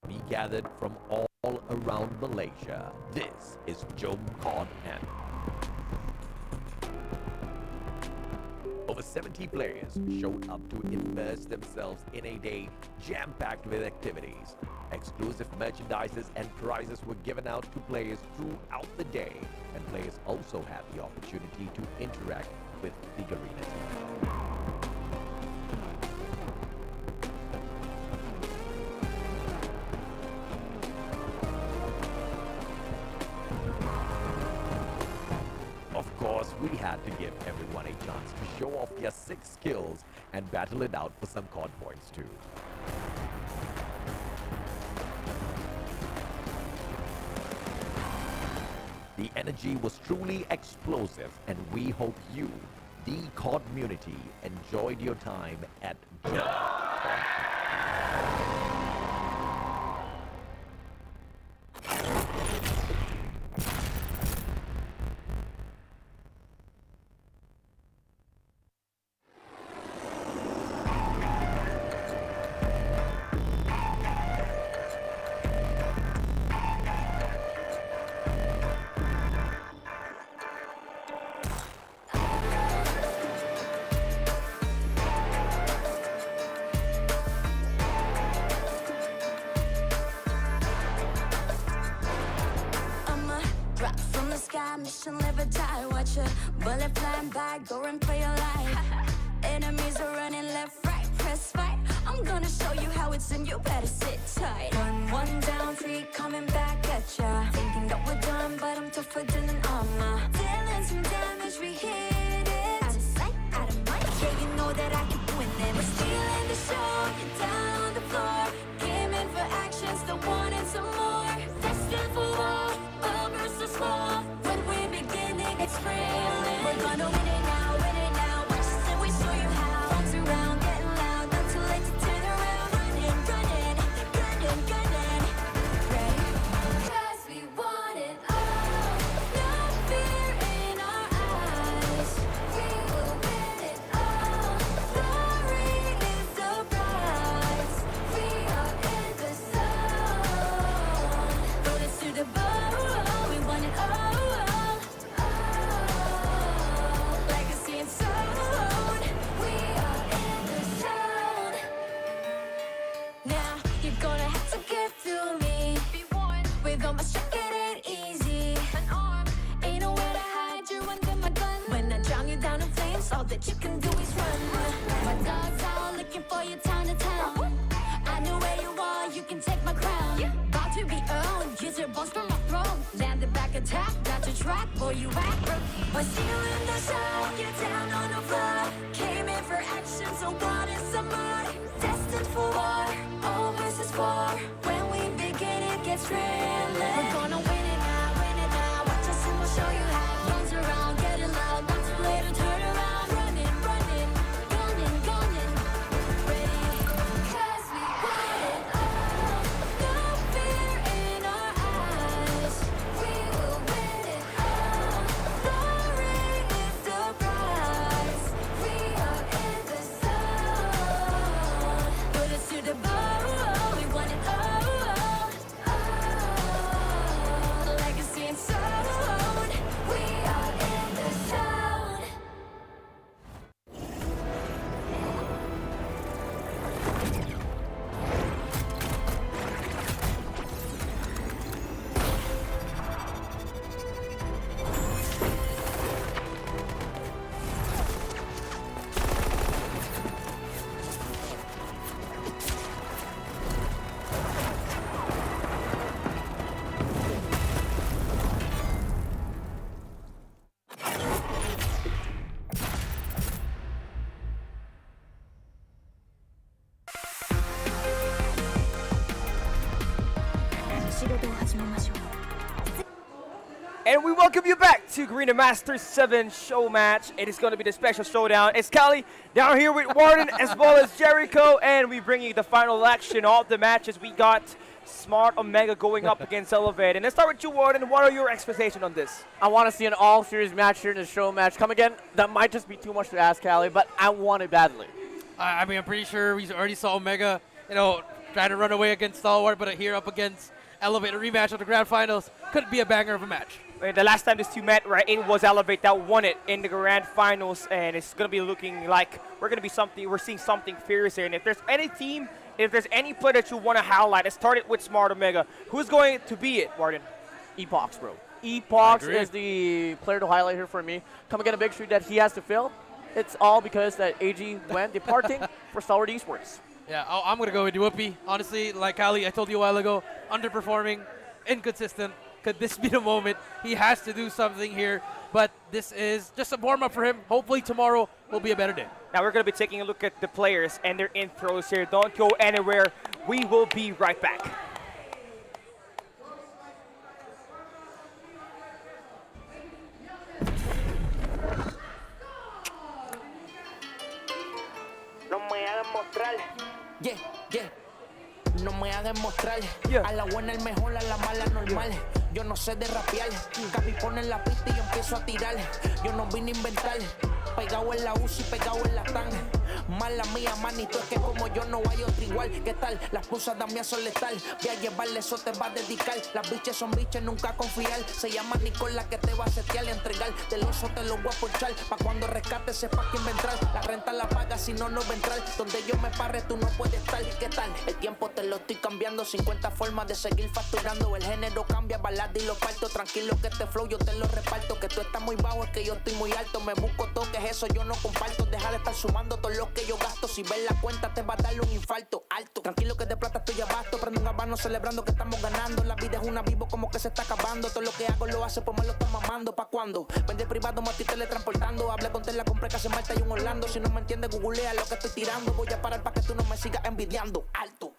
Be gathered from all around Malaysia. This is COD N. Over 70 players showed up to immerse themselves in a day jam-packed with activities. Exclusive merchandises and prizes were given out to players throughout the day, and players also had the opportunity to interact with the Garena team. Of course, we had to give everyone a chance to show off their 6 skills and battle it out for some COD points too. The energy was truly explosive, and we hope you, the COD community, enjoyed your time at Mission live or die, watch a bullet flying by, go and play your life. Enemies are running left, right, press fight. I'm gonna show you how it's in, you better sit tight. One down, 3 coming back at ya. Thinking that we're done, but I'm tougher than an armor. Dealing some damage, we hit. You're gonna have to get through me. Be one with all my shit, it ain't easy. An arm ain't nowhere to hide. You're under my gun. When I drown you down in flames, all that you can do is run. My dog's out looking for you town to town. I know where you are, you can take my crown. About to be owned, use your bones for my throne. Landed back attack, got your track, boy you act. I see you in the sun, you're down on the floor. Came in for action, so God is some more. Destined for war, all versus four. When we begin, it gets real. We're gonna win it now. Watch us and we'll show you how. Runs around, getting loud, not too late to turn around. Running, gunning, ready. 'Cause we want it all. No fear in our eyes. We will win it all. Glory is the prize. We are in the zone. Put us to the bone. We want it all. Legacy and soul. We are in the zone. And we welcome you back to Garena Masters VII Showmatch. It is going to be the special showdown. It's Callie down here with Warden as well as Jericho, and we bring you the final action of the matches. We got Smart Omega going up against Elevate. And let's start with you, Warden. What are your expectations on this? I want to see an all-series match here in the show match. Come again, that might just be too much to ask, Callie, but I want it badly. I mean, I'm pretty sure we already saw Omega, trying to run away against Stalwart, but here up against Elevate, a rematch of the grand finals. Could be a banger of a match. The last time these two met, right, it was Elevate that won it in the grand finals, and it's going to be looking like we're seeing something fierce here. And if there's any team, if there's any player that you want to highlight, it started with Smart Omega. Who's going to be it, Warden? Epox, bro. Epox is the player to highlight here for me. Come again, a big street that he has to fill. It's all because that AG went departing for Stalwart eSports. Yeah, I'm going to go with Whoopi. Honestly, like Ali, I told you a while ago, underperforming, inconsistent. Could this be the moment? He has to do something here, but this is just a warm-up for him. Hopefully tomorrow will be a better day. Now we're going to be taking a look at the players and their intros here. Don't go anywhere. We will be right back. No me hagan mostrar. Yeah. No me hagan mostrar. Yeah. A la buena el mejor, a la mala normal. Yo no sé de rapear. Capi pone en la pista y yo empiezo a tirar. Yo no vine a inventar. Pegado en la UCI, pegado en la TAN. Mala mía, manito, es que como yo no hay otro igual. ¿Qué tal? Las pusas de son letal. Voy a llevarle, eso te va a dedicar. Las biches son biches, nunca confiar. Se llama Nicola que te va a setear y entregar. Del oso te lo voy a ponchar. Pa' cuando rescate sepa quién va a entrar. La renta la paga, si no, no va a entrar. Donde yo me parre, tú no puedes estar. ¿Qué tal? El tiempo te lo estoy cambiando. 50 formas de seguir facturando. El género cambia, balada y lo parto. Tranquilo que este flow yo te lo reparto. Que tú estás muy bajo, es que yo estoy muy alto. Me busco toques, eso yo no comparto. Deja de estar sumando todo lo que yo gasto. Si ves la cuenta te va a dar un infarto alto. Tranquilo que de plata estoy abasto. Prendo un habano celebrando que estamos ganando. La vida es una vivo como que se está acabando. Todo lo que hago lo hace pues me lo está mamando. ¿Pa' cuándo? Vende privado, me estoy teletransportando. Hablé con la compré que hace Malta y un Orlando. Si no me entiendes, googlea lo que estoy tirando. Voy a parar para que tú no me sigas envidiando. Alto.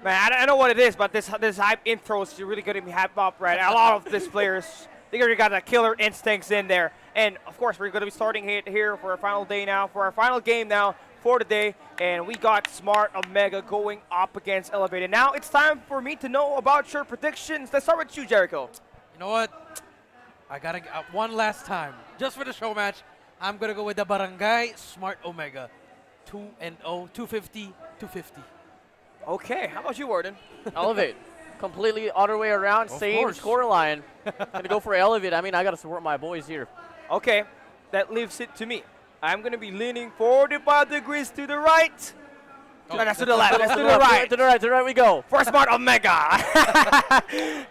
Man, I don't know what it is, but this hype intro is really going to be hyped up, right? A lot of these players, they already got the killer instincts in there. And, of course, we're going to be starting here for our final day now, for our final game now for the day. And we got Smart Omega going up against Elevated. Now it's time for me to know about your predictions. Let's start with you, Jericho. You know what? I got to one last time. Just for the show match, I'm going to go with the Barangay Smart Omega. 2-0, 250, 250. Okay, how about you, Warden? Elevate. Completely other way around, Of same course. score line. Gonna go for Elevate. I mean, I gotta support my boys here. Okay, that leaves it to me. I'm going to be leaning 45 degrees to the right. Oh, No, that's to the left. That's to the right. To the right, to the right we go. For Smart Omega.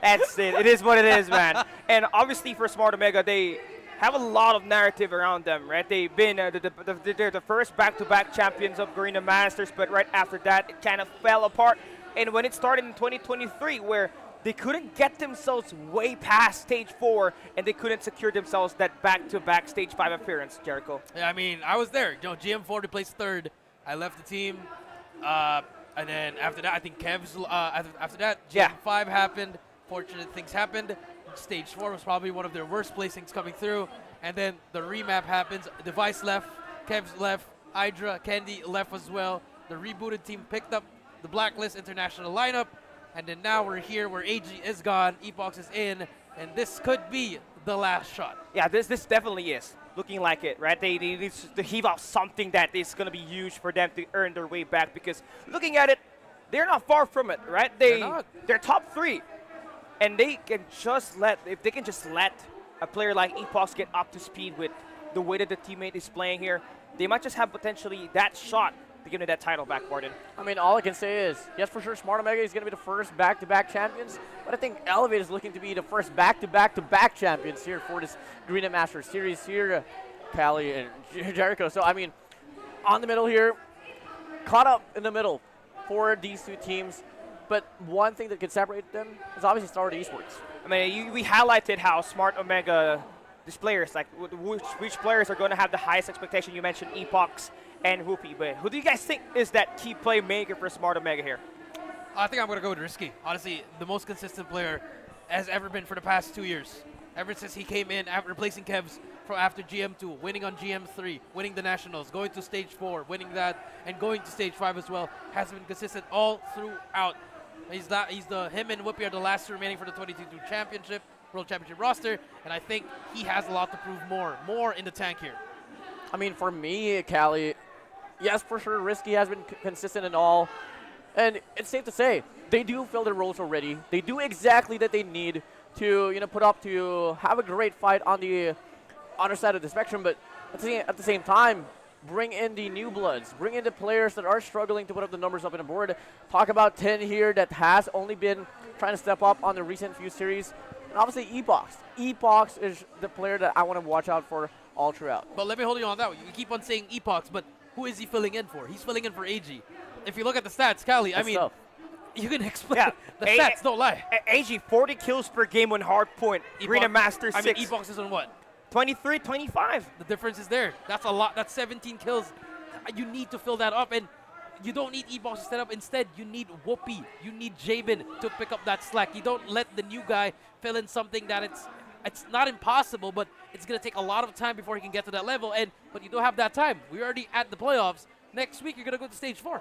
That's it. It is what it is, man. And obviously for Smart Omega, they have a lot of narrative around them, right? They've been they're the first back-to-back champions of Garena Masters, but right after that, it kind of fell apart. And when it started in 2023, where they couldn't get themselves way past stage 4, and they couldn't secure themselves that back-to-back stage 5 appearance, Jericho. Yeah, I mean, I was there. You know, GM4 placed third. I left the team. And then after that, I think Kev's, after that, GM5 happened. Fortunate things happened. Stage 4 was probably one of their worst placings coming through. And then the remap happens. Device left. Kev's left. Hydra, Candy left as well. The rebooted team picked up the Blacklist International lineup. And then now we're here where AG is gone. Epox is in. And this could be the last shot. Yeah, this definitely is looking like it, right? They need to heave out something that is going to be huge for them to earn their way back, because looking at it, they're not far from it, right? They're top 3, and they can just let a player like Epox get up to speed with the way that the teammate is playing here, they might just have potentially that shot to give them that title back, Warden. I mean, all I can say is, yes, for sure, Smart Omega is going to be the first back-to-back champions, but I think Elevate is looking to be the first back-to-back-to-back champions here for this Garena Masters series here, Callie and Jericho. So, I mean, on the middle here, caught up in the middle for these two teams, but one thing that could separate them is obviously Stalwart eSports. I mean, we highlighted how Smart Omega, these players, like which players are going to have the highest expectation. You mentioned Epox and Whoopi, but who do you guys think is that key playmaker for Smart Omega here? I think I'm going to go with Risky. Honestly, the most consistent player has ever been for the past 2 years. Ever since he came in, after replacing Kevs from after GM2, winning on GM3, winning the Nationals, going to stage 4, winning that, and going to stage 5 as well, has been consistent all throughout. Him and Whoopi are the last two remaining for the 2022 championship, World Championship roster, and I think he has a lot to prove more in the tank here. I mean, for me, Callie, yes, for sure, Risky has been consistent and all. And it's safe to say, they do fill their roles already. They do exactly that they need to, put up to have a great fight on the other side of the spectrum. But at the same time, bring in the new bloods. Bring in the players that are struggling to put up the numbers up on the board. Talk about 10 here that has only been trying to step up on the recent few series. And obviously, Epox. Epox is the player that I want to watch out for all throughout. But let me hold you on that. You keep on saying Epox, but who is he filling in for? He's filling in for AG. If you look at the stats, Callie, I mean, tough. you can explain. The stats don't lie. AG, 40 kills per game on hard point. Garena Masters 6. I mean, Epox is on what? 23, 25. The difference is there. That's a lot. That's 17 kills. You need to fill that up, and you don't need Epox to set up. Instead, you need Whoopi. You need Jabin to pick up that slack. You don't let the new guy fill in something that it's not impossible, but it's going to take a lot of time before he can get to that level. But you don't have that time. We're already at the playoffs. Next week, you're going to go to stage 4.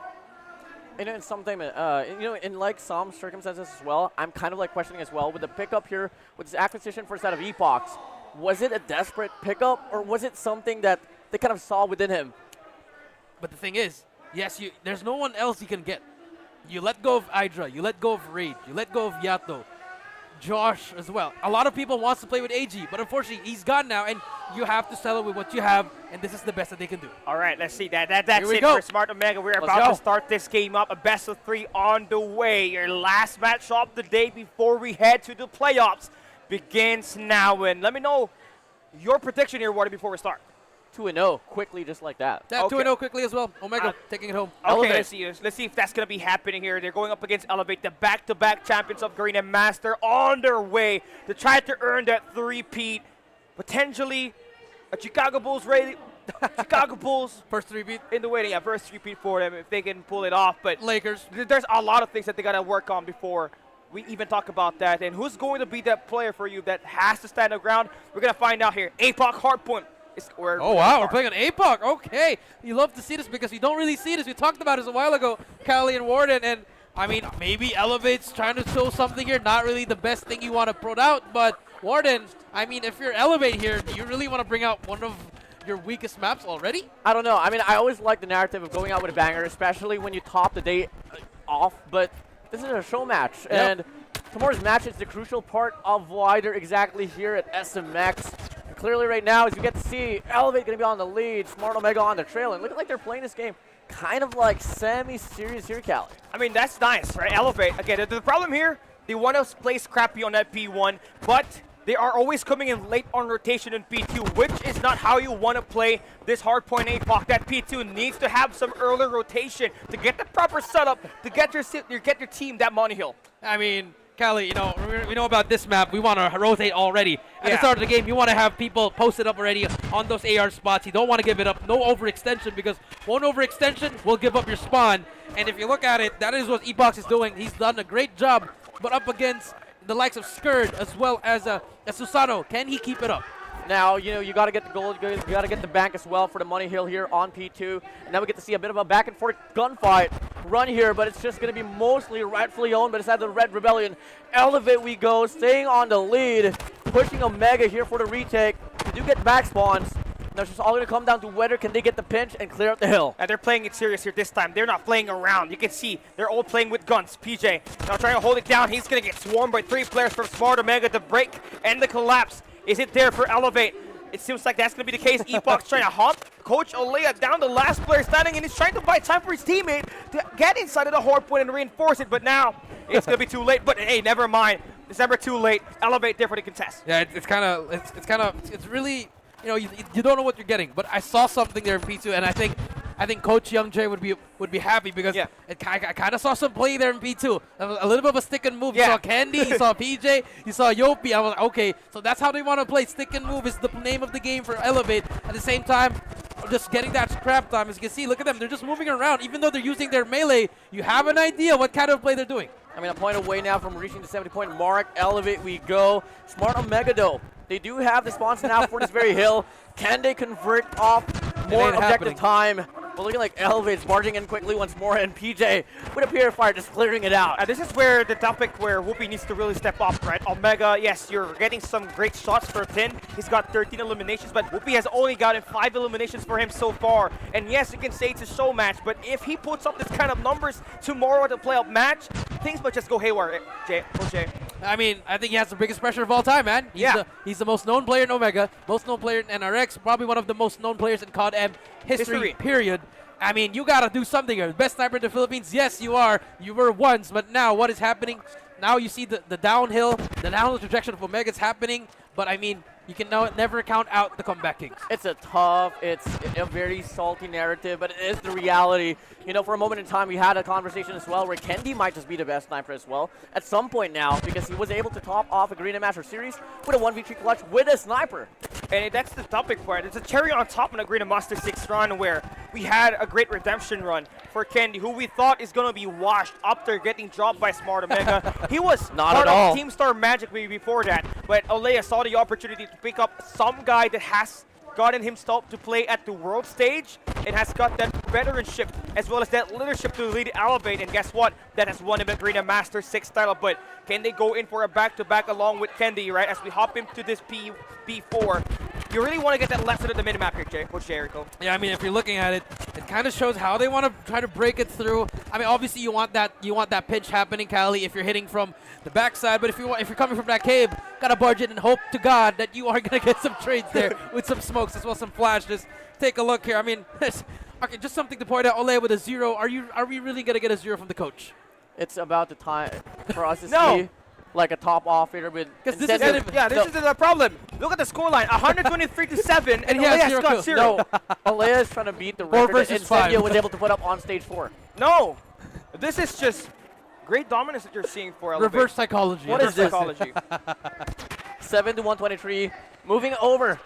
And in in like some circumstances as well, I'm kind of like questioning as well with the pickup here with this acquisition for a set of Epox. Was it a desperate pickup, or was it something that they kind of saw within him? But the thing is, yes, there's no one else you can get. You let go of Hydra, you let go of Raid, you let go of Yato, Josh as well. A lot of people wants to play with AG, but unfortunately, he's gone now, and you have to settle with what you have, and this is the best that they can do. All right, let's see. That's it go. for Smart Omega. We're about to start this game up. A best of 3 on the way. Your last match of the day before we head to the playoffs begins now. And let me know your prediction here, Wardy, before we start. 2-0, quickly, just like that. That Okay. 2-0 quickly as well. Omega taking it home. Okay, Elevate. let's see if that's going to be happening here. They're going up against Elevate, the back-to-back champions of Garena Master, on their way to try to earn that 3-peat. Potentially a Chicago Bulls ready Chicago Bulls First 3-beat. in the waiting. Yeah, first repeat for them if they can pull it off. But Lakers. there's a lot of things that they got to work on before we even talk about that. And who's going to be that player for you that has to stand the ground? We're going to find out here. APOC Hardpoint. Oh, wow, we're playing on APOC. Okay. You love to see this because you don't really see this. We talked about this a while ago, Callie and Warden. And, I mean, maybe Elevate's trying to show something here. Not really the best thing you want to put out. But, Warden, I mean, if you're Elevate here, do you really want to bring out one of your weakest maps already? I don't know. I mean, I always like the narrative of going out with a banger, especially when you top the day off. But this is a show match. Yep. And tomorrow's match is the crucial part of why they're exactly here at SMX. Clearly right now, as you get to see, Elevate going to be on the lead, Smart Omega on the trail, and look like they're playing this game kind of like semi-serious here, Callie. I mean, that's nice, right? Elevate. Again, the problem here, they want to play scrappy on that P1, but they are always coming in late on rotation in P2, which is not how you want to play this hardpoint APOC. That P2 needs to have some early rotation to get the proper setup, to get your team that money hill. I mean, Callie, you know, we know about this map. We want to rotate already. At the Yeah. start of the game, you want to have people posted up already on those AR spots. You don't want to give it up. No overextension, because one overextension will give up your spawn. And if you look at it, that is what eBox is doing. He's done a great job, but up against the likes of Skurd as well as Susano. Can he keep it up? Now, you know, you got to get the gold, you got to get the bank as well for the money hill here on P2. And now we get to see a bit of a back and forth gunfight run here, but it's just going to be mostly rightfully owned, but it's at the Red Rebellion. Elevate we go, staying on the lead, pushing Omega here for the retake. They do get back spawns. Now it's just all going to come down to whether can they get the pinch and clear up the hill. And they're playing it serious here this time. They're not playing around. You can see they're all playing with guns. PJ now trying to hold it down. He's going to get swarmed by 3 players from Smart Omega. The break and the collapse. Is it there for Elevate? It seems like that's going to be the case. Epoch's trying to hop Coach Olea down, the last player standing, and he's trying to buy time for his teammate to get inside of the hard point and reinforce it. But now it's going to be too late. But hey, never mind. It's never too late. Elevate there for the contest. Yeah, it's really, you know, you don't know what you're getting. But I saw something there in P2, and I think Coach Young Jay would be happy because I kind of saw some play there in P2. A little bit of a stick and move. You saw Candy, you saw PJ, you saw Yopi. I was like, okay, so that's how they want to play. Stick and move is the name of the game for Elevate. At the same time, just getting that scrap time. As you can see, look at them. They're just moving around. Even though they're using their melee, you have an idea what kind of play they're doing. I mean, a point away now from reaching the 70-point mark. Elevate we go. Smart Omega, though. They do have the spawns now for this very hill. Can they convert off more objective time? Well, looking like Elevate's barging in quickly once more, and PJ with a purifier just clearing it out. This is where the topic where Whoopi needs to really step up, right? Omega, yes, you're getting some great shots for Tin. He's got 13 eliminations, but Whoopi has only gotten 5 eliminations for him so far. And yes, you can say it's a show match, but if he puts up this kind of numbers tomorrow at the playoff match, things might just go haywire, Jay. I mean, I think he has the biggest pressure of all time, man. He's the most known player in Omega, most known player in NRX, probably one of the most known players in COD M history, period. I mean, you got to do something here. Best sniper in the Philippines, yes, you are. You were once, but now what is happening? Now you see the downhill trajectory of Omega's happening, but I mean, you can never count out the comeback kings. It's a very salty narrative, but it is the reality. You know, for a moment in time, we had a conversation as well where Kendi might just be the best sniper as well at some point now, because he was able to top off a Garena Masters series with a 1v3 clutch with a sniper. And that's the topic part. It's a cherry on top on a Garena Masters 6 run where we had a great redemption run for Kendi, who we thought is going to be washed after getting dropped by Smart Omega. He was not part at all of Team Star Magic maybe before that, but Olea saw the opportunity to pick up some guy that has gotten himself to play at the world stage and has got that veteranship as well as that leadership to lead Elevate. And guess what? That has won him a Garena Masters 6 title. But can they go in for a back-to-back along with Kendi, right? As we hop into this P4. You really want to get that left side of the minimap here, Coach Jericho. Yeah, I mean, if you're looking at it, it kind of shows how they want to try to break it through. I mean, obviously you want that pinch happening, Callie, if you're hitting from the backside. But if you're coming from that cave, gotta barge in and hope to God that you are gonna get some trades there with some smokes as well, some flash. Just take a look here. I mean, okay, just something to point out. Ole with a 0. Are we really gonna get a 0 from the coach? It's about the time for us to see like a top off here with this is the problem. Look at the scoreline, 123-7, and Olea's got 0. No, Olea is trying to beat the record that Incendio was able to put up on stage 4. No, this is just great dominance that you're seeing for Elevate. Reverse psychology. What is this? Psychology. 7 to 123, moving over.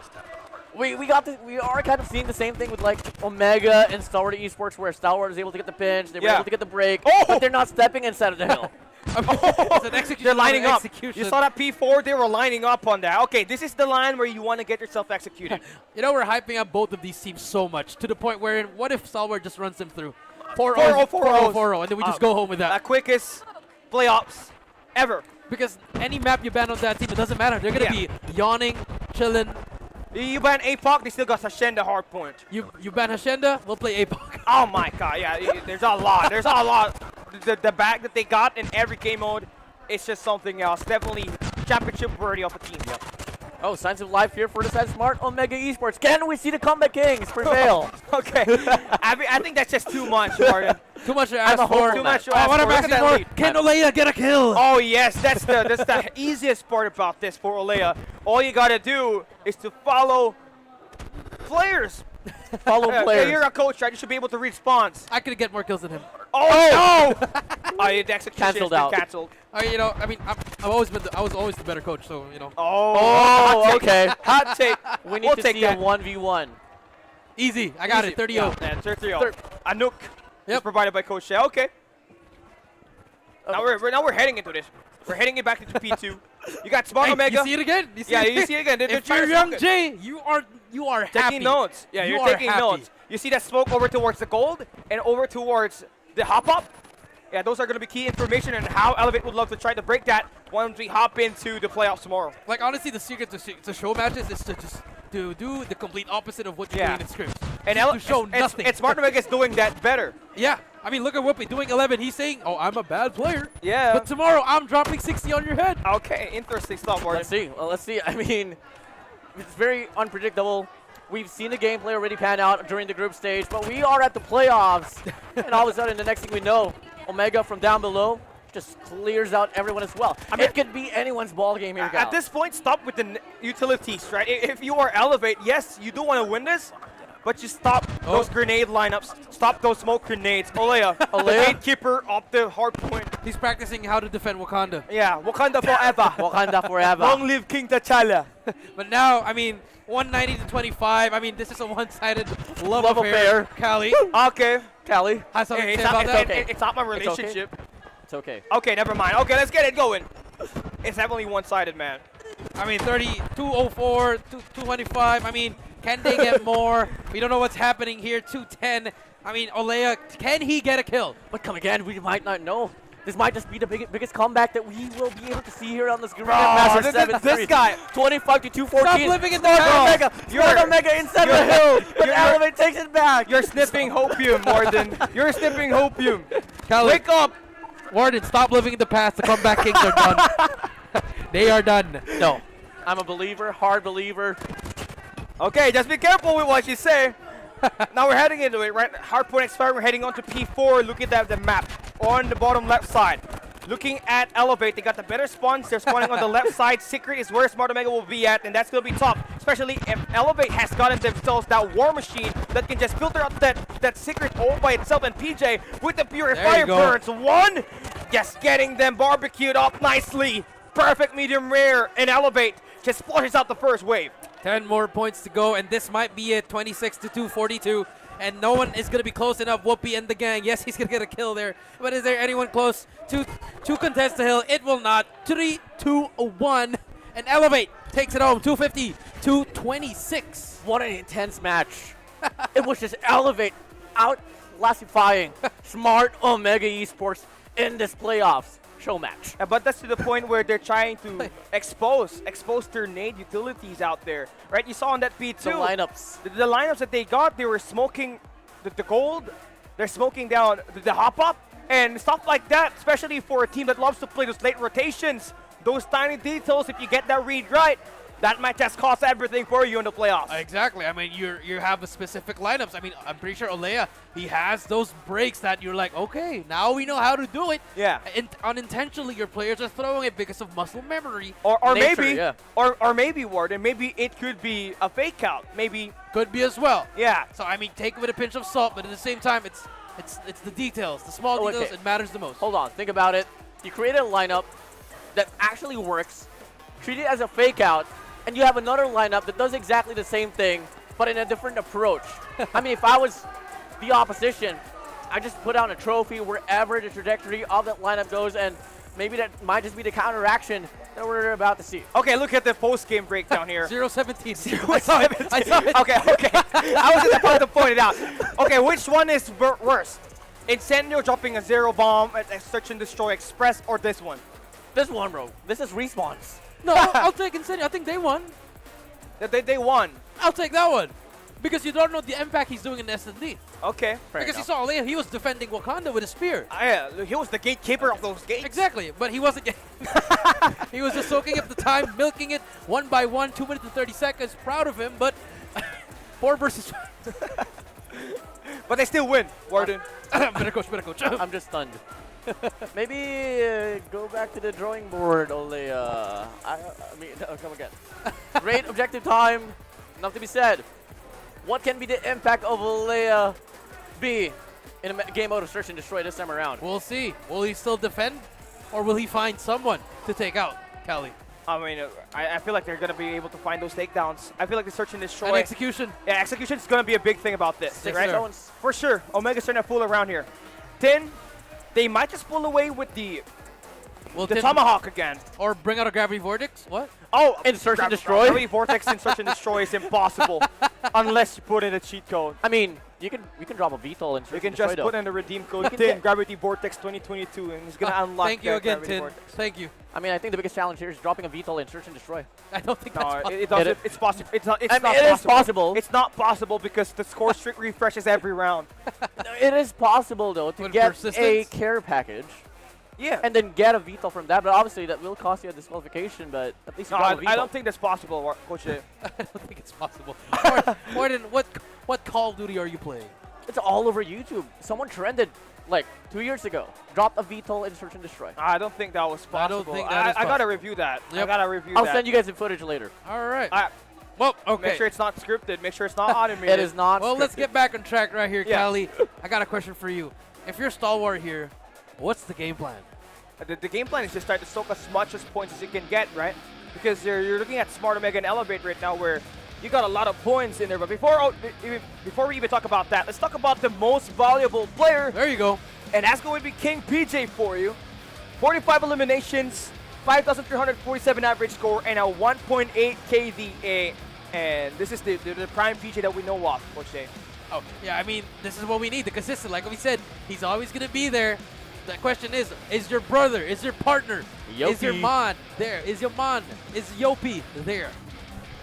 we are kind of seeing the same thing with like Omega and Stalwart eSports, where Stalwart is able to get the pinch, they were able to get the break, but they're not stepping inside of the hill. It's an execution. They're lining up. Execution. You saw that P4, they were lining up on that. Okay, this is the line where you want to get yourself executed. You know, we're hyping up both of these teams so much to the point where what if Stalwart just runs them through 4-0, 4-0, and then we just go home with that. The quickest playoffs ever. Because any map you ban on that team, it doesn't matter. They're going to be yawning, chilling. You ban APOC, they still got Hashenda hard point. You ban Hashenda, we'll play APOC. Oh my god, yeah, there's a lot. There's a lot. The bag that they got in every game mode, it's just something else. Definitely championship worthy of a team. Yep. Oh, signs of life here for the side Smart Omega eSports. Can we see the Comeback Kings prevail? Okay. I think that's just too much, Martin. Too much to ask for. Too much to ask what for. I'm Look at asking that for, lead. can Olea get a kill? Oh yes, that's the easiest part about this for Olea. All you gotta do is to follow players. Follow players. Yeah, you're a coach, right? You should be able to read spawns. I could get more kills than him. Oh no! Oh, yeah, the execution has been canceled. You know, I mean, I was always the better coach, so you know. Oh, okay. Hot take. We need We'll to take see that. a 1v1. Easy, I got it. 30-0. Yeah, 30-0. A nuke is provided by Coach Shea. Okay. Now we're heading into this. We're heading it back into P2. You got Smart Omega. You see it again? You see you see it again. If you're young Jay, you are happy. Taking notes. Yeah, you're taking notes. You see that smoke over towards the gold and over towards the hop up. Yeah, those are going to be key information and how Elevate would love to try to break that once we hop into the playoffs tomorrow. Like honestly, the secret to show matches is to just do the complete opposite of what you're doing in scrims. And to show nothing. And Smart Omega is doing that better. Yeah, I mean, look at Whoopi doing 11. He's saying, "Oh, I'm a bad player." Yeah. But tomorrow I'm dropping 60 on your head. Okay, interesting stuff, Martin. Let's see. Well, let's see. I mean, it's very unpredictable. We've seen the gameplay already pan out during the group stage, but we are at the playoffs. And all of a sudden, the next thing we know, Omega from down below just clears out everyone as well. I mean, it could be anyone's ball game here, At this point, stop with the utilities, right? If you are Elevate, yes, you do want to win this, but you stop those grenade lineups. Stop those smoke grenades. Olea, the gatekeeper of the hard point. He's practicing how to defend Wakanda. Yeah, Wakanda forever. Wakanda forever. Long live King T'Challa. But now, I mean, 190 to 25. I mean, this is a one-sided love affair. Callie. Okay. Callie, has something to say about that? It's not my relationship. It's okay. Okay, never mind. Okay, let's get it going. It's definitely one-sided, man. I mean, 30, 204, 225. I mean, can they get more? We don't know what's happening here. 210. I mean, Olea, can he get a kill? But come again, we might not know. This might just be the biggest comeback that we will be able to see here on this Garena Masters VII. This guy. 25 to 214. Stop living in the past. Smart Omega inside the hill. But Elevate takes it back. You're sniffing hopium more than you're sniffing hopium. Callie, Wake up. Warden, stop living in the past. The comeback kings are done. They are done. No. I'm a believer, hard believer. Okay, just be careful with what you say. Now we're heading into it, right? Hardpoint expired, we're heading on to P4. Looking at the map on the bottom left side. Looking at Elevate, they got the better spawns. They're spawning on the left side. Secret is where Smart Omega will be at, and that's going to be tough. Especially if Elevate has gotten themselves that war machine that can just filter out that Secret all by itself. And PJ with the Purifier burns. One, just getting them barbecued up nicely. Perfect medium rare, and Elevate just flushes out the first wave. 10 more points to go, and this might be it. 26 to 242. And no one is going to be close enough. Whoopi and the gang. Yes, he's going to get a kill there. But is there anyone close to contest the hill? It will not. 3, 2, 1. And Elevate takes it home. 250 to 26. What an intense match. It was just Elevate out-classifying Smart Omega eSports in this playoffs show match. But that's to the point where they're trying to expose their nade utilities out there, right? You saw on that P2. The lineups. The lineups that they got, they were smoking the gold. They're smoking down the hop-up and stuff like that, especially for a team that loves to play those late rotations. Those tiny details, if you get that read right, that might just cost everything for you in the playoffs. Exactly. I mean, you have a specific lineups. I mean, I'm pretty sure Olea, he has those breaks that you're like, okay, now we know how to do it. Yeah. And unintentionally, your players are throwing it because of muscle memory. Or nature, maybe, yeah. or maybe, Warden, maybe it could be a fake out. Maybe. Could be as well. Yeah. So, I mean, take it with a pinch of salt, but at the same time, it's the details, the small details, it matters the most. Hold on, think about it. You created a lineup that actually works, treat it as a fake out, and you have another lineup that does exactly the same thing, but in a different approach. I mean, if I was the opposition, I just put down a trophy wherever the trajectory of that lineup goes, and maybe that might just be the counteraction that we're about to see. Okay, look at the post-game breakdown here. 0-17. I saw it. I saw it. Okay. I was just about to point it out. Okay, which one is worse? Incendio dropping a 0 bomb at Search and Destroy Express, or this one? This one, bro. This is respawns. No, I'll take Incendio. I think they won. They won. I'll take that one. Because you don't know the impact he's doing in S&D. Okay. Because you saw Alea, he was defending Wakanda with a spear. Yeah, he was the gatekeeper of those gates. Exactly, but he wasn't he was just soaking up the time, milking it 1 by 1, 2 minutes and 30 seconds. Proud of him, but 4 versus 5. But they still win, Warden. Better coach. I'm just stunned. Maybe go back to the drawing board, Olea. I mean, no, come again. Great objective time. Enough to be said. What can be the impact of Olea be in a game mode of Search and Destroy this time around? We'll see. Will he still defend, or will he find someone to take out Cali? I mean, I feel like they're going to be able to find those takedowns. I feel like the Search and Destroy. And execution. Yeah, execution is going to be a big thing about this. 6 right? zones. For sure. Omega's trying to fool around here. Tin, they might just pull away with the Tomahawk again. Or bring out a Gravity Vortex. What? Oh, in Search and Destroy? Gravity Vortex in Search and Destroy is impossible unless you put in a cheat code. I mean, you can drop a VTOL in Search You can and Destroy, just though. put in the redeem code Tin Gravity Vortex 2022 and it's gonna unlock. Thank you again, Gravity Tin. Vortex. Thank you. I mean, I think the biggest challenge here is dropping a VTOL in Search and Destroy. I don't think No, that's possible. it doesn't. It's possible. It's not. It's I mean, not it is possible. possible. It's not possible because the score streak refreshes every round. It is possible, though, to With get a persistence? care package Yeah. and then get a VTOL from that. But obviously, that will cost you a disqualification, but at least you No, got a VTOL. I don't think that's possible, Coach Jay. I don't think it's possible. Warden, what Call of Duty are you playing? It's all over YouTube. Someone trended like 2 years ago. Dropped a VTOL in Search and Destroy. I don't think that was possible. I don't think that is I gotta possible. review that. Yep. I gotta review I'll that. send you guys the footage later. All right. I- Well, okay. Make sure it's not scripted. Make sure it's not automated. It is not. Well, let's scripted. get back on track right here, Yeah. Cali. I got a question for you. If you're Stalwart here, what's the game plan? The game plan is just try to soak as much as points as you can get, right? Because you're looking at Smart Omega and Elevate right now where you got a lot of points in there. But before we even talk about that, let's talk about the most valuable player. There you go. And that's going to be King PJ for you. 45 eliminations, 5,347 average score, and a 1.8 KDA. And this is the prime PJ that we know of, Coach Jay. Oh, yeah, I mean, this is what we need, the consistent. Like we said, he's always going to be there. The question is your brother, is your partner, is your Yopi. mon there, is your mon, is Yopi there?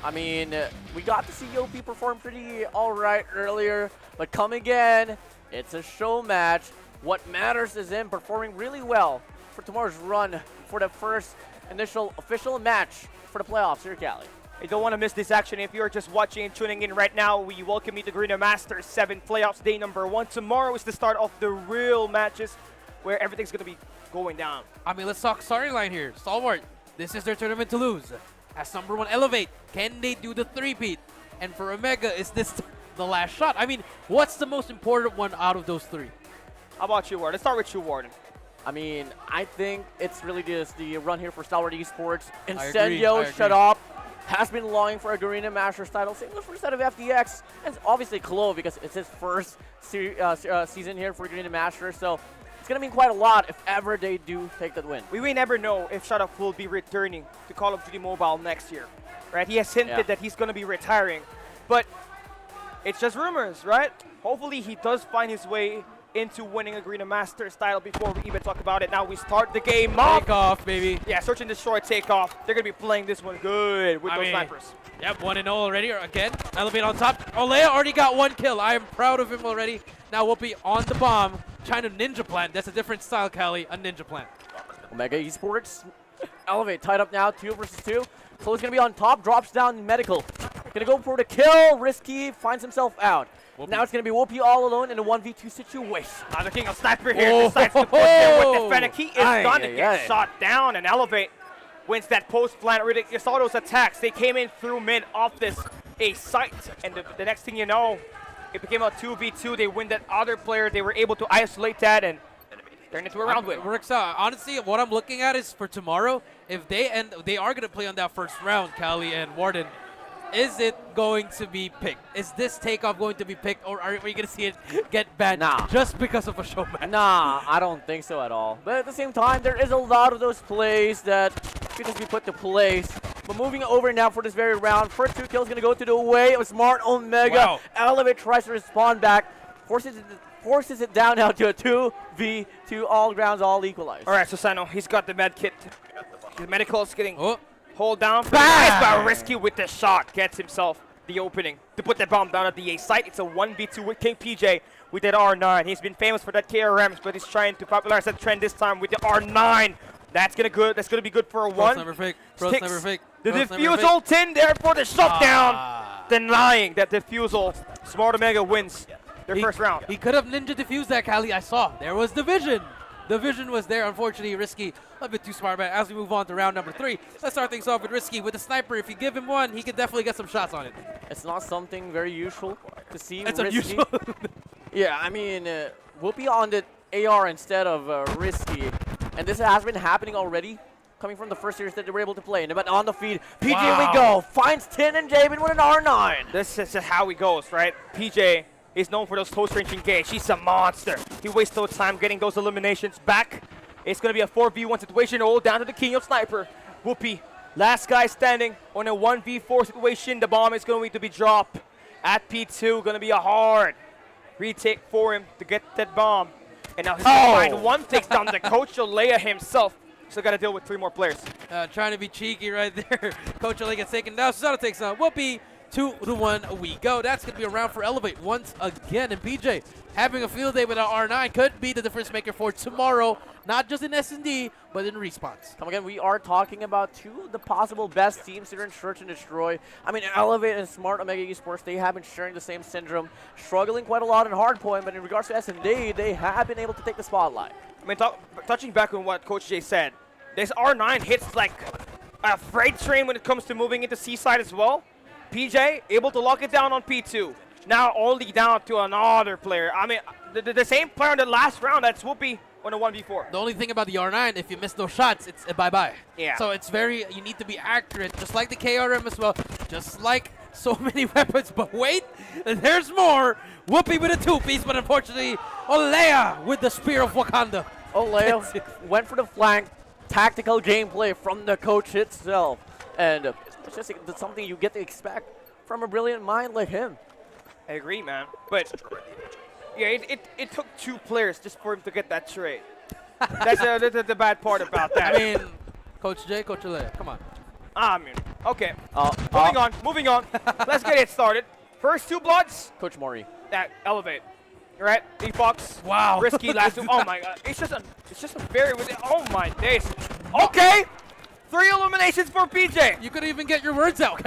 I mean, we got to see Yopi perform pretty all right earlier, but come again, it's a show match. What matters is him performing really well for tomorrow's run for the first initial official match for the playoffs here, Cali. You don't want to miss this action. If you're just watching and tuning in right now, we welcome you to Garena Masters VII Playoffs Day number 1. Tomorrow is the start of the real matches where everything's going to be going down. I mean, let's talk starting line here. Stalwart, this is their tournament to lose. As number 1 Elevate, can they do the three-peat? And for Omega, is this the last shot? I mean, what's the most important one out of those 3? How about you, Warden? Let's start with you, Warden. I mean, I think it's really just the run here for Stalwart eSports. I agree. Incendio, shut up, has been longing for a Garena Masters title. Same goes for the set of FDX. And obviously Klo, because it's his first season here for Garena Masters. So it's going to mean quite a lot if ever they do take that win. We may never know if Shut Up will be returning to Call of Duty Mobile next year, right? He has hinted that he's going to be retiring, but it's just rumors, right? Hopefully he does find his way into winning a Garena Masters title before we even talk about it. Now we start the game off. Takeoff, baby. Yeah, Search and Destroy Takeoff. They're going to be playing this one good with those snipers. Yep, 1-0 already. Again, Elevate on top. Olea already got 1 kill. I am proud of him already. Now Whoopi on the bomb, trying to ninja plant. That's a different style, Cali. A ninja plant. Omega eSports, Elevate tied up now, 2 versus 2. Klo's gonna be on top, drops down medical. Gonna go for the kill, risky, finds himself out. Whoopi. Now it's gonna be Whoopi all alone in a 1v2 situation. Now the King of Sniper here Oh, decides to push in with the Fennec. He is Aye, gonna aye, get aye. shot down, and Elevate wins that post plant. You saw those attacks. They came in through mid off this a site, and the next thing you know, it became a 2v2. They win that other player. They were able to isolate that and turn it into a round win. Works out. Honestly, what I'm looking at is for tomorrow if they are going to play on that first round, Cali and Warden, is it going to be picked? Is this Takeoff going to be picked, or are we going to see it get banned just because of a Showmatch? Nah, I don't think so at all. But at the same time, there is a lot of those plays that could just be put to place. But moving over now for this very round, first 2 kills going to go to the way of Smart Omega. Wow. Elevate tries to respond back, forces it down now to a 2v2, all grounds, all equalized. All right, Susano, he's got the med kit. His medical is getting hold down. Bang! Nice, but Risky with the shot gets himself the opening to put that bomb down at the A site. It's a 1v2 with King PJ with that R9. He's been famous for that KRMs, but he's trying to popularize that trend this time with the R9. That's gonna be good for a one. Never fake. Bro's never fake. The Bro's never defusal tin there for the shutdown. Denying that defusal. Smart Omega wins their first round. He could have ninja defused that, Cali. I saw. There was the vision. The vision was there. Unfortunately, Risky a bit too smart. But as we move on to round number 3, let's start things off with Risky with the sniper. If you give him one, he could definitely get some shots on it. It's not something very usual to see. It's Risky. unusual. Yeah, I mean, Whoopi on the AR instead of Risky. And this has been happening already, coming from the first series that they were able to play. But on the feed, PJ we go. Finds Tin and Jabin with an R9. This is just how he goes, right? PJ is known for those close range engage. He's a monster. He wastes no time getting those eliminations back. It's going to be a 4v1 situation, all down to the king of sniper. Whoopi, last guy standing on a 1v4 situation. The bomb is going to be dropped at P2. Going to be a hard retake for him to get that bomb. And now he's going to find one, takes down the coach Olea himself. Still got to deal with 3 more players. Trying to be cheeky right there. Coach Olea gets taken down. Susano takes on Whoopi. 2-1 we go. That's going to be a round for Elevate once again. And PJ having a field day with our R9 could be the difference maker for tomorrow. Not just in S&D, but in Response. Come again, we are talking about 2 of the possible best teams here in Search and Destroy. I mean, Elevate and Smart Omega eSports, they have been sharing the same syndrome, struggling quite a lot in hardpoint, but in regards to S&D, they have been able to take the spotlight. I mean, touching back on what Coach Jay said, this R9 hits like a freight train when it comes to moving into C-side as well. PJ able to lock it down on P2. Now only down to another player. I mean, the same player in the last round, that's Whoopi on a 1v4. The only thing about the R9, if you miss those shots, it's a bye-bye. Yeah. So it's you need to be accurate, just like the KRM as well, just like so many weapons. But wait, there's more. Whoopi with a 2-piece, but unfortunately, Olea with the Spear of Wakanda. Olea went for the flank, tactical gameplay from the coach itself. And it's just something you get to expect from a brilliant mind like him. I agree, man. But yeah, it took 2 players just for him to get that trade. That's the bad part about that. I mean, Coach Jay, Coach Olea, come on. I mean, okay. Moving on. Let's get it started. First 2 bloods. Coach Mori. That Elevate. Right? D-Fox. Wow. Risky last 2. Oh my god. It's just a very oh my days. Okay. 3 eliminations for PJ. You could even get your words out.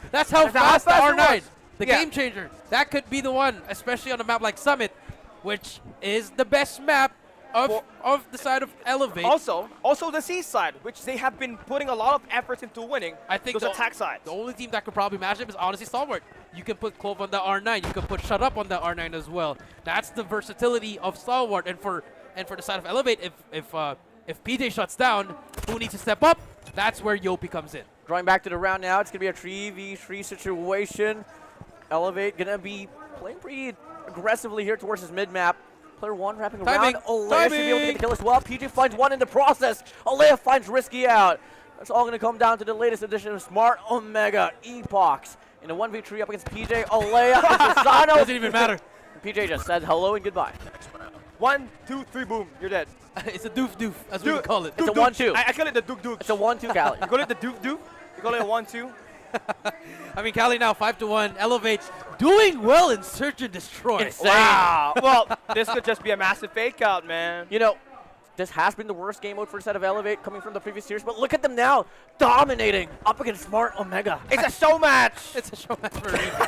That's how fast the it R9, works. the game changer. That could be the one, especially on a map like Summit, which is the best map of the side of Elevate. Also the C side, which they have been putting a lot of efforts into winning. I think those attack sides. The only team that could probably match him is honestly Stalwart. You can put Clove on the R9. You can put Shut Up on the R9 as well. That's the versatility of Stalwart. And for the side of Elevate, if PJ shuts down, who needs to step up? That's where Yopi comes in. Drawing back to the round now, it's going to be a 3v3 situation. Elevate going to be playing pretty aggressively here towards his mid-map. Player 1 wrapping around. Olea should be able to get the kill as well. PJ finds 1 in the process. Olea finds Risky out. That's all going to come down to the latest edition of Smart Omega Epochs. In a 1v3 up against PJ, Olea and Susano. Doesn't even matter. PJ just said hello and goodbye. 1, 2, 3, boom. You're dead. It's a doof, as we would call it. It's a 1-2. I call it the Duke. It's a 1-2, Cali. You call it the Duke? You call it a 1-2? I mean, Cali now 5-1. Elevates doing well in Search and Destroy. Insane. Wow. Well, this could just be a massive fake out, man. You know, this has been the worst game mode for the set of Elevate coming from the previous series, but look at them now, dominating up against Smart Omega. It's a show match. It's a show match for a reason.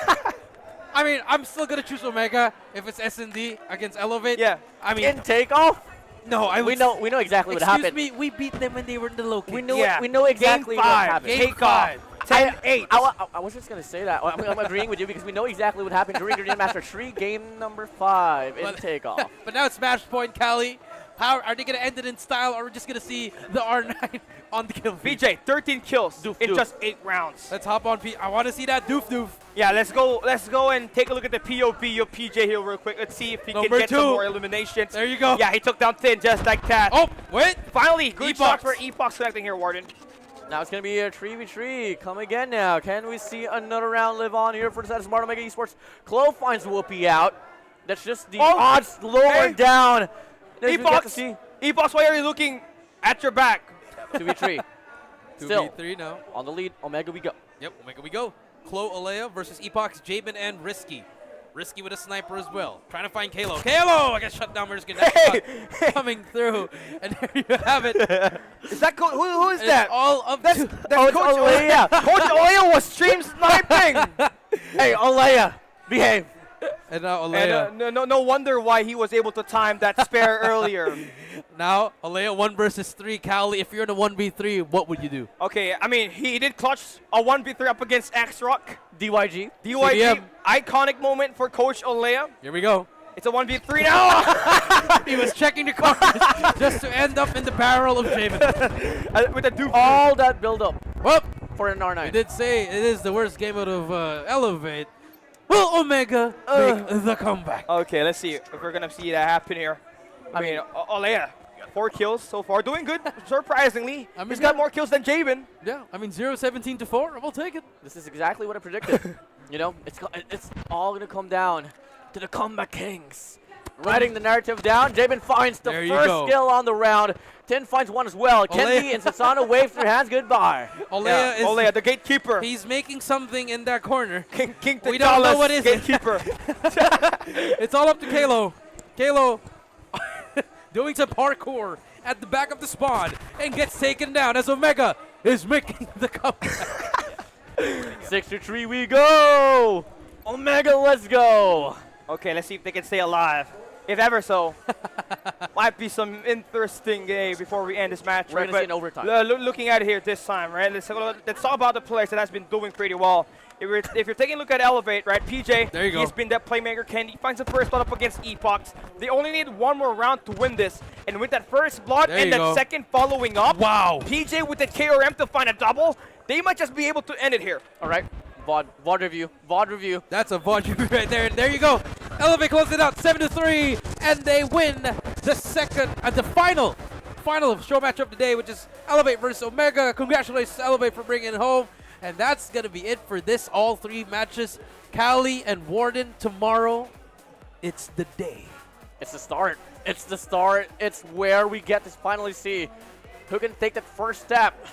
I mean, I'm still going to choose Omega if it's S&D against Elevate. Yeah. I mean, In Takeoff, no, we know exactly what happened. Excuse me, we beat them when they were in the low kick. We know exactly Game what 5. happened. Game 5. 10-8. I was just going to say that. I'm agreeing with you because we know exactly what happened during Garena Masters 3, game number 5 in Takeoff. But now it's match point, Cali. How are they going to end it in style, or are we just going to see the R9 on the kill feed? BJ, 13 kills in doof. just 8 rounds. Let's hop on I want to see that doof. Yeah, let's go and take a look at the POV of PJ here real quick. Let's see if he Number can get 2. some more eliminations. There you go. Yeah, he took down Thin just like that. Oh, wait. Finally, good shot Epox. for Epox connecting here, Warden. Now it's going to be a 3v3. Come again now. Can we see another round live on here for the side of Smart Omega Esports? Chloe finds Whoopi out. That's just the odds lower down. Epox, why are you looking at your back? 2v3. Still 2v3 now. on the lead. Omega we go. Yep, Omega we go. Chloe Alea versus Epox, Jabin, and Risky. Risky with a sniper as well. Trying to find Kalo. Kalo! I got shut down. We're just getting that shot coming through. And there you have it. Is that who is It's that? all up That's to Coach Olea. Coach Olea was stream sniping. Hey, Olea, behave. And now Alea. And no wonder why he was able to time that spare earlier. Now, Alea 1 versus 3. Cali, if you're in a 1v3, what would you do? Okay, I mean, he did clutch a 1v3 up against X-Rock. DYG. DYG, iconic moment for Coach Olea. Here we go. It's a 1v3 now. He was checking the cards just to end up in the barrel of Jabin. With a doof. All that build up Well, for an R9. we did say it is the worst game out of Elevate. Will Omega make the comeback? Okay, let's see if we're going to see that happen here. I mean, Olea, 4 kills so far. Doing good, surprisingly. I mean, He's got more kills than Jabin. Yeah, I mean 0-17 to 4. We'll take it. This is exactly what I predicted. You know, it's all going to come down to the comeback kings. Writing the narrative down, Jabin finds the There you first go. kill on the round. Tin finds one as well. Kendi and Sasana wave their hands goodbye. Olea is Olea, the gatekeeper. he's making something in that corner. King We don't know what is it. gatekeeper. It's all up to Kalo. Kalo doing some parkour at the back of the spawn and gets taken down as Omega is making the comeback. 6-3 we go. Omega, let's go. Okay, let's see if they can stay alive. If ever so. Might be some interesting game before we end this match. We're right? gonna see But an overtime. looking at it here this time, right? Let's talk about the players that has been doing pretty well. If you're taking a look at Elevate, right, PJ, There you go. he's been that playmaker. He finds the first blood up against Epox. They only need one more round to win this. And with that first blood There and you that go. second following up, Wow. PJ with the KRM to find a double, they might just be able to end it here. All right, VOD review. VOD review. That's a VOD right there. And there you go. Elevate closes it out 7-3, and they win the final Showmatch of the day, which is Elevate versus Omega. Congratulations to Elevate for bringing it home. And that's going to be it for this all 3 matches. Cali and Warden tomorrow. It's the day. It's the start. It's the start. It's where we get to finally see who can take that first step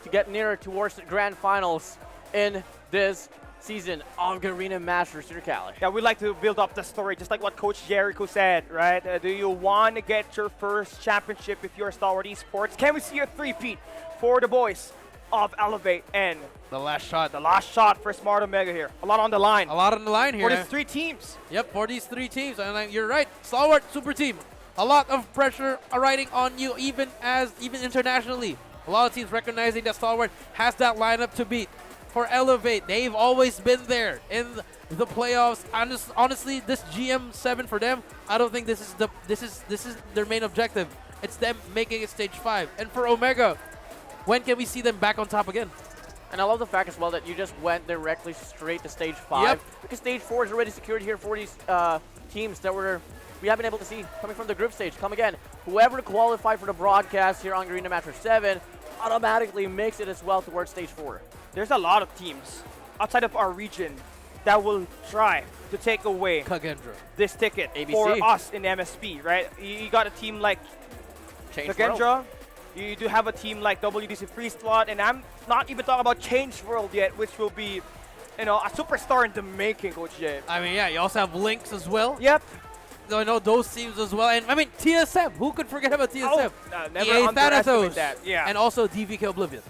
to get nearer towards the grand finals in this season of Garena Masters here, Cali. Yeah, we like to build up the story, just like what Coach Jericho said, right? Do you want to get your first championship if you're Stalwart Esports? Can we see a three-peat for the boys of Elevate and The last shot. the last shot for Smart Omega here? A lot on the line. A lot on the line here. For these 3 teams. Yep, for these 3 teams. And you're right. Stalwart, super team. A lot of pressure riding on you, even internationally. A lot of teams recognizing that Stalwart has that lineup to beat. For Elevate, they've always been there in the playoffs. Honestly, this GM7 for them, I don't think this is their main objective. It's them making it stage 5. And for Omega, when can we see them back on top again? And I love the fact as well that you just went directly straight to stage 5. Yep. Because stage 4 is already secured here for these teams that we haven't been able to see coming from the group stage. Come again. Whoever qualified for the broadcast here on Garena Masters VII automatically makes it as well towards stage 4. There's a lot of teams outside of our region that will try to take away Kagendra. this ticket ABC. for us in MSP, right? You got a team like Change World. Kagendra. You do have a team like WDC Free Slot, and I'm not even talking about Change World yet, which will be, a superstar in the making, Coach Jay. I mean, yeah, you also have Lynx as well. Yep. I know those teams as well. And I mean, TSM. Who could forget about TSM? Never EA underestimate Thanatos. that. Yeah. And also DVK Oblivion.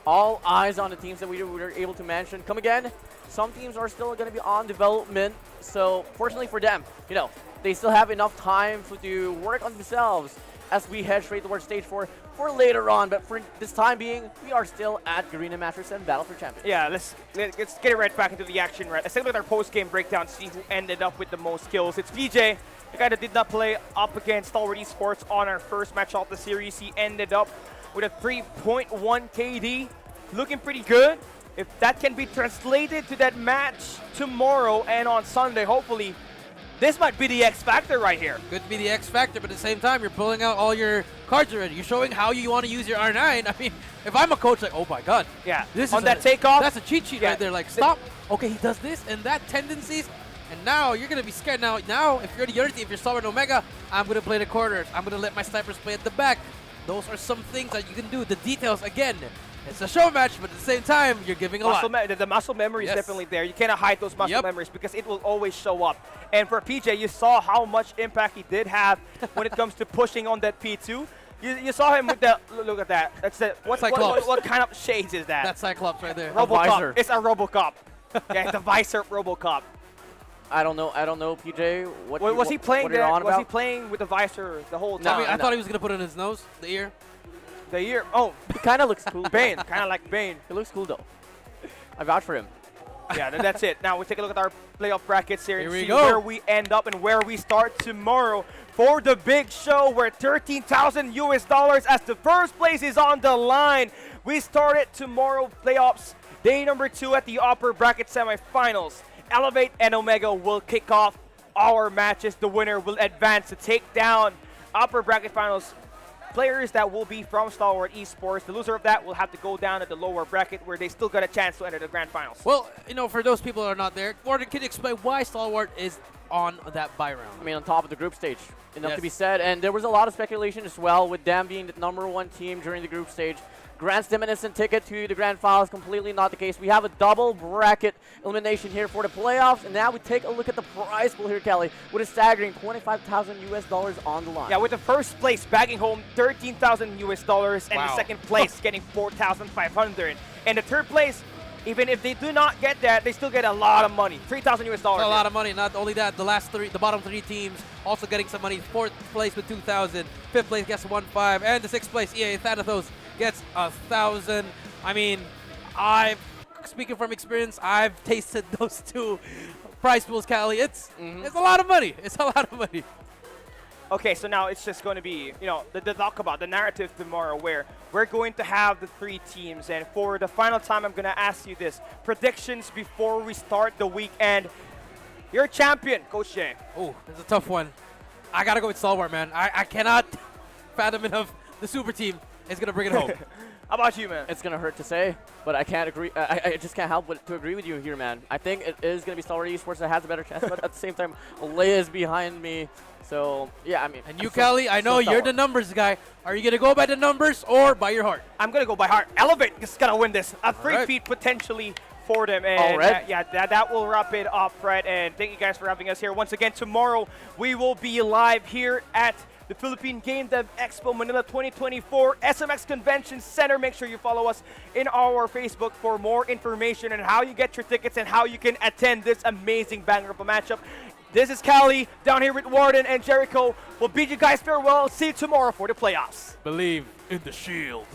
All eyes on the teams that we were able to mention. Come again. Some teams are still going to be on development. So fortunately for them, they still have enough time to work on themselves as we head straight towards stage 4 for later on. But for this time being, we are still at Garena Masters VII Battle for Champions. Yeah, let's get it right back into the action, right? Let's take a look at our post-game breakdown, see who ended up with the most kills. It's PJ, the guy that did not play up against Stalwart eSports on our first match of the series. He ended up with a 3.1 KD, looking pretty good. If that can be translated to that match tomorrow and on Sunday, hopefully, this might be the X factor right here. Could be the X factor, but at the same time, you're pulling out all your cards already. You're showing how you want to use your R9. I mean, if I'm a coach, like, oh my god. Yeah, this on is that takeoff. That's a cheat sheet right there. Like, stop. Okay, he does this and that tendencies. And now you're going to be scared. Now, if you're the other team, if you're Stalwart and Omega, I'm going to play the corners. I'm going to let my snipers play at the back. Those are some things that you can do. The details, again, it's a show match, but at the same time, you're giving a lot. The muscle memory is Yes. definitely there. You cannot hide those muscle memories because it will always show up. And for PJ, you saw how much impact he did have when it comes to pushing on that P2. You saw him with the look at that. That's the what kind of shades is that? That's Cyclops right there. Robocop. It's a Robocop. Yeah, it's a visor Robocop. I don't know, PJ. Was he playing what are you on Was he about? playing with the visor the whole I time? mean, I thought he was going to put it in his nose, the ear. The ear. Oh, He kind of looks cool. Bane. Kind of like Bane. He looks cool though. I vouch for him. Yeah, that's it. Now we take a look at our playoff brackets here and Here we see go. where we end up and where we start tomorrow for the big show where $13,000 as the first place is on the line. We started tomorrow playoffs, day number 2 at the upper bracket semifinals. Elevate and Omega will kick off our matches. The winner will advance to take down upper bracket finals players that will be from Stalwart eSports. The loser of that will have to go down at the lower bracket where they still got a chance to enter the grand finals. Well, for those people that are not there, Gordon, can you explain why Stalwart is on that bye round? I mean, on top of the group stage, enough Yes. to be said. And there was a lot of speculation as well with them being the #1 team during the group stage. Grants them an instant ticket to the grand finals. Completely not the case. We have a double bracket elimination here for the playoffs. And now we take a look at the prize pool here, Kelly, with a staggering $25,000 on the line. Yeah, with the first place bagging home $13,000 and Wow. the second place getting $4,500. And the third place, even if they do not get that, they still get a lot of money, $3,000. That's a lot of money. Not only that, the bottom 3 teams also getting some money. 4th place with 2,000, 5th place gets 1.5, and the 6th place EA Thanatos gets 1,000. I mean, speaking from experience, I've tasted those 2 prize pools, Callie. It's a lot of money. It's a lot of money. Okay, so now it's just going to be, the talk about the narrative tomorrow where we're going to have the 3 teams. And for the final time, I'm going to ask you this. Predictions before we start the weekend. You're a champion, Coach Jay. Oh, it's a tough one. I got to go with Stalwart, man. I cannot fathom enough the super team is going to bring it home. How about you, man? It's going to hurt to say, but I can't agree. I just can't help but to agree with you here, man. I think it is going to be Stalwart eSports that has a better chance, but at the same time, Leia is behind me. So, yeah, I mean. And you, Kelly, I know you're the numbers guy. Are you going to go by the numbers or by your heart? I'm going to go by heart. Elevate is going to win this. A 3 right. feet potentially for them. And Alright. that will wrap it up, Fred. And thank you guys for having us here. Once again, tomorrow we will be live here at the Philippine Game Dev Expo Manila 2024 SMX Convention Center. Make sure you follow us in our Facebook for more information on how you get your tickets and how you can attend this amazing banger of a matchup. This is Callie down here with Warden and Jericho. We'll bid you guys farewell. See you tomorrow for the playoffs. Believe in the shield.